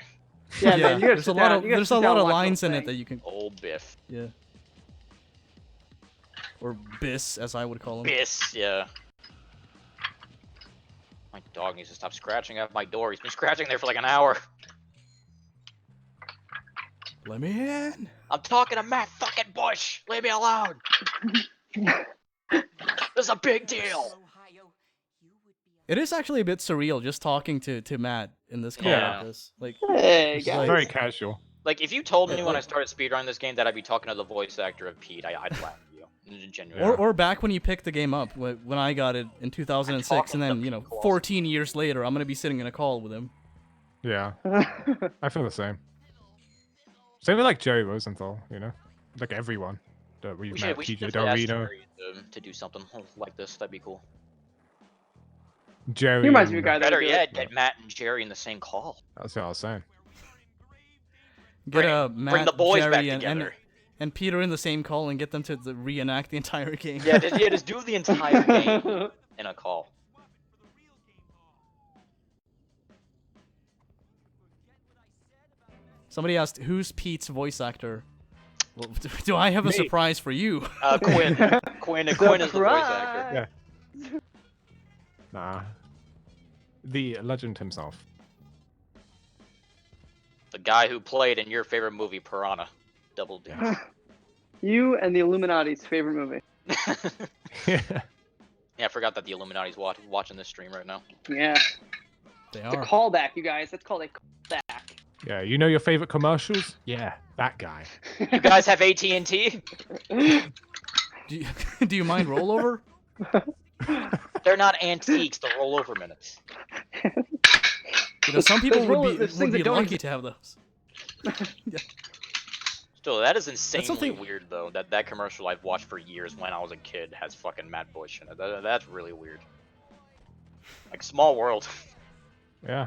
Yeah, man, you gotta there's a sit lot down. of You gotta there's sit a down lot and of watch the lines whole in it thing. that you can, Old Biff. yeah. Or Biss, as I would call him. Biss, yeah. My dog needs to stop scratching at my door. He's been scratching there for like an hour. Let me in. I'm talking to Matt fucking Bush. Leave me alone. This is a big deal. It is actually a bit surreal just talking to Matt in this call Yeah. like this. Like, Hey It's guys. like- Very casual. Like, if you told me Yeah, when I like- started speedrunning this game that I'd be talking to the voice actor of Pete, I'd laugh at you. Genuinely. or back when you picked the game up when I got it in 2006, and then, you know, 14 years later, I'm gonna be sitting in a call with him. Yeah, I feel the same. Same with like Jerry Rosenthal, you know, like everyone. We've We met should PJ definitely ask Dorino, Jerry to do something like this. That'd be cool. Jerry. He reminds me of a and- guy that Better would do yet, it. get Matt and Jerry in the same call. That's what I was saying. Get Bring Matt, the boys Jerry, back and together. and Peter in the same call and get them to reenact the entire game. Yeah, just do the entire game in a call. Somebody asked, who's Pete's voice actor? Well, do I have a Me. surprise for you? Quinn. Quinn is the voice actor. Yeah. Nah. The legend himself. The guy who played in your favorite movie, Piranha. Double D. You and the Illuminati's favorite movie. Yeah. Yeah, I forgot that the Illuminati's watching this stream right now. Yeah. They It's a are. callback, you guys. That's called a callback. Yeah, you know your favorite commercials? Yeah, that guy. You guys have AT&T? Do you mind rollover? They're not antiques, they're rollover minutes. You know, some people would there's be things that don't lucky to have those. Still, that is insanely something- weird, though. That commercial I've watched for years when I was a kid has fucking Matt Bush in it. That's really weird. Like, small world. Yeah.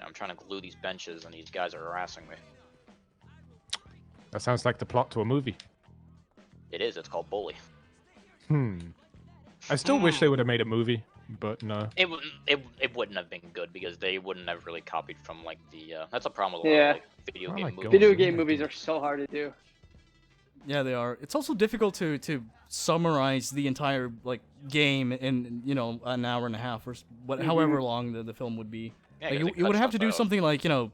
I'm trying to glue these benches and these guys are harassing me. That sounds like the plot to a movie. It is, it's called Bully. I still wish they would have made a movie, but no. It wouldn't have been good because they wouldn't have really copied from, like, the, that's a problem with a lot Yeah. of, like, video Oh game my movies. God. Video game movies are so hard to do. Yeah, they are. It's also difficult to summarize the entire like game in an hour and a half or however long the film would be. Yeah, Like, 'cause you it would cuts have to stuff do out. something like the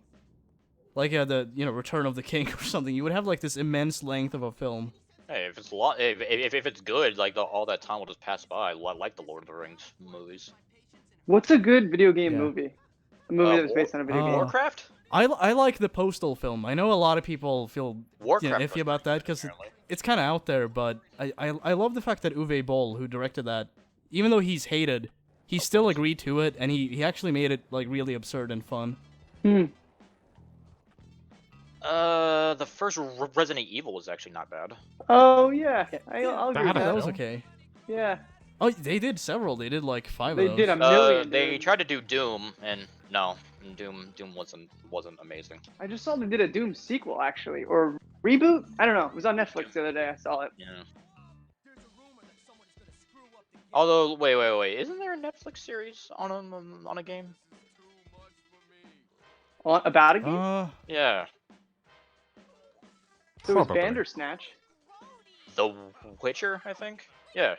Return of the King or something. You would have like this immense length of a film. Hey, if it's if it's good, like all that time will just pass by. Like the Lord of the Rings movies. What's a good video game Yeah. movie? A movie that was based on a video game. Warcraft. I like the Postal film. I know a lot of people feel Warcraft. iffy was about that pretty because good, apparently. it's kind of out there, but I love the fact that Uwe Boll, who directed that, even though he's hated, he still agreed to it, and he actually made it like really absurd and fun. The first Resident Evil was actually not bad. Oh yeah, I'll agree with That That that. was okay. Yeah, Oh, they did several. They did like 5 they of those. did a million. They dude. tried to do Doom, and no, Doom wasn't amazing. I just saw they did a Doom sequel actually, or reboot. I don't know. It was on Netflix the other day. I saw it. Yeah. Although, wait, isn't there a Netflix series on a game? About a game. Yeah, There was Probably. Bandersnatch. The Witcher, I think. Yeah,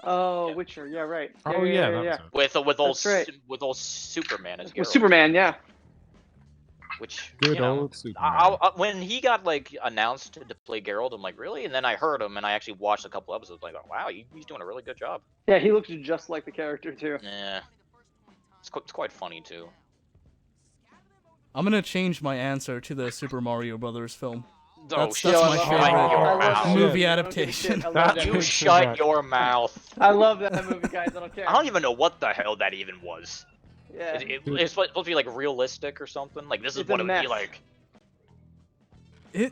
Oh, Yeah. Witcher. Yeah, right. Oh yeah, that was with old That's right. with old Superman as With Geralt. Superman. Yeah. Which good you know, old Superman. when he got like announced to play Geralt, I'm like, really? And then I heard him, and I actually watched a couple episodes. Like, wow, he's doing a really good job. Yeah, he looks just like the character too. Yeah, it's quite funny too. I'm gonna change my answer to the Super Mario Brothers film. That's shut my your favorite mouth. movie I don't give a shit. adaptation. I love That that You movie. shut your mouth. I love that movie, guys. I don't care. I don't even know what the hell that even was. Yeah. It's supposed to be like realistic or something. Like this is It's what a it would be mess. like.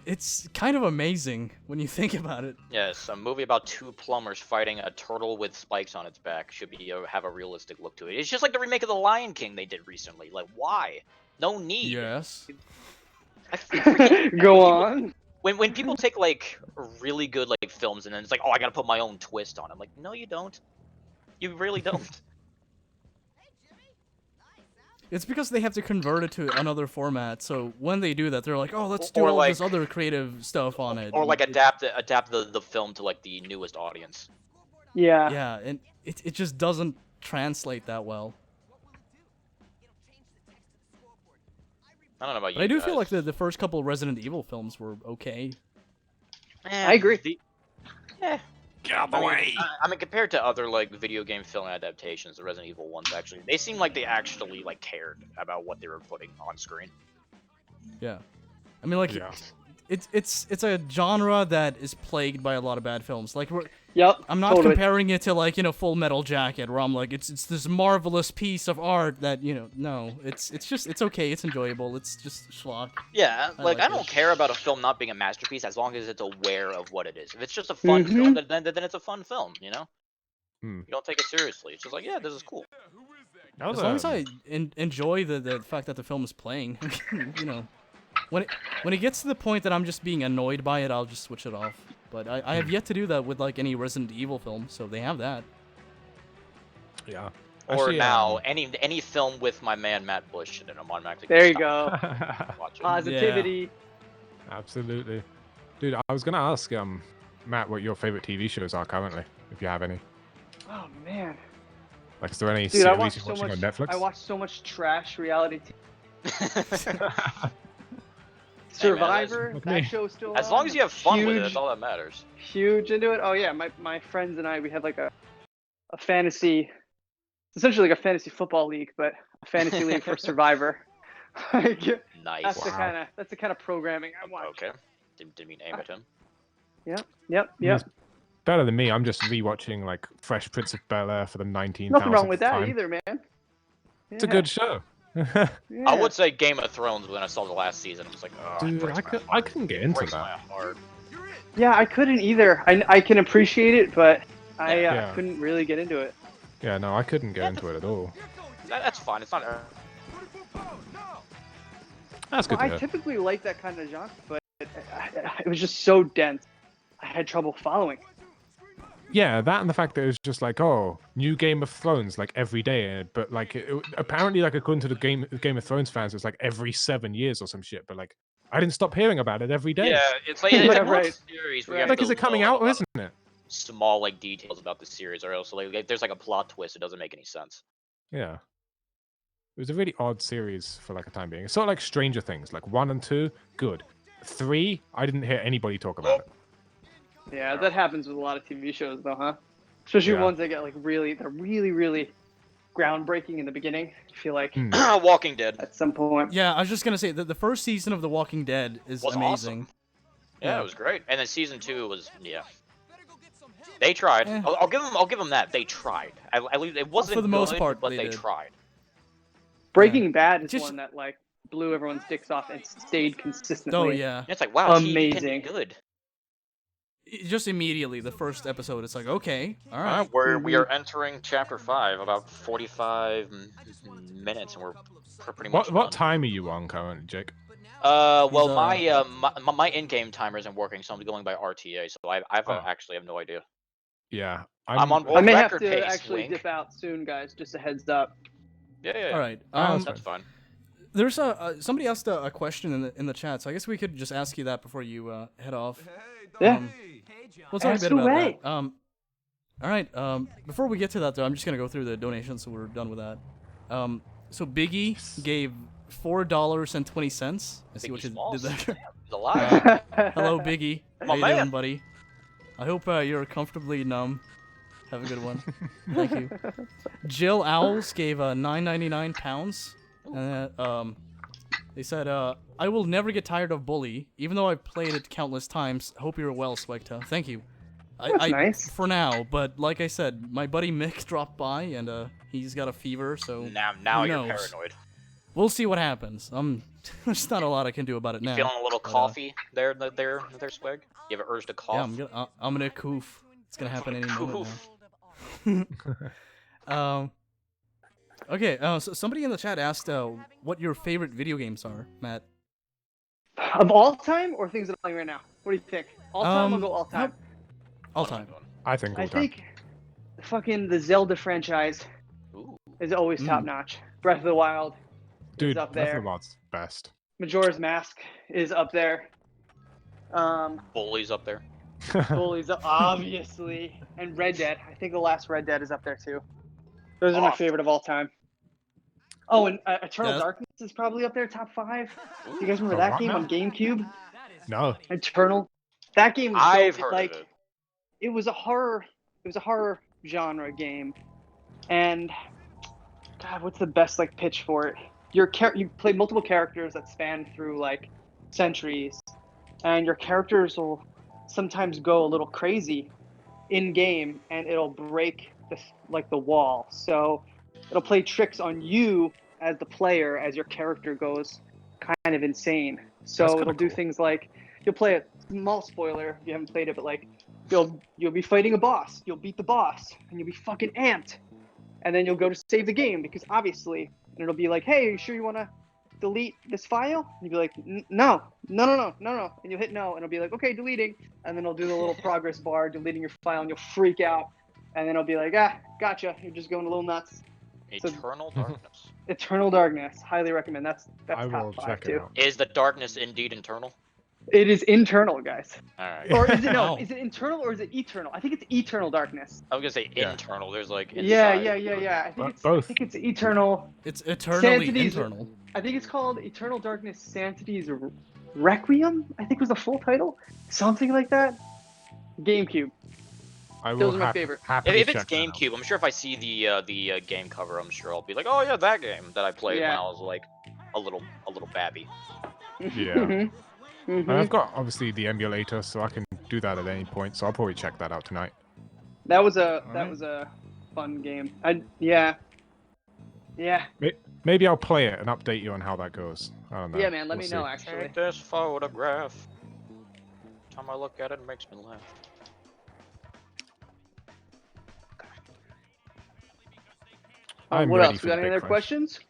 It's kind of amazing when you think about it. Yes, a movie about two plumbers fighting a turtle with spikes on its back should be have a realistic look to it. It's just like the remake of The Lion King they did recently. Like, why? No need. Yes. I freaking- Go on. When people take like really good like films and then it's like, oh, I gotta put my own twist on it. I'm like, no, you don't. You really don't. It's because they have to convert it to another format. So when they do that, they're like, "Oh, let's do Or all like- this other creative stuff on it." Or like adapt the film to like the newest audience. Yeah. Yeah, and it just doesn't translate that well. I don't know about you. But I do feel guys. like the first couple Resident Evil films were okay. I agree. Yeah. Get out the way. I mean, compared to other like video game film adaptations, the Resident Evil ones they seem like they actually like cared about what they were putting on screen. Yeah, I mean, like Yeah. it's a genre that is plagued by a lot of bad films. Like Yep. I'm not comparing it to like Full Metal Jacket, where I'm like it's this marvelous piece of art that no, it's okay, it's enjoyable, it's just schlock. Yeah, like I don't care about a film not being a masterpiece as long as it's aware of what it is. If it's just a fun film, then it's a fun film, You don't take it seriously. It's just like, yeah, this is cool. As long as I enjoy the fact that the film is playing, when it gets to the point that I'm just being annoyed by it, I'll just switch it off. But I have yet to do that with like any Resident Evil film, so they have that. Yeah. Or Actually, now any film with my man Matt Bush in it, I'm automatically. There you go. Watch it. Positivity. Yeah. Absolutely, dude. I was gonna ask Matt what your favorite TV shows are currently, if you have any. Oh man. Like, is there any Dude, I series watch you're so watching much. on Netflix? I watch so much trash reality TV. Hey, man, Survivor, that show's still as on. long as you have fun with it, Huge- that's all that matters. Huge into it. Oh yeah, my friends and I, we have like a fantasy, essentially like a fantasy football league, but a fantasy league for Survivor. Nice. That's the kind of programming I watch. Okay. Didn't mean to aim at him. Yep. He's better than me. I'm just rewatching like Fresh Prince of Bel-Air for the 19th. Nothing wrong with that either, man. It's a good show. Yeah. I would say Game of Thrones when I saw the last season. I was like, oh, Dude, I couldn't get into breaks that. my heart. Yeah, I couldn't either. I can appreciate it, but I Yeah. couldn't really get into it. Yeah, no, I couldn't get into it at all. That's fine. It's not. That's good Well, to I hear. typically like that kind of genre, but it was just so dense. I had trouble following. Yeah, that and the fact that it was just like, oh, new Game of Thrones like every day, but like apparently, like according to the Game of Thrones fans, it's like every 7 years or some shit. But like, I didn't stop hearing about it every day. Yeah, it's like it's Yeah, a right. series where you Like, have is to it coming know out or a lot isn't it? of small like details about the series, or else like there's like a plot twist. It doesn't make any sense. Yeah. It was a really odd series for like a time being. It's sort of like Stranger Things, like 1 and 2, good. 3, I didn't hear anybody talk about it. Yeah, that happens with a lot of TV shows, though, huh? Especially Yeah. ones that get like they're really groundbreaking in the beginning. I feel like Walking Dead. at some point. Yeah, I was just gonna say that the first season of The Walking Dead is Was amazing. awesome. Yeah, it was great. And then season 2 was They tried. Eh. I'll give them that. They tried. At least it wasn't for the most good, part, but they they did. tried. Breaking Bad is Just- one that like blew everyone's dicks off and stayed consistently. Oh yeah, It's like wow, TV can Amazing. be good. just immediately the first episode, it's like okay, all right. We are entering chapter 5, about 45 minutes, and we're pretty much What done. time are you on currently, Jake? Well, He's, my in-game timer isn't working, so I'm going by RTA. So I actually have no idea. Yeah, I'm on I may have record to pace, actually Wink. dip out soon, guys. Just a heads up. Yeah. All right. That's fine. There's somebody asked a question in the chat, so I guess we could just ask you that before you head off. Yeah. We'll talk a Ask bit about away. that. All right. Before we get to that, though, I'm just gonna go through the donations, so we're done with that. So Biggie gave $4.20. I see what Biggie you Smalls. did there. He's alive. Hello, Biggie. How My you man. doing, buddy? I hope you're comfortably numb. Have a good one. Thank you. Jill Owls gave £9.99. They said, I will never get tired of Bully, even though I've played it countless times. Hope you're well, SWEGTA. Thank you. That's nice. For now, but like I said, my buddy Mick dropped by, and he's got a fever, so Now who you're knows? paranoid. We'll see what happens. There's not a lot I can do about it You now. feeling a little but, coffee there, Swag? You have an urge to cough? Yeah, I'm gonna coof. It's gonna happen any moment now. Okay, so somebody in the chat asked what your favorite video games are, Matt. Of all time or things that I'm playing right now? What do you think? All time? I'll go all time. All time. I think all I time. think the Zelda franchise Ooh. is always top notch. Breath of the Wild Dude, is up Breath of there. the Wild's best. Majora's Mask is up there. Bully's up there. Bully's up, obviously. And Red Dead. I think the last Red Dead is up there too. Those are my Awesome. favorite of all time. Oh, and Eternal Yeah. Darkness is probably up there, top 5. You guys remember Oh, that what game now? on GameCube? No. Eternal. That game was I've dope. heard like, of it. It was a horror genre game. And God, what's the best like pitch for it? You play multiple characters that span through like centuries, and your characters will sometimes go a little crazy in game, and it'll break the wall. So it'll play tricks on you as the player as your character goes kind of insane. So it'll do things like you'll play a small spoiler if you haven't played it, but like you'll be fighting a boss, you'll beat the boss, and you'll be fucking amped, and then you'll go to save the game because obviously, and it'll be like, hey, are you sure you want to delete this file? And you'll be like, no, and you'll hit no, and it'll be like, okay, deleting, and then it'll do the little progress bar deleting your file, and you'll freak out, and then it'll be like, gotcha, you're just going a little nuts. Eternal Darkness. Eternal Darkness, highly recommend. That's I will top 5 check too. it out. Is the darkness indeed internal? It is internal, guys. Alright. Or is it No. Is it internal or is it eternal? I think it's eternal darkness. I was gonna say Yeah. internal. There's like Yeah. inside. Both. I think it's eternal. It's eternally Sanity's- internal. I think it's called Eternal Darkness Sanity's Requiem. I think was the full title, something like that. GameCube. I will Those are my favorite. happily If it's check that out. GameCube, I'm sure if I see the game cover, I'm sure I'll be like, oh yeah, that game that I played when Yeah. I was like a little babby. Yeah. Mhm. And I've got obviously the emulator, so I can do that at any point. So I'll probably check that out tonight. That was a Alright. fun game. Yeah. Maybe I'll play it and update you on how that goes. I don't know. Yeah, man. Let We'll me see. know actually. Take this photograph. Time I look at it, it makes me laugh. I'm What ready else? for We got the any big other crash. questions?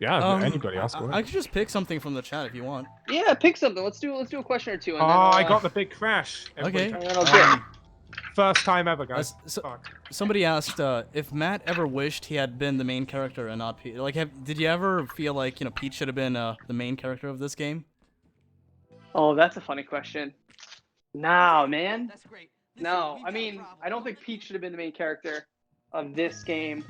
Yeah, anybody else? Go I ahead. could just pick something from the chat if you want. Yeah, pick something. Let's do a question or two. And Oh, then I got the big crash. Everybody Okay. And check- then I'll get. First time ever, guys. so- Fuck. Somebody asked if Matt ever wished he had been the main character and not Pete. Like, did you ever feel like Pete should have been the main character of this game? Oh, that's a funny question. No, man. That's great. No, Listen, I we've got a mean, problem. I don't think Pete should have been the main character of this game.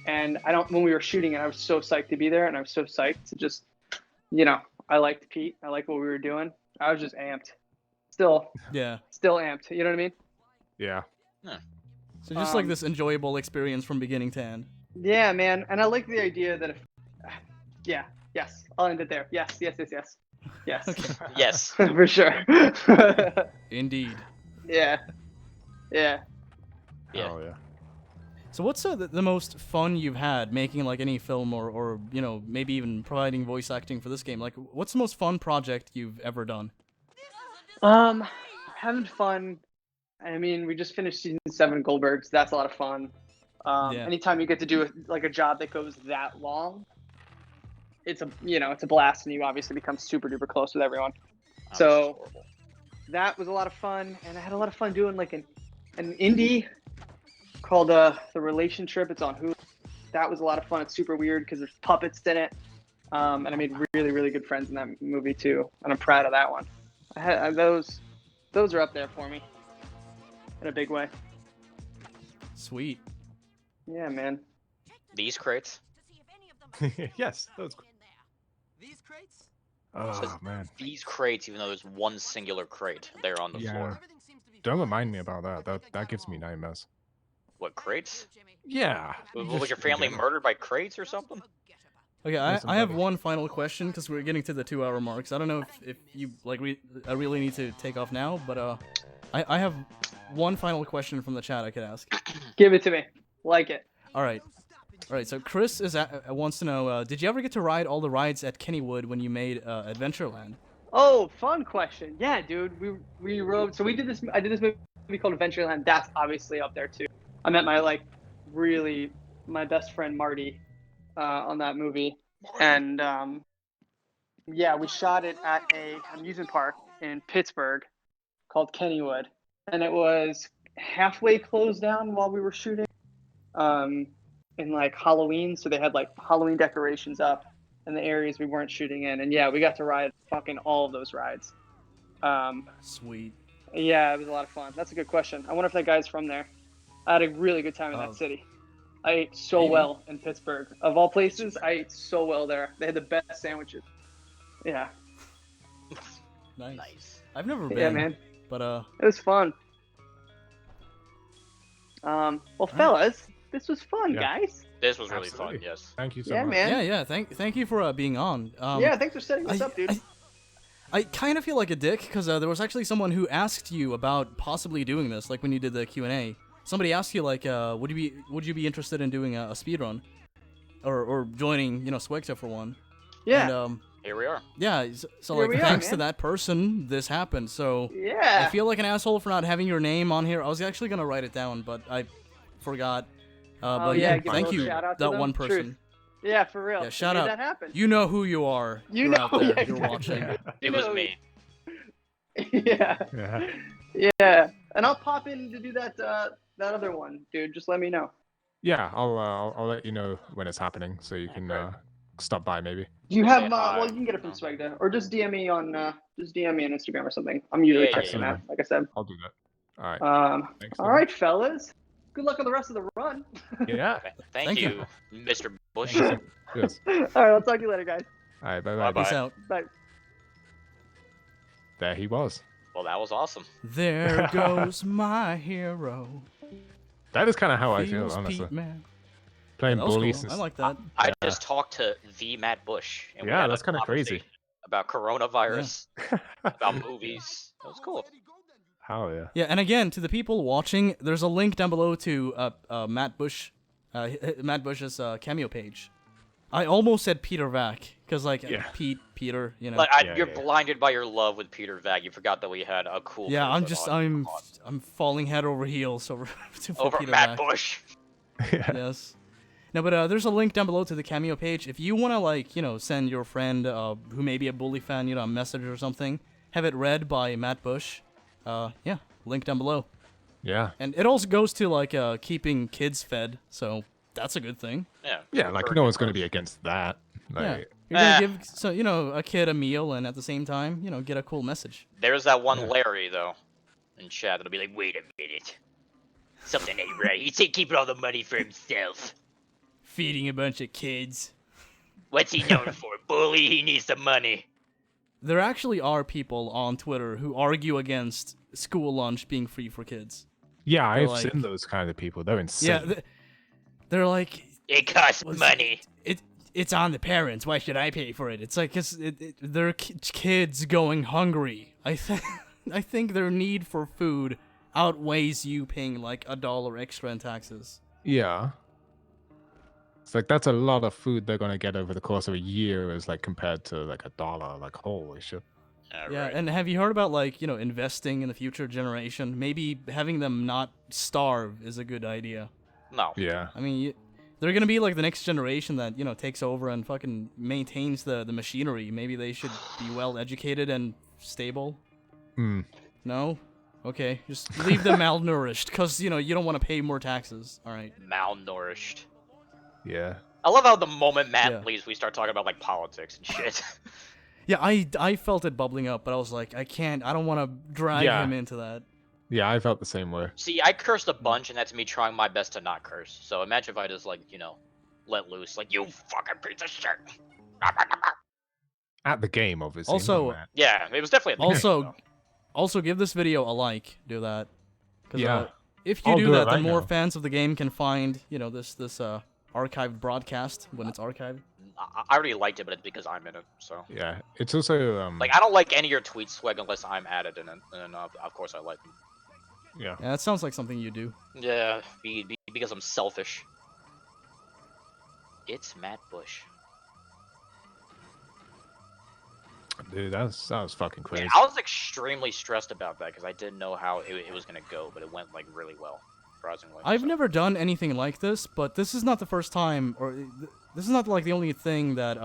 And I don't. When we were shooting it, I was so psyched to be there, and I was so psyched to just, I liked Pete. I liked what we were doing. I was just amped. Still Yeah. amped. You know what I mean? Yeah. So just like Um, this enjoyable experience from beginning to end. Yeah, man. And I like the idea that if, yes, I'll end it there. Yes. Okay. Yes. For sure. Indeed. Yeah. Yeah. Oh yeah. So what's the most fun you've had making like any film or maybe even providing voice acting for this game? Like, what's the most fun project you've ever done? Having fun. I mean, we just finished season 7 Goldbergs. That's a lot of fun. Yeah. Anytime you get to do a job that goes that long, it's a blast, and you obviously become super duper close with everyone. So- Horrible. That was a lot of fun, and I had a lot of fun doing like an indie called The Relation Trip. It's on Hulu. That was a lot of fun. It's super weird because there's puppets in it, and I made really really good friends in that movie too, and I'm proud of that one. I had those are up there for me in a big way. Sweet. Yeah, man. These crates. Yes. That was. These crates? Oh man. These crates, even though there's one singular crate there on the Yeah. floor. Everything seems to be Don't fine. remind me about that. That gives me nightmares. What crates? Yeah. Was your family murdered by crates or something? Okay, Listen, I have buddy. one final question because we're getting to the 2-hour marks. I don't know if you like. I really need to take off now, but I have one final question from the chat I could ask. Give it to me. Like it. All right. So Chris wants to know: did you ever get to ride all the rides at Kennywood when you made Adventureland? Oh, fun question. Yeah, dude. We rode. So we did this. I did this movie called Adventureland. That's obviously up there too. I met my best friend Marty on that movie, and yeah, we shot it at a amusement park in Pittsburgh called Kennywood, and it was halfway closed down while we were shooting. In like Halloween, so they had like Halloween decorations up in the areas we weren't shooting in, and yeah, we got to ride fucking all of those rides. Sweet. Yeah, it was a lot of fun. That's a good question. I wonder if that guy's from there. I had a really good time in Oh. that city. I ate so Maybe. well in Pittsburgh. Of all places, I ate so well there. They had the best sandwiches. Yeah. Nice. Nice. I've never been. Yeah, man. But It was fun. Well, fellas, this was fun, Yeah. guys. This was really Absolutely. fun, yes. Thank you so Yeah, much. man. yeah. Thank you for being on. Yeah, thanks for setting this I- up, dude. I kind of feel like a dick because there was actually someone who asked you about possibly doing this, like when you did the Q&A. Somebody asked you like, would you be interested in doing a speedrun, or joining, SWEGTA for one? Yeah. And, Here we are. yeah. So Here like, we are, thanks to man. that person, this happened. So Yeah. I feel like an asshole for not having your name on here. I was actually gonna write it down, but I forgot. But yeah, yeah, give a thank little you, shout out to that them. one Truth. person. Yeah, for real. Yeah, shout Made out. that happen. You know who you are. You You're know, out there. yeah, You're exactly. watching. It was me. Yeah. Yeah. Yeah. And I'll pop in to do that that other one, dude. Just let me know. Yeah, I'll let you know when it's happening, so you can stop by maybe. Do you Say have hi. well, you can get it from SWEGTA, or just DM me on Instagram or something. I'm usually Yeah, texting yeah. that, like I said. I'll do that. All right. Thanks, All Dylan. right, fellas. Good luck on the rest of the run. Yeah. Thank Thank you, Mr. Bush. Thank you. Cheers. All right, I'll talk to you later, guys. All right. Bye Bye-bye. bye. Peace out. Bye. There he was. Well, that was awesome. There goes my hero. That is kind of how I feel, Feels honestly. Pete, man. Playing That was bullies. cool. and I like that. I Yeah. just talked to the Matt Bush. And we Yeah, had a that's kinda crazy. conversation about coronavirus, about movies. That was cool. Hell yeah. Yeah, and again, to the people watching, there's a link down below to Matt Bush's Cameo page. I almost said Peter Vack because Yeah. Peter, Like Yeah, you're yeah. blinded by your love with Peter Vag. You forgot that we had a cool. Yeah, person I'm falling head over heels over to over Peter Matt Vack. Bush. Yeah. Yes. No, but there's a link down below to the Cameo page. If you wanna send your friend who may be a bully fan, a message or something, have it read by Matt Bush. Yeah, link down below. Yeah. And it also goes to keeping kids fed, so that's a good thing. Yeah. Yeah, like Very no good one's going to person. be against that. Yeah. Like, You're gonna give a kid a meal and at the same time, get a cool message. There's that one Yeah. Larry though, in chat that'll be like, "Wait a minute, something ain't right. He said keeping all the money for himself. Feeding a bunch of kids. What's he known for? Bully. He needs the money." There actually are people on Twitter who argue against school lunch being free for kids. yeah, I've like- seen those kind of people. They're insane. Yeah, they're like, It costs "Well, money. it's on the parents. Why should I pay for it? It's like they're kids going hungry. I think their need for food outweighs you paying like $1 extra in taxes. Yeah. It's like that's a lot of food they're gonna get over the course of a year, as like compared to like $1. Like holy shit. Yeah, Right. and have you heard about investing in the future generation? Maybe having them not starve is a good idea. No. Yeah. I mean, they're gonna be like the next generation that takes over and fucking maintains the machinery. Maybe they should be well educated and stable. Hmm. No, okay, just leave them malnourished, cause you don't want to pay more taxes. All right. Malnourished. Yeah. I love how the moment Matt Yeah. leaves, we start talking about like politics and shit. Yeah, I felt it bubbling up, but I was like, I don't want to drag Yeah. him into that. Yeah, I felt the same way. See, I cursed a bunch, and that's me trying my best to not curse. So imagine if I just let loose, like, "You fucking piece of shit." At the game, obviously. Also- not that. Yeah, it was definitely. At the Also, beginning, also give this video a like. Do that. 'Cause, Yeah. if you I'll do do it that, then right more now. fans of the game can find this archived broadcast when it's archived. though. I already liked it, but it's because I'm in it. So Yeah. It's also like, I don't like any of your tweets, Swag, unless I'm added in it, and of course I like them. yeah. Yeah, that sounds like something you do. Yeah, because I'm selfish. It's Matt Bush. Dude, that was fucking crazy. Yeah, I was extremely stressed about that because I didn't know how it was gonna go, but it went like really well, surprisingly. I've so. never done anything like this, but this is not the first time, or this is not like the only thing that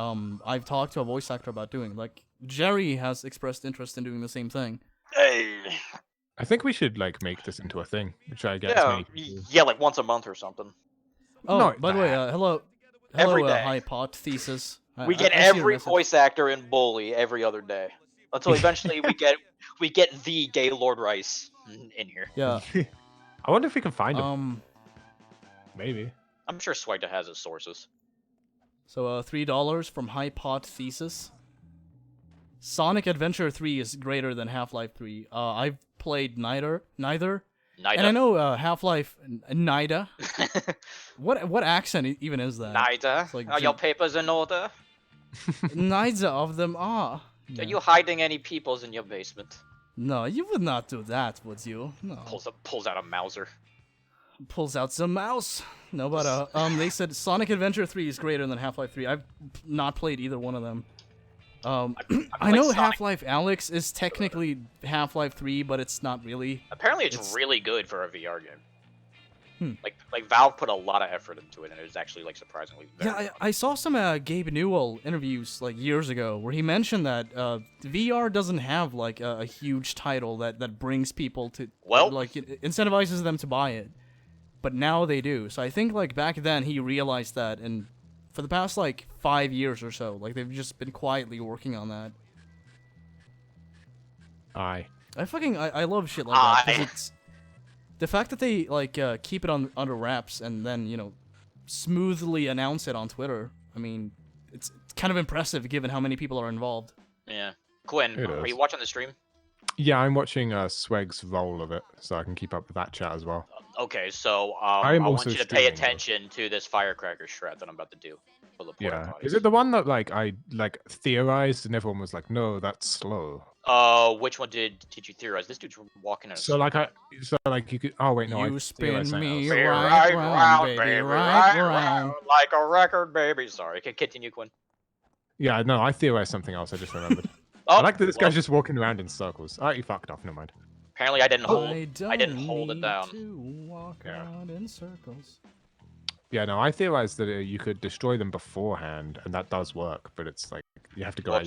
I've talked to a voice actor about doing. Like Jerry has expressed interest in doing the same thing. Hey. I think we should like make this into a thing. Try to get as Yeah, many people. yeah, like once a month or something. Oh, Not by the way, that. hello, Every day. hi pot thesis. We get I see your every message. voice actor in Bully every other day, until eventually we get the gay Lord Rice in here. Yeah. I wonder if we can find him. Maybe. I'm sure SWEGTA has his sources. So $3 from High Pot Thesis. Sonic Adventure 3 is greater than Half-Life 3. I've played neither. Nida. And I know Half-Life Nida. What accent even is that? Nida. It's like Are your papers in order? Neither of them are. Are you hiding any peoples in your basement? No, you would not do that, would you? No. Pulls out a Mauser. Pulls out some mouse. No, but they said Sonic Adventure 3 is greater than Half-Life 3. I've not played either one of them. I know Half-Life Alyx is technically Half-Life 3, but it's not really. Apparently, it's really good for a VR game. Like Valve put a lot of effort into it, and it was actually like surprisingly. Yeah, I saw some Gabe Newell interviews like years ago where he mentioned that VR doesn't have like a huge title that brings people to like incentivizes them to buy it, but now they do. So I think like back then he realized that, and for the past like 5 years or so, like they've just been quietly working on that. I love shit like that 'cause it's. The fact that they like keep it under wraps and then smoothly announce it on Twitter, I mean, it's kind of impressive given how many people are involved. Yeah, Quinn, are you watching the stream? Yeah, I'm watching Sweg's roll of it, so I can keep up with that chat as well. Okay, so I want you to pay attention to this firecracker shred that I'm about to do. For the Is it the one that like I theorized and everyone was like, no, that's slow? Which one did you theorize? This dude's walking in. So you could. Oh wait, no. You spin me right round, baby, baby, right right round, like a record, baby. Sorry, continue, Quinn. Yeah, no, I theorized something else. I just remembered. I like that this guy's just walking around in circles. Alright, you fucked off. Never mind. Apparently, I didn't hold. I didn't hold it down. To walk around in circles. Yeah, no, I theorized that you could destroy them beforehand, and that does work. But it's like you have to go.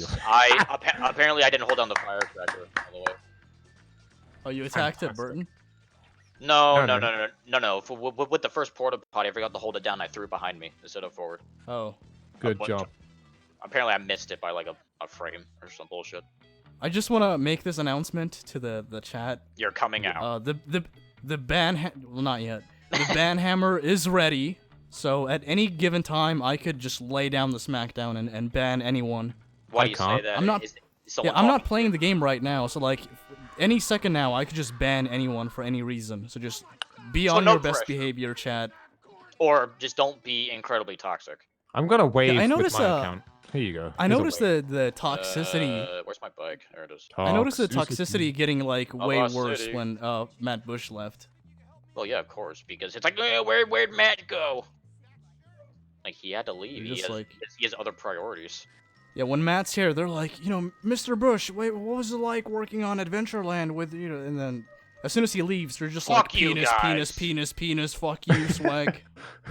Apparently, I didn't hold down the firecracker all the way. Oh, you attacked it, Burton? No. With the first porta potty, I forgot to hold it down. I threw it behind me instead of forward. Oh. Good job. Apparently, I missed it by like a frame or some bullshit. I just want to make this announcement to the chat. You're coming out. The ban well, not yet. The ban hammer is ready. So at any given time, I could just lay down the smackdown and ban anyone. Why do you say that? I'm not playing the game right now, so like any second now, I could just ban anyone for any reason. So just be on your best behavior, chat. Or just don't be incredibly toxic. I'm gonna wave I with noticed, my account. Here you go. I noticed the toxicity. Where's my bike? There it is. I noticed the toxicity getting like way worse when Matt Bush left. Well, yeah, of course, because it's like, where'd Matt go? Like, he had to leave. He has other priorities. Yeah, when Matt's here, they're like, Mr. Bush, wait, what was it like working on Adventureland with, and then as soon as he leaves, they're just fuck like, you penis, guys. Fuck you, swag.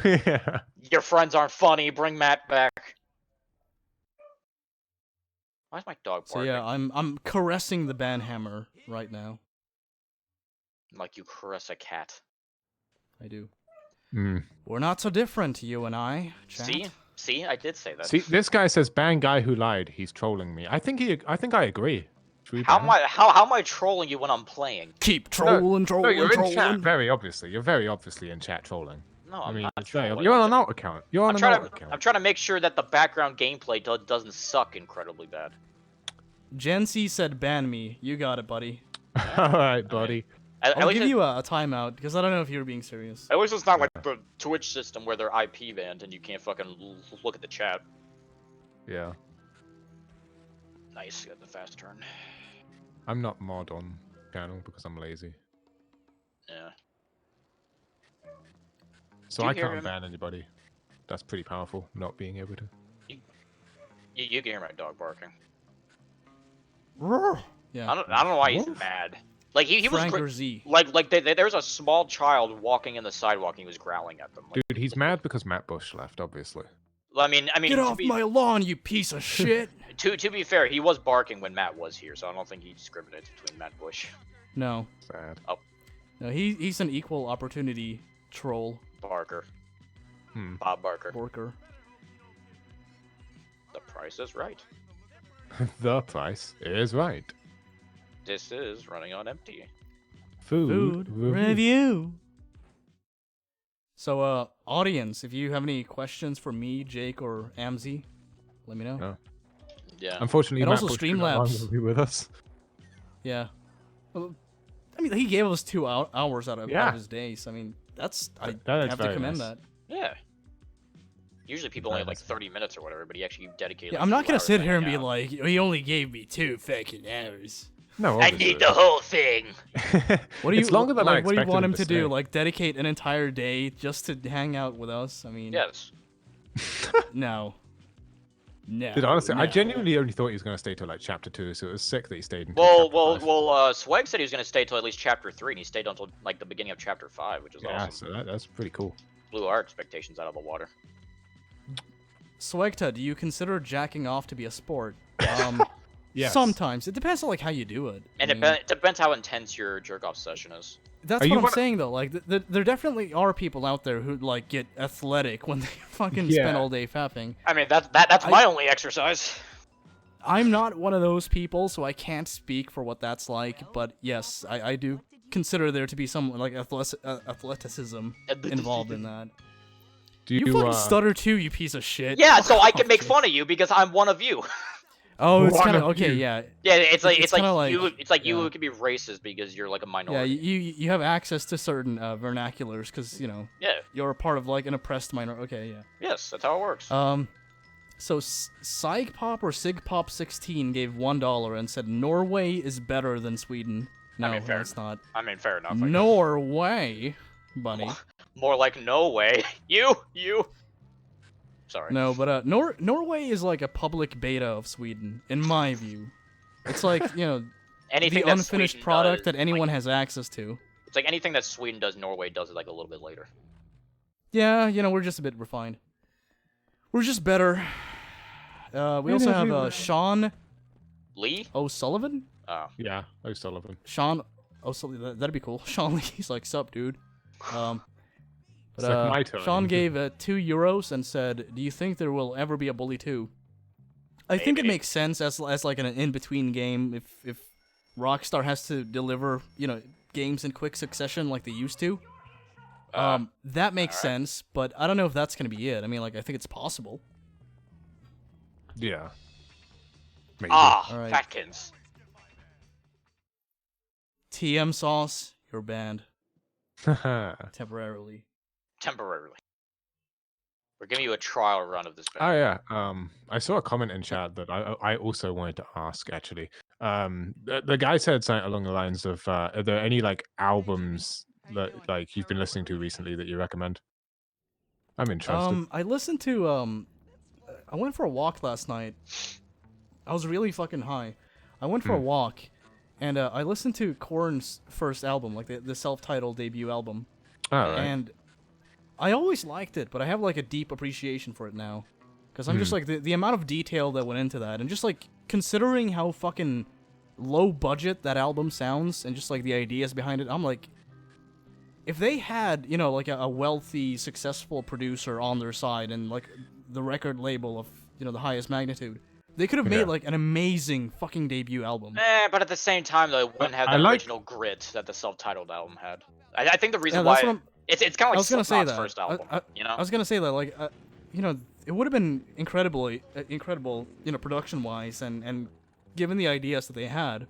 Yeah. Your friends aren't funny, bring Matt back. Why's my dog barking? So yeah, I'm caressing the ban hammer right now. Like you caress a cat. I do. Mm. We're not so different, you and I, chat. See, I did say that. See, this guy says ban guy who lied. He's trolling me. I think I agree. How am I trolling you when I'm playing? Keep trolling. You're in chat. Very obviously, you're very obviously in chat trolling. No, I mean, not it's very. You're on an alt account. You're on an alt account. I'm trying to make sure that the background gameplay doesn't suck incredibly bad. Gen C said ban me. You got it, buddy. All right, buddy. I'll give you a timeout because I don't know if you're being serious. At least it's not like the Twitch system where they're IP banned and you can't fucking look at the chat. Yeah. Nice, got the fast turn. I'm not mod on channel because I'm lazy. Yeah. So I can't ban anybody. That's pretty powerful, not being able to. You can hear my dog barking. Yeah. I don't know why he's mad. Like he was like there's a small child walking in the sidewalk and he was growling at them. Like, dude, he's mad because Matt Bush left, obviously. I mean, get off my lawn, you piece of shit. To be fair, he was barking when Matt was here, so I don't think he discriminates between Matt Bush. No. Sad. Oh. No, he's an equal opportunity troll. Barker. Bob Barker. Borker. The price is right. The price is right. This is running on empty. Food review. So, audience, if you have any questions for me, Jake, or Amzy, let me know. No. Yeah. Unfortunately, and Matt also Bush Streamlabs will be with us. Yeah. Well, I mean, he gave us 2 hours out of his day, so I mean, I have to commend that. Yeah. Usually people only have like 30 minutes or whatever, but he actually dedicated. Yeah, like, I'm not 2 gonna hours sit to here and hang be out. like, he only gave me 2 fucking hours. No, I need the whole thing. What do you It's longer than I like? What do you expected want him him to do? say. Like dedicate an entire day just to hang out with us? I mean, Yes. no. No. Dude, honestly, I no. genuinely only thought he was going to stay till like chapter 2, so it was sick that he stayed until chapter 5. Swag said he was gonna stay till at least chapter 3, and he stayed until like the beginning of chapter 5, which is Yeah, awesome. so that's pretty cool. Blew our expectations out of the water. SWEGTA, do you consider jacking off to be a sport? Yes. Sometimes. It depends on like how you do it. And I mean, it depends how intense your jerk off session is. that's Are what you I'm one- saying though. Like, there definitely are people out there who like get athletic when they fucking spend Yeah. all day fapping. I mean, that's my only exercise. I'm not one of those people, so I can't speak for what that's like. But yes, I do consider there to be some like athleticism involved in that. Do You fucking stutter too, you piece of shit. Yeah, so I can make Okay. fun of you because I'm one of you. Oh, it's One kind of of okay. you. Yeah, Yeah, it's like It's kinda like- you. It's like you yeah. can be racist because you're like a yeah. minority. You have access to certain vernaculars because you know Yeah. you're a part of like an oppressed minority. Okay, yeah. Yes, that's how it works. So Sigpop or Sigpop16 gave $1 and said Norway is better than Sweden. No, mean, fair it's not. I mean, fair enough. I guess. Norway, buddy. More like no way. You. Sorry. No, but Norway is like a public beta of Sweden, in my view. It's like, you know, Anything the that unfinished Sweden product does, that anyone like, has access to. It's like anything that Sweden does, Norway does it like a little bit later. Yeah, you know, we're just a bit refined. We're just better. We also have Sean Lee? O'Sullivan? Oh. Yeah, O'Sullivan. Sean O'Sullivan, that'd be cool. Sean Lee's like, sup, dude. But, It's like my turn. Sean gave €2 and said, "Do you think there will ever be a Bully 2?" I think it Maybe. makes sense as like an in-between game if Rockstar has to deliver, you know, games in quick succession like they used to. That makes sense, but I don't know if that's gonna be it. I mean, like, I think it's possible. Yeah. Maybe. Alright. Fatkins. TM Sauce, you're banned temporarily. Temporarily. We're giving you a trial run of this Oh ban. yeah. I saw a comment in chat that I also wanted to ask actually. The guy said something along the lines of, are there any like albums that like you've been listening to recently that you recommend? I'm interested. I listened to I went for a walk last night. I was really fucking high. I went for a walk, and I listened to Korn's first album, like the self-titled debut album. All right. And I always liked it, but I have like a deep appreciation for it now. Because I'm just like, the amount of detail that went into that, and just like, considering how fucking low budget that album sounds, and just like the ideas behind it, I'm like, if they had, you know, like a wealthy, successful producer on their side, and like the record label of, you know, the highest magnitude, they could have made like an amazing fucking debut album. But at the same time, though, it wouldn't have I that like- original grit that the self-titled album had. I think the reason Yeah, that's why what I'm- it's kind of like I was gonna say Slipknot's that. first album. You know. I was gonna say that, like, you know, it would have been incredible, you know, production-wise, and given the ideas that they had,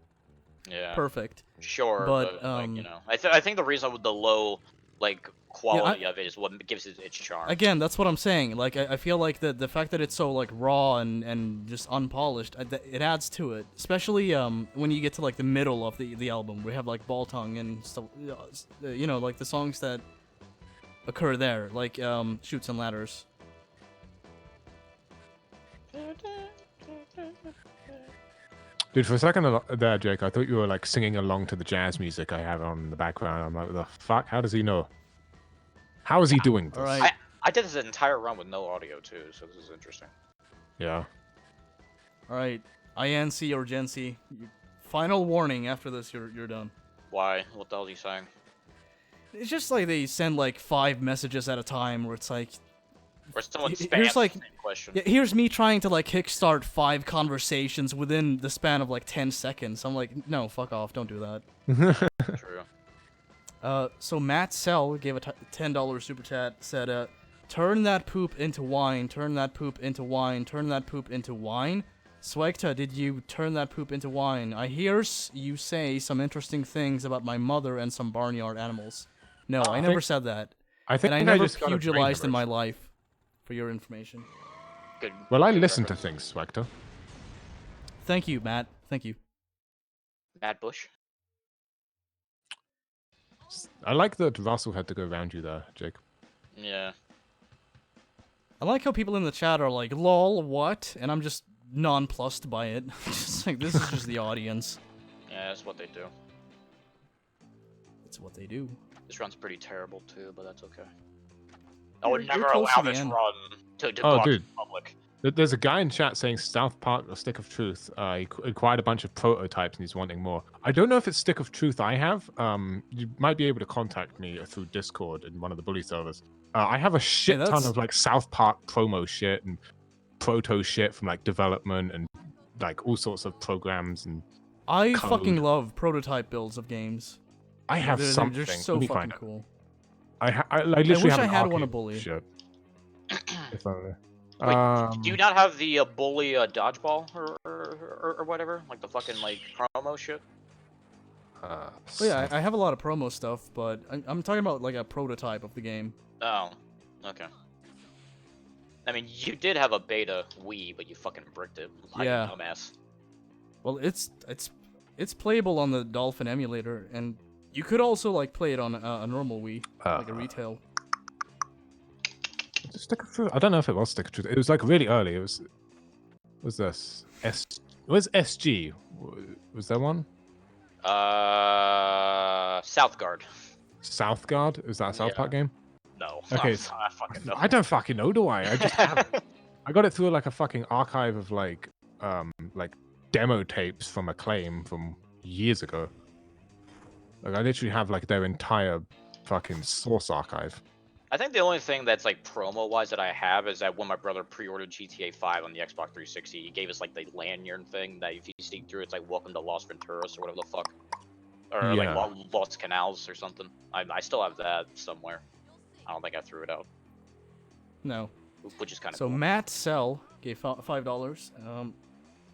Yeah. perfect. Sure, But, like, you know, I think the reason with the low like quality I- of it is what gives it its charm. Again, that's what I'm saying. Like, I feel like the fact that it's so like raw and just unpolished, it adds to it. Especially when you get to like the middle of the album, we have like Ball Tongue and stuff. You know, like the songs that occur there, like Shoots and Ladders. Dude, for a second there, Jake, I thought you were like singing along to the jazz music I have on in the background. I'm like, what the fuck? How does he know? How is he doing this? All right. I did this entire run with no audio too, so this is interesting. Yeah. All right, INC or Gen C. Final warning. After this, you're done. Why? What the hell is he saying? It's just like they send like 5 messages at a time, where it's like, Or someone Here's spams like- the same question. yeah, here's me trying to like kickstart 5 conversations within the span of like 10 seconds. I'm like, no, fuck off, don't do that. True. So Matt Sell gave a $10 super chat. Said, "Turn that poop into wine. Turn that poop into wine. Turn that poop into wine." SWEGTA, did you turn that poop into wine? I hear you say some interesting things about my mother and some barnyard animals. No, I never said that. I think And I never just got a brain pugilized in my hemorrhage. life. for your information. Good. Well, I good listen to reference. things, Swegta. Thank you, Matt. Thank you. Matt Bush. I like that Russell had to go around you there, Jake. Yeah. I like how people in the chat are like, "Lol, what?" And I'm just nonplussed by it. Just like this is just the audience. Yeah, that's what they do. It's what they do. This run's pretty terrible too, but that's okay. I would You're never close to allow the this end. run to go Oh, out to dude. the public. There's a guy in chat saying South Park or Stick of Truth. He acquired a bunch of prototypes and he's wanting more. I don't know if it's Stick of Truth I have. You might be able to contact me through Discord in one of the bully servers. I have a shit ton that's- of like South Park promo shit and proto shit from like development and like all sorts of programs and I code. fucking love prototype builds of games. I have They're something. so Let me fucking find it. cool. I literally wish have I an had one archive of Bully. Shit. If only. Wait, do you not have the bully dodgeball or whatever? Like the fucking like promo shit? But yeah, I have a lot of promo stuff, but I'm talking about like a prototype of the game. Oh, okay. I mean, you did have a beta Wii, but you fucking bricked it like Yeah. a dumbass. Well, it's playable on the Dolphin emulator, and you could also like play it on a normal Wii, like a retail. Stick of Truth. I don't know if it was Stick of Truth. It was like really early. It was. Was this S? Was SG? Was there one? Southgard. Southgard? Is that a South Yeah. Park game? No. Okay, I fucking know. I don't fucking know, do I? I just haven't. I got it through like a fucking archive of like demo tapes from Acclaim from years ago. Like I literally have like their entire fucking source archive. I think the only thing that's like promo-wise that I have is that when my brother pre-ordered GTA 5 on the Xbox 360, he gave us like the lanyard thing that if you sneak through, it's like Welcome to Los Venturas or whatever the fuck. Or Yeah. like Lost Canals or something. I still have that somewhere. I don't think I threw it out, No. which is kind of So cool. Matt Sell gave $5, and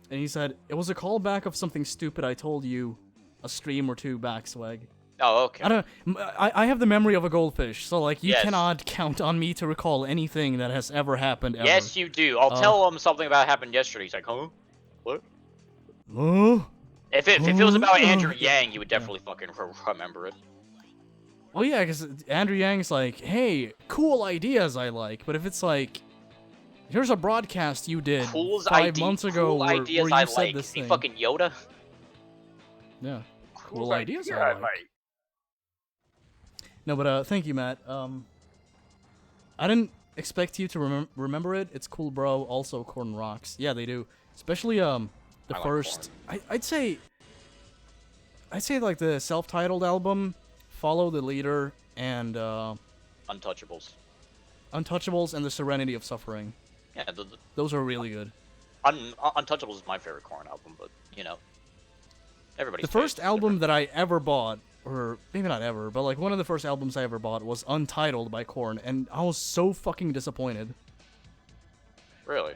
he said it was a callback of something stupid I told you a stream or two back, Swag. Oh, okay. I don't. I have the memory of a goldfish, so like you Yes. cannot count on me to recall anything that has ever happened ever. Yes, you do. I'll tell him something about happened yesterday. He's like, huh? What? If it was about Andrew Yang, you would definitely fucking remember it. Well, yeah, because Andrew Yang's like, hey, cool ideas I like, but if it's like, here's a broadcast you did Cool's 5 months ago cool where ideas you I said like. this Is he thing. fucking Yoda? Yeah. Cool Cool ideas idea, I I like. like. No, but thank you, Matt. I didn't expect you to remember it. It's cool, bro. Also, Corn rocks. Yeah, they do. Especially the like first. I'd say like the self-titled album, Follow the Leader, and Untouchables. Untouchables and the Serenity of Suffering. Yeah, Those are really good. Untouchables is my favorite Korn album, but you know, everybody's The first taste is album different. that I ever bought, or maybe not ever, but like one of the first albums I ever bought was Untitled by Korn, and I was so fucking disappointed. Really?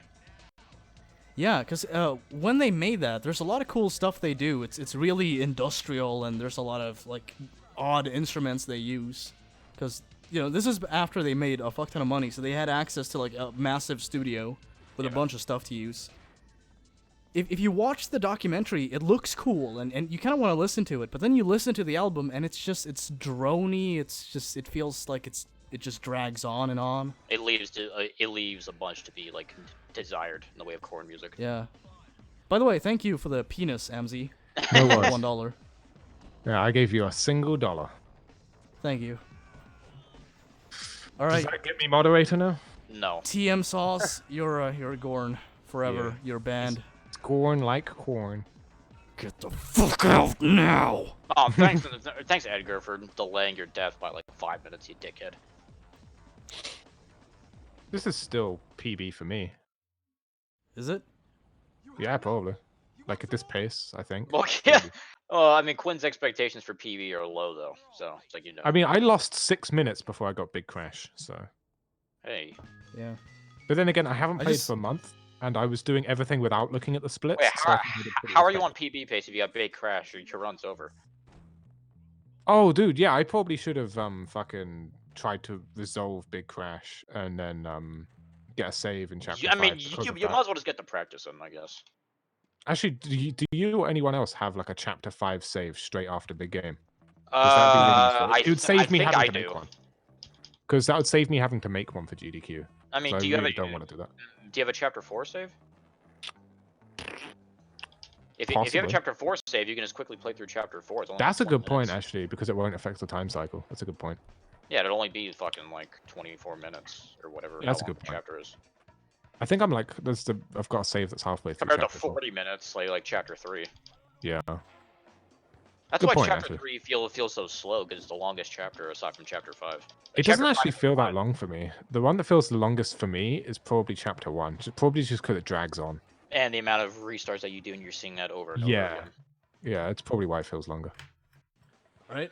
Yeah, because when they made that, there's a lot of cool stuff they do. It's really industrial, and there's a lot of like odd instruments they use. Because you know, this is after they made a fuck ton of money, so they had access to like a massive studio with a bunch of stuff to use. If you watch the documentary, it looks cool, and you kind of want to listen to it, but then you listen to the album, and it's droney. It feels like it just drags on and on. It leaves a bunch to be like desired in the way of Korn music. Yeah. By the way, thank you for the penis, Amzy. No worries. $1. Yeah, I gave you a single $1. Thank you. All Does right, that get me moderator now? No. TM Sauce, you're a Gorn forever. Yeah. You're banned. It's corn like corn. Get the fuck out now. Oh, thanks Edgar for delaying your death by like 5 minutes, you dickhead. This is still PB for me. Is it? Yeah, probably. Like at this pace, I think. Well, yeah. Maybe. Oh, I mean, Quinn's expectations for PB are low though, so it's like, you know. I mean, I lost 6 minutes before I got Big Crash, so. Hey. Yeah. But then again, I haven't I played just- for a month, and I was doing everything without looking at the splits. Wait, so I think it pretty how are you on respectable. PB pace if you have big crash or your run's over? Oh, dude, yeah, I probably should have fucking tried to resolve Big Crash and then get a save in chapter I 5 mean, because you of might that. as well just get the practice in, I guess. Actually, do you or anyone else have like a chapter 5 save straight after the game? Because that'd be really useful. It would save me having to make one. Because that would save me having to make one for GDQ. I mean, I do you really have don't want to do that. Do you have a chapter 4 save? If you have Possibly. a chapter 4 save, you can just quickly play through chapter 4. It's only That's a like good 20 point, minutes. actually, because it won't affect the time cycle. That's a good point. Yeah, it'll only be fucking like 24 minutes or whatever. Yeah, that's a how long good the point. chapter is. I think I'm like, I've got a save that's halfway through Compared to chapter 4. 40 minutes, like chapter 3. Yeah. That's Good why point, chapter actually. 3 feels so slow, because it's the longest chapter aside from chapter 5. It doesn't actually feel that long for me. The one that feels the longest for me is probably chapter 1. Probably just because it drags on. And the amount of restarts that you do, and you're seeing that over and over Yeah. again. Yeah, it's probably why it feels longer. Right?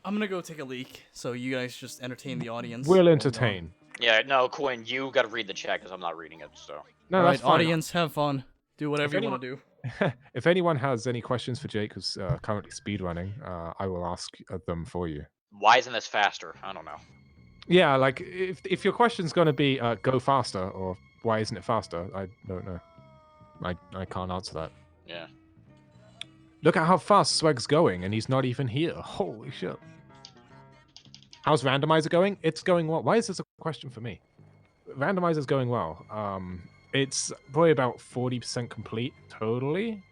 I'm gonna go take a leak, so you guys just entertain the audience. We'll entertain. Yeah, no, Quinn, you gotta read the chat, because I'm not reading it, so. No, All that's right, fine. audience, have fun. Do whatever you want to do. If anyone has any questions for Jake, who's currently speedrunning, I will ask them for you. Why isn't this faster? I don't know. Yeah, like, if your question's going to be go faster, or why isn't it faster, I don't know. I can't answer that. Yeah. Look at how fast Sweg's going, and he's not even here. Holy shit. How's Randomizer going? It's going well. Why is this a question for me? Randomizer's going well. It's probably about 40% complete totally.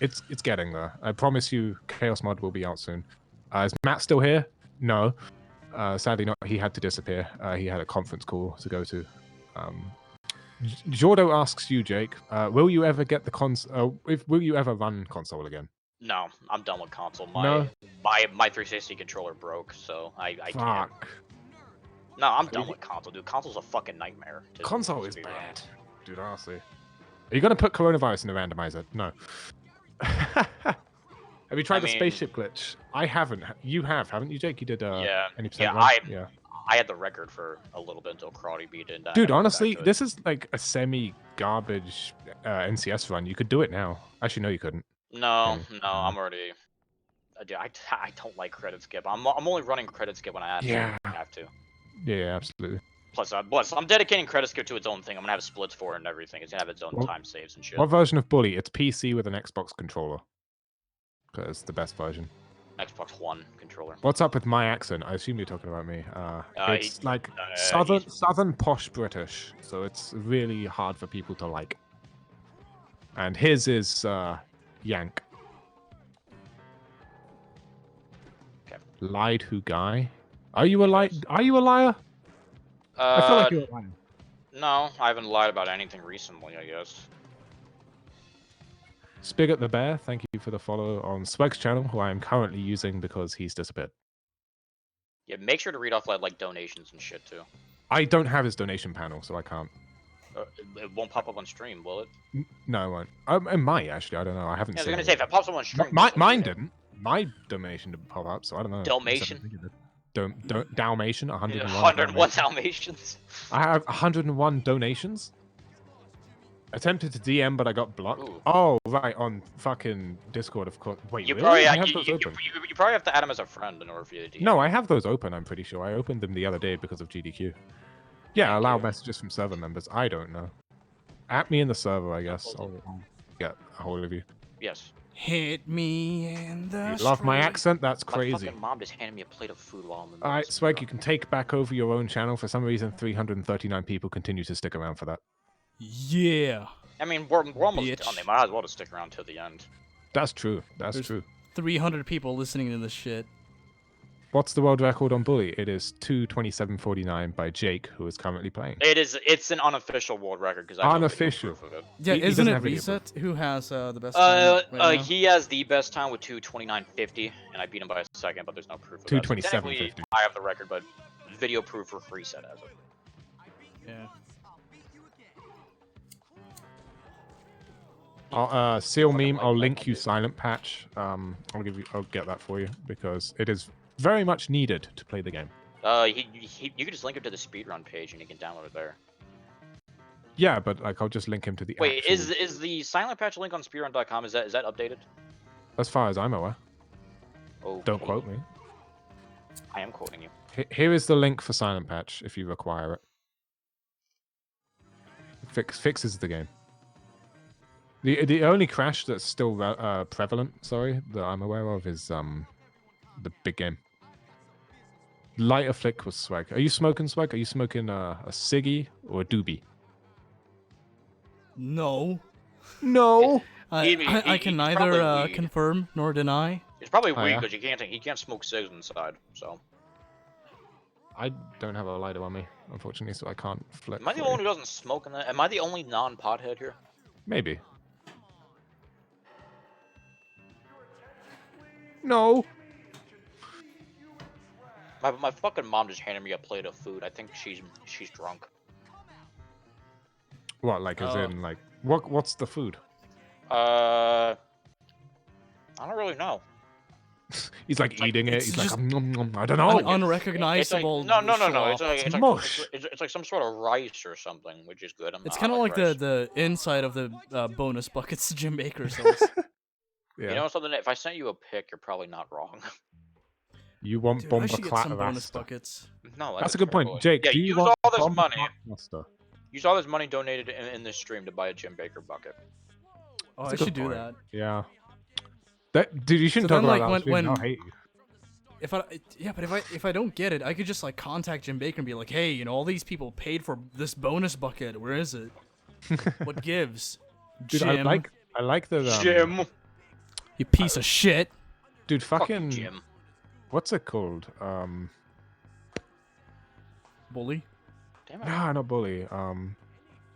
It's getting there. I promise you, Chaos Mod will be out soon. Is Matt still here? No. Sadly not. He had to disappear. He had a conference call to go to. Jordo asks you, Jake, will you ever get the will you ever run console again? No, I'm done with console. No? My 360 controller broke, so I can't. Fuck. No, I'm done with console, dude. Console's a fucking nightmare. Console is bad. Dude, honestly. Are you going to put coronavirus in the randomizer? No. Have you tried the spaceship glitch? I haven't. You have, haven't you, Jake? You did any percent run? Yeah. I had the record for a little bit until Karate beat it. Dude, honestly, this is like a semi-garbage NCS run. You could do it now. Actually, no, you couldn't. No, I'm already... I don't like credit skip. I'm only running credit skip when I have to. Yeah, absolutely. Plus, I'm dedicating credit skip to its own thing. I'm gonna have splits for it and everything. It's gonna have its own time saves and shit. What version of Bully? It's PC with an Xbox controller. Because it's the best version. Xbox One controller. What's up with my accent? I assume you're talking about me. It's like southern posh British, so it's really hard for people to like. And his is Yank. Okay. Lied who guy? Are you a liar? Are you a liar? I feel like you're a liar. No, I haven't lied about anything recently, I guess. Spigot the Bear, thank you for the follow on Sweg's channel, who I am currently using because he's disappeared. Yeah, make sure to read off like donations and shit too. I don't have his donation panel, so I can't. It won't pop up on stream, will it? No, it won't. It might actually. I don't know. I haven't. Yeah, I was seen gonna it. say if it pops up on stream. Mine didn't. My donation didn't pop up, so I don't know. Dalmatian. Dalmatian, 101. 101 Dalmatians. I have 101 donations. Attempted to DM, but I got blocked. Ooh. Oh, right, on fucking Discord, of course. Wait, You really? probably I have those open. you probably have to add him as a friend in order for you to DM. No, I have those open, I'm pretty sure. I opened them the other day because of GDQ. Yeah, allow messages from server members. I don't know. At me in the server, I guess. I'll get a hold of you. Yes. Hit me in the You love my street. accent? That's My crazy. fucking mom just handed me a plate of food while I'm in the Alright, Sweg, you can take back over your own channel. For some reason, 339 people continue to stick around for that. Yeah. I mean, we're almost Bitch. done. They might as well just stick around till the end. That's true. That's There's- true. 300 people listening to this shit. What's the world record on Bully? It is 2:27:49 by Jake, who is currently playing. It's an unofficial world record because I Unofficial. Proof of it. Yeah, He isn't doesn't it have video Reset who has the best time right now? He has the best time with 2:29:50, and I beat him by a second, but there's no proof of that. So 2:27:50. technically, I have the record, but video proof for Reset has it. Yeah. Seal meme. I'll link you Silent Patch. I'll get that for you because it is very much needed to play the game. You can just link him to the speedrun page and you can download it there. Yeah, but like I'll just link him to the. Wait, actual... is the silent patch link on speedrun.com? Is that updated? As far as I'm aware. Okay. Don't quote me. I am quoting you. Here is the link for Silent Patch if you require it. Fixes the game. The only crash that's still prevalent, that I'm aware of is the big game. Lighter flick was swag. Are you smoking swag? Are you smoking a ciggy or a doobie? No. No. I can neither confirm nor deny. It's probably weed yeah? because he can't smoke cigs inside. So. I don't have a lighter on me, unfortunately, so I can't flick. Am I the only one who doesn't smoke in that? Am I the only non-pothead here? Maybe. No. My fucking mom just handed me a plate of food. I think she's drunk. What, like, as in, like, what's the food? I don't really know. He's like eating it. He's like, I don't An know. unrecognizable. No. It's mush. It's like some sort of rice or something, which is good. It's kind of like the inside of the bonus buckets Jim Baker sells. Yeah. You know something? If I sent you a pic, you're probably not wrong. You want Dude, bomber I should get some bonus clatter. buckets. No, That's a good point, Jake. Yeah, do you use want all this bomber money. Clatter? Use all this money donated in this stream to buy a Jim Baker bucket. Oh, That's I a should good do point. that. Yeah. That dude, you shouldn't So talk then, about like, that. when- I'll hate you. If I don't get it, I could just like contact Jim Baker and be like, hey, you know, all these people paid for this bonus bucket. Where is it? What gives? Dude, Jim, I like the Jim. you piece of shit. Dude, Fuck you, fucking Jim. what's it called? Bully. Damn it. Nah, not bully.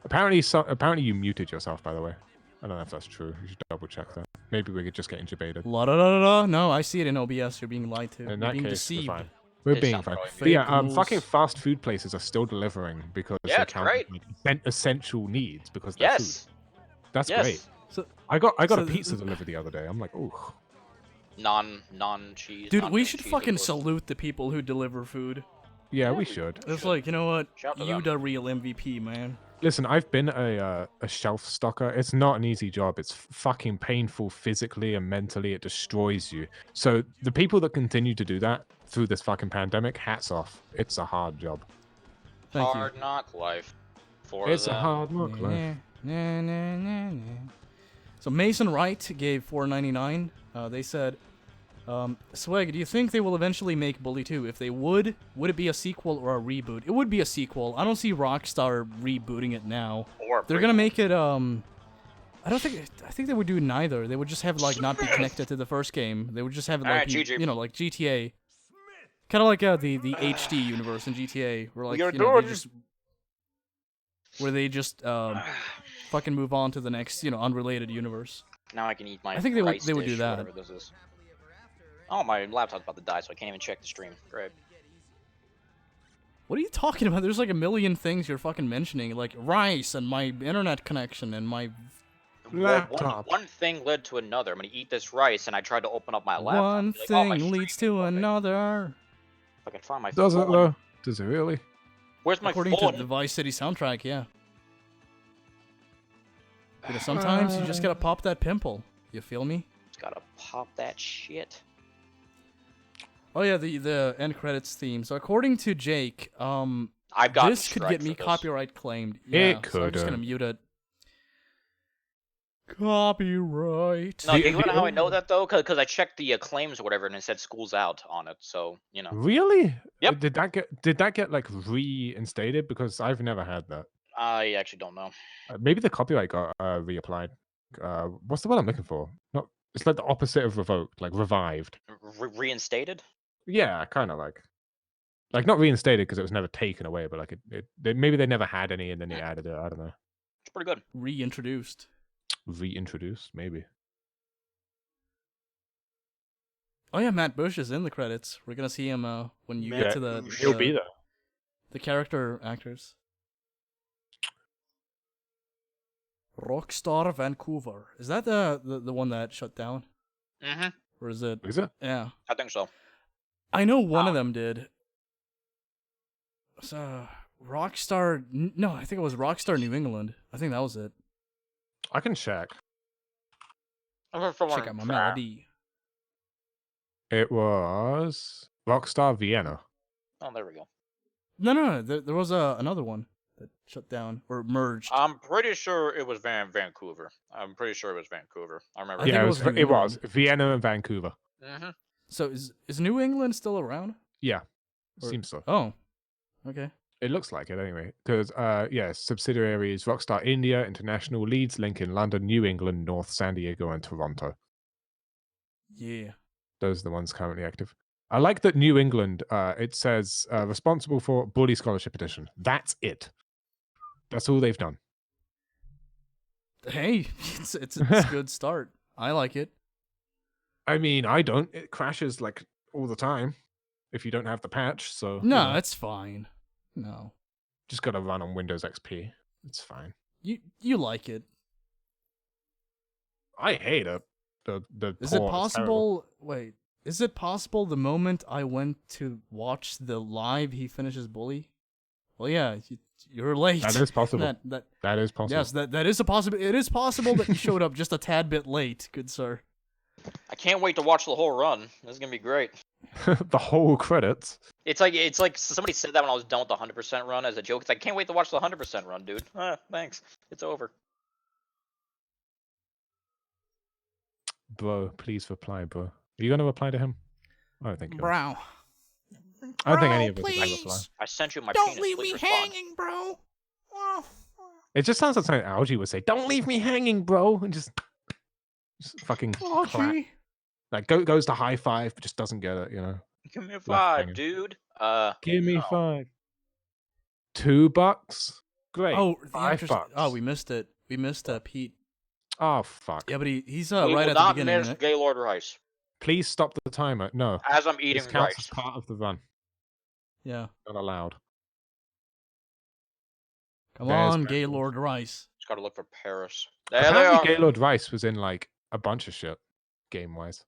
Apparently you muted yourself, by the way. I don't know if that's true. You should double check that. Maybe we could just get intubated. La da da da da. No, I see it in OBS. You're being lied to. In You're that being case, deceived. we're fine. We're It's being not fine. growing. But yeah, Fake news. fucking fast food places are still delivering because Yeah, they it's count great. like essential needs because they're Yes. food. That's Yes. great. So, I got So a pizza delivered the other day. I'm like, oh. Non-cheese. dude, we non-cream should cheese, fucking of course. salute the people who deliver food. Yeah, we should. It's like, you know what? Shout to You them. the real MVP, man. Listen, I've been a shelf stocker. It's not an easy job. It's fucking painful physically and mentally. It destroys you. So the people that continue to do that through this fucking pandemic, hats off. It's a hard job. Thank you. Hard knock life. For It's a them. hard work life. So Mason Wright gave $4.99. They said, Swag, do you think they will eventually make Bully 2? If they would it be a sequel or a reboot? It would be a sequel. I don't see Rockstar rebooting it now. Or They're gonna make it, I think they would do neither. They would just have, like, not be connected to the first game. They would just have it, like, Alright, GG. you know, like GTA. Kind of like the HD universe in GTA, where, like, You're you know, doing- they just fucking move on to the next, you know, unrelated universe. Now I can eat my. I think they rice would do dish, that. whatever this is. Oh, my laptop's about to die, so I can't even check the stream. Great. What are you talking about? There's like a million things you're fucking mentioning, like rice and my internet connection and my Laptop. One thing led to another. I'm gonna eat this rice, and I tried to open up my laptop. one Like, oh, my thing leads stream. to Okay. another. If I can find my Does it phone. though? Does it really? Where's my According phone? to the Vice City soundtrack, yeah. You know, sometimes you just gotta pop that pimple. You feel me? Just gotta pop that shit. Oh yeah, the end credits theme. So according to Jake, I've got this could get me copyright claimed. It Yeah, so I'm could, just gonna mute it. Copyright. No, do you wanna know how I know that though? Cause I checked the claims or whatever, and it said "School's Out" on it. So you know. Really? Yep. Did that get like reinstated? Because I've never had that. I actually don't know. Maybe the copyright got reapplied. What's the word I'm looking for? Not. It's like the opposite of revoked, like revived. Reinstated? Yeah, kind of like not reinstated because it was never taken away, but like maybe they never had any and then they added it. I don't know. It's pretty good. Reintroduced. Reintroduced, maybe. Oh yeah, Matt Bush is in the credits. We're gonna see him when you get to the He'll be there. the character actors. Rockstar Vancouver. Is that the one that shut down? Mm-hmm. Or is it? Is it? Yeah. I think so. I know one of them did. So Rockstar. No, I think it was Rockstar New England. I think that was it. I can check. Check out my melody. It was Rockstar Vienna. Oh, there we go. No. There was another one that shut down or merged. I'm pretty sure it was Vancouver. I'm pretty sure it was Vancouver. I remember. I think Yeah, it was New it was England. Vienna and Vancouver. Mm-hmm. So is New England still around? Yeah, Or- seems so. Oh, okay. It looks like it anyway. Because yeah, subsidiaries Rockstar India, International, Leeds, Lincoln, London, New England, North, San Diego, and Toronto. Yeah. Those are the ones currently active. I like that New England. It says responsible for Bully Scholarship Edition. That's it. That's all they've done. Hey, it's a good start. I like it. I mean, I don't. It crashes like all the time if you don't have the patch. So No, it's fine. No, just got to run on Windows XP. It's fine. you like it. I hate it. The Is it port possible? Wait, is it possible? The moment I went to watch the live, he finishes Bully. Well, yeah, you're late. That is possible. That is possible. yes, that is a possible. It is possible that you showed up just a tad bit late, good sir. I can't wait to watch the whole run. This is gonna be great. The whole credits. It's like somebody said that when I was done with the 100% run as a joke. It's like, I can't wait to watch the 100% run, dude. Thanks. It's over. Bro, please reply, bro. Are you going to reply to him? I don't think you are. Bro. I don't think any of us are going to reply. I sent you my Don't penis. leave Please me respond. hanging, bro. Oh. It just sounds like something Algie would say. Don't leave me hanging, bro. And just fucking clap. Archie. Like goes to high five, but just doesn't get it, you know. Give me a Left 5, hanging. dude. Give me no. 5. $2? Great. Oh, the $5. actress- Oh, we missed it. We missed Pete. Oh, fuck. Yeah, but he's We right will at the not beginning. miss Right? Gaylord Rice. Please stop the timer. No. As I'm eating This counts rice. as part of the run. Yeah. Not allowed. Come There's on, Paris. Gaylord Rice. Just gotta look for Paris. There they Apparently, are. Gaylord Rice was in like a bunch of shit, game-wise.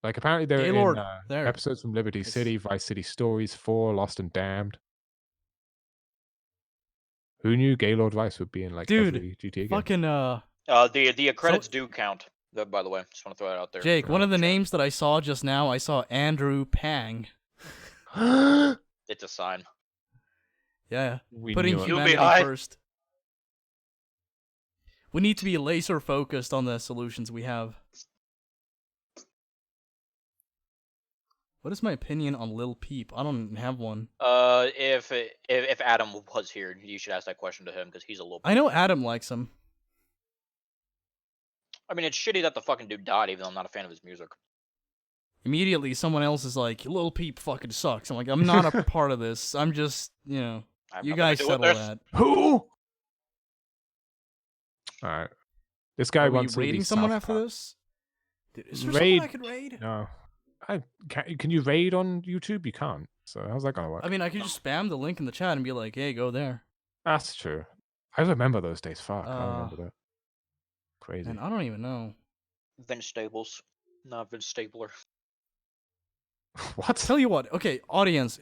Like apparently they're Gaylord, in there. episodes from Liberty It's- City, Vice City Stories 4, Lost and Damned. Who knew Gaylord Rice would be in like Dude, every GTA game? Fucking The credits do count. By the way, just want to throw that out there. Jake, one of the names that I saw just now, I saw Andrew Pang. It's a sign. Yeah. We Putting knew it. You'll be humanity high. first. We need to be laser focused on the solutions we have. What is my opinion on Lil Peep? I don't have one. If Adam was here, you should ask that question to him because he's a little. I know Adam likes him. I mean, it's shitty that the fucking dude died, even though I'm not a fan of his music. Immediately, someone else is like, Lil Peep fucking sucks. I'm like, I'm not a part of this. I'm just, you know, I have you nothing to guys do with settle this. that. Who? Alright. This guy Are we wants to raiding be someone South after Park. this? Dude, is there Raid- someone I could raid? No. Can you raid on YouTube? You can't. So how's that gonna work? I mean, I could just spam the link in the chat and be like, hey, go there. That's true. I remember those days. Fuck, I Uh, remember that. Crazy. And I don't even know. Vince Stables, not Vince Stapler. What? Tell you what, okay, audience,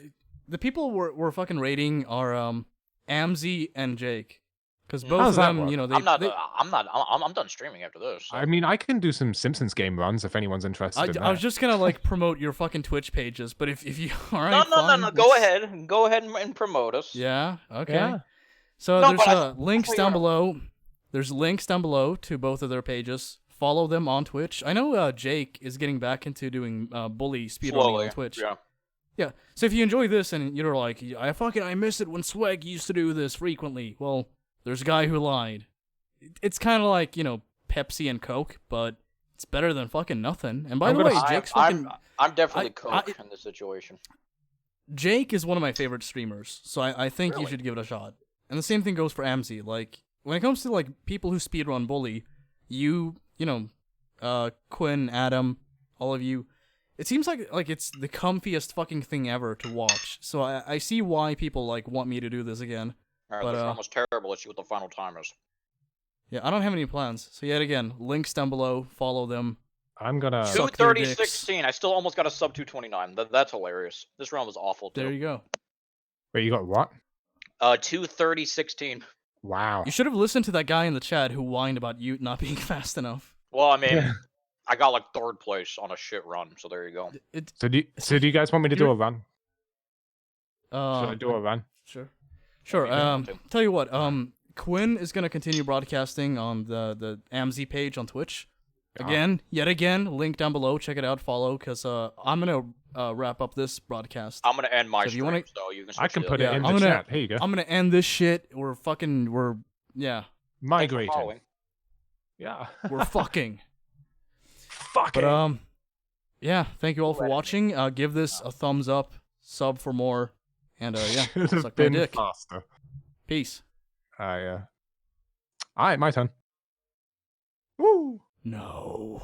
the people we're fucking rating are amzy and Jake, because both How's of that them, work? you know, I'm done streaming after this. I mean, I can do some Simpsons game runs if anyone's interested in that. I was just gonna like promote your fucking Twitch pages, but if you alright, No. fine, Go let's- ahead. Go ahead and promote us. Yeah, okay. Yeah. So No, there's but I links thought you down were- below. There's links down below to both of their pages. Follow them on Twitch. I know Jake is getting back into doing bully speedrunning Slowly. on Twitch. Yeah. Yeah. So if you enjoy this and you're like, I miss it when Sweg used to do this frequently. Well, there's a guy who lied. It's kind of like, you know, Pepsi and Coke, but it's better than fucking nothing. And by the way, Jake's fucking I'm definitely I- Coke in this situation. Jake is one of my favorite streamers, so I think you Really? should give it a shot. And the same thing goes for amzy. Like when it comes to like people who speedrun bully, you know, Quinn, Adam, all of you, it seems like it's the comfiest fucking thing ever to watch. So I see why people like want me to do this again. Alright, But, this run was terrible. Let's see what the final time is. Yeah, I don't have any plans. So yet again, links down below. Follow them. I'm gonna. Suck their 2:30:16. I still almost got a sub 2:29. That's hilarious. This round was awful too. There you go. Wait, you got what? 2:30:16. Wow. You should have listened to that guy in the chat who whined about you not being fast enough. Well, I mean, Yeah. I got like 3rd place on a shit run, so there you go. So do you guys want me to do You're- a run? Should I do a run? Sure. Sure. You don't want to. Tell you what. Quinn is gonna continue broadcasting on the amzy page on Twitch. Again, yet again, link down below. Check it out. Follow, cause I'm gonna wrap up this broadcast. I'm gonna end my So if you stream, wanna- so you can. I switch can to put the it other. in I'm the gonna- chat. Here you go. I'm gonna end this shit. We're yeah. Thanks for Migrating. following. Yeah. We're fucking. Fucking. But yeah. Thank you all for watching. Give this a thumbs up, sub for more, and yeah, Should have suck my been dick. faster. Peace. Yeah. All right, my turn. Woo. No.